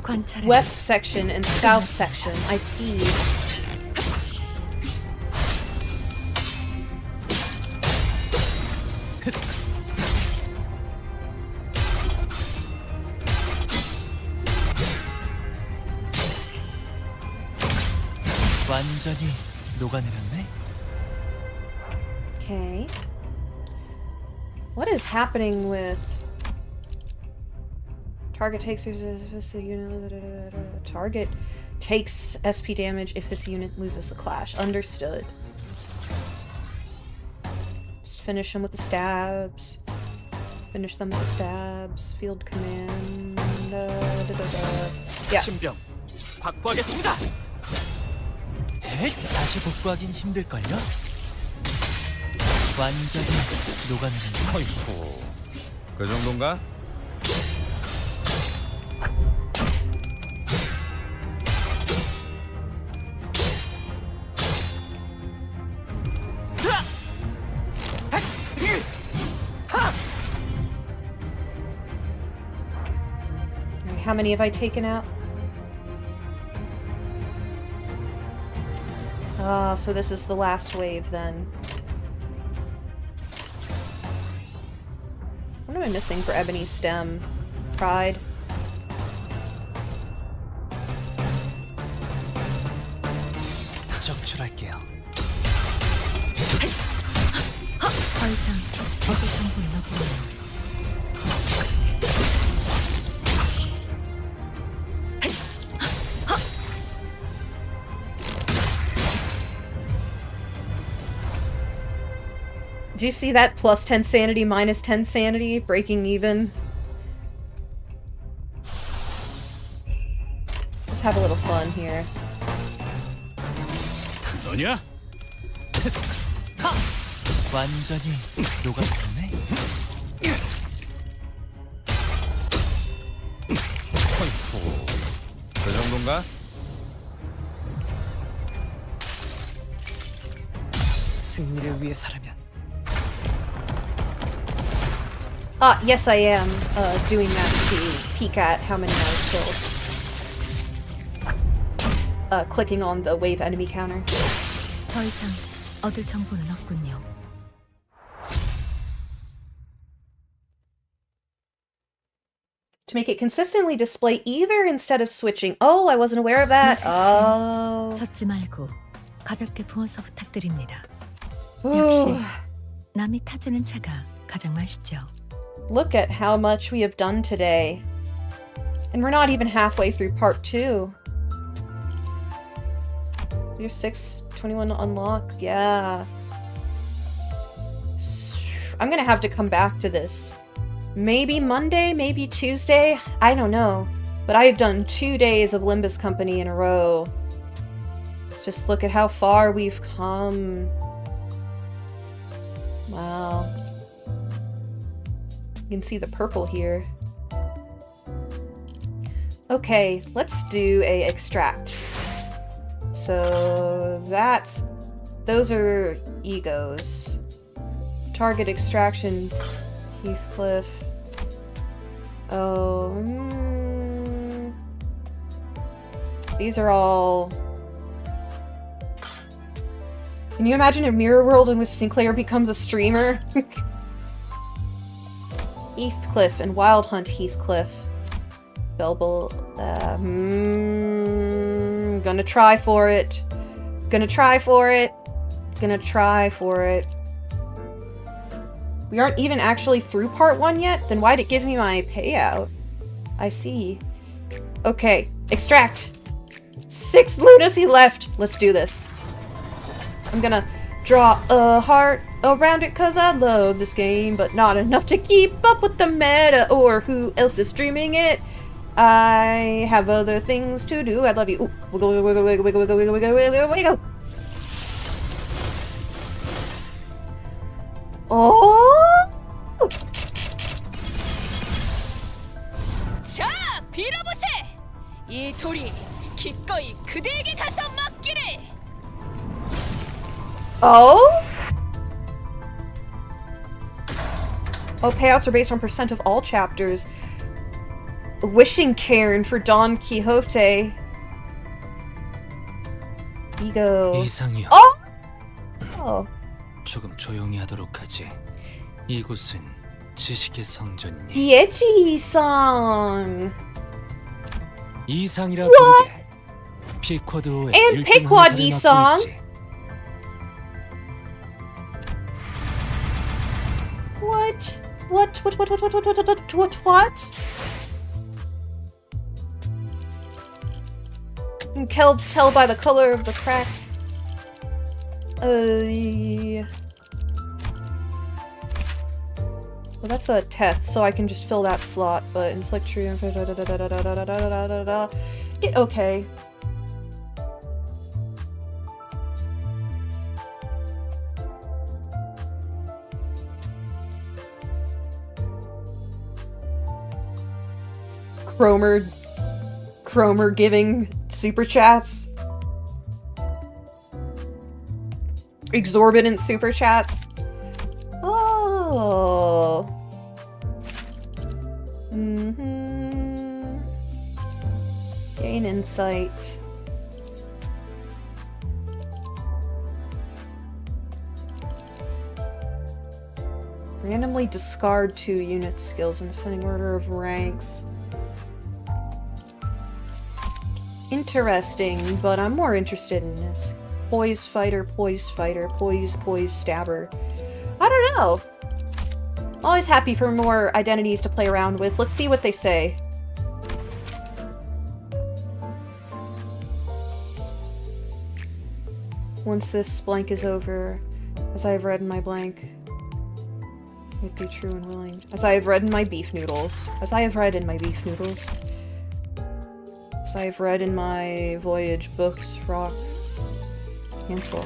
관찰은 West Section and South Section. I see. 완전히 녹아내렸네. Okay. What is happening with target takes target takes SP damage if this unit loses the clash. Understood. Just finish them with the stabs. Finish them with the stabs. Field command. Yeah. 신병 확보하겠습니다. 다시 복구하긴 힘들걸요? 완전히 녹아내렸네. 어이구, 그 정도인가? How many have I taken out? Ah, so this is the last wave then. What am I missing for Ebony Stem? Pride? 적출할게요. 더 이상 어디 정보는 없군요. Do you see that? Plus 10 sanity, minus 10 sanity, breaking even. Let's have a little fun here. 너냐? 완전히 녹아버렸네. 그 정도인가? 승리를 위해서라면. Yes, I am doing that to peek at how many I've killed. Clicking on the wave enemy counter. 더 이상 얻을 정보는 없군요. To make it consistently display either instead of switching. Oh, I wasn't aware of that. Oh. 젓지 말고 가볍게 부어서 부탁드립니다. Ooh. 역시 남이 타주는 차가 가장 맛있죠. Look at how much we have done today. And we're not even halfway through part 2. You're 621 to unlock. Yeah. I'm gonna have to come back to this. Maybe Monday, maybe Tuesday. I don't know. But I have done 2 days of Limbus Company in a row. Let's just look at how far we've come. Wow. You can see the purple here. Okay, let's do a extract. So those are egos. Target extraction, Heathcliff. Oh, these are all. Can you imagine a mirror world in which Sinclair becomes a streamer? Heathcliff and Wild Hunt Heathcliff. Belbel. Gonna try for it. Gonna try for it. Gonna try for it. We aren't even actually through part 1 yet? Then why'd it give me my payout? I see. Okay, extract. 6 lunacy left. Let's do this. I'm gonna draw a heart around it cause I love this game, but not enough to keep up with the meta or who else is streaming it. I have other things to do. I love you. Ooh, wiggle, wiggle, wiggle, wiggle, wiggle, wiggle, wiggle, wiggle, wiggle. Oh! 자, 빌어보세. 이 돌이 기꺼이 그대에게 가서 맡기를. Oh? Oh, payouts are based on percent of all chapters. Wishing Cairn for Don Quixote. Ego. 이상이요. Oh! Oh. 조금 조용히 하도록 하지. 이곳은 지식의 성전이니. Diechi-san. 이상이라 부르게. 피쿼드의 And Piquad Yi-san. What? What? You can tell by the color of the crack. Well, that's a Teth, so I can just fill that slot, but inflict true. Get okay. Cromer giving super chats. Exorbitant super chats. Oh. Gain insight. Randomly discard 2 unit skills in ascending order of ranks. Interesting, but I'm more interested in this. Poise fighter, poise fighter, poise, poise stabber. I don't know. Always happy for more identities to play around with. Let's see what they say. Once this blank is over, as I have read in my blank, might be true and willing. As I have read in my beef noodles. As I have read in my beef noodles. As I have read in my voyage books, rock, cancel.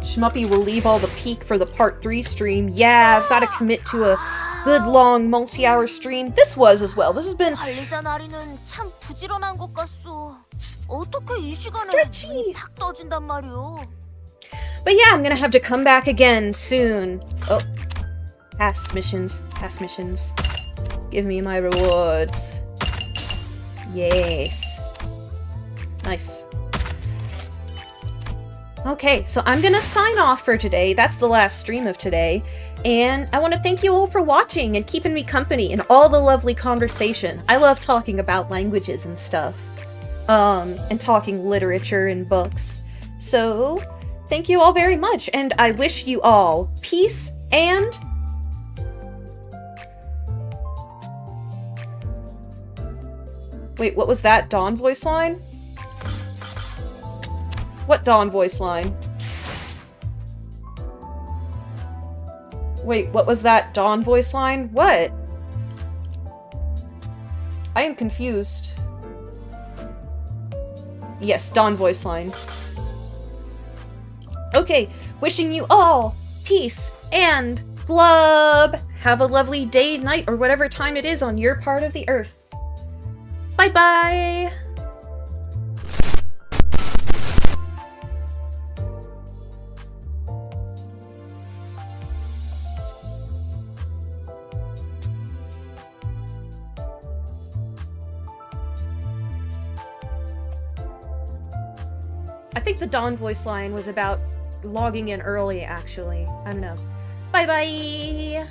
Shmuppy will leave all the peak for the part 3 stream. Yeah, I've got to commit to a good long multi-hour stream. This was as well. This has been 관리자 나리는 참 부지런한 것 같소. 어떻게 이 시간에 Stretchy. 눈이 팍 떠진단 말이오. But yeah, I'm gonna have to come back again soon. Oh. Pass missions. Pass missions. Give me my rewards. Yes. Nice. Okay, so I'm gonna sign off for today. That's the last stream of today. And I want to thank you all for watching and keeping me company and all the lovely conversation. I love talking about languages and stuff. And talking literature and books. So, thank you all very much, and I wish you all peace and... Wait, what was that Dawn voice line? What Dawn voice line? Wait, what was that Dawn voice line? What? I am confused. Yes, Dawn voice line. Okay, wishing you all peace and blub. Have a lovely day, night, or whatever time it is on your part of the earth. Bye-bye! I think the Dawn voice line was about logging in early, actually. I don't know. Bye-bye!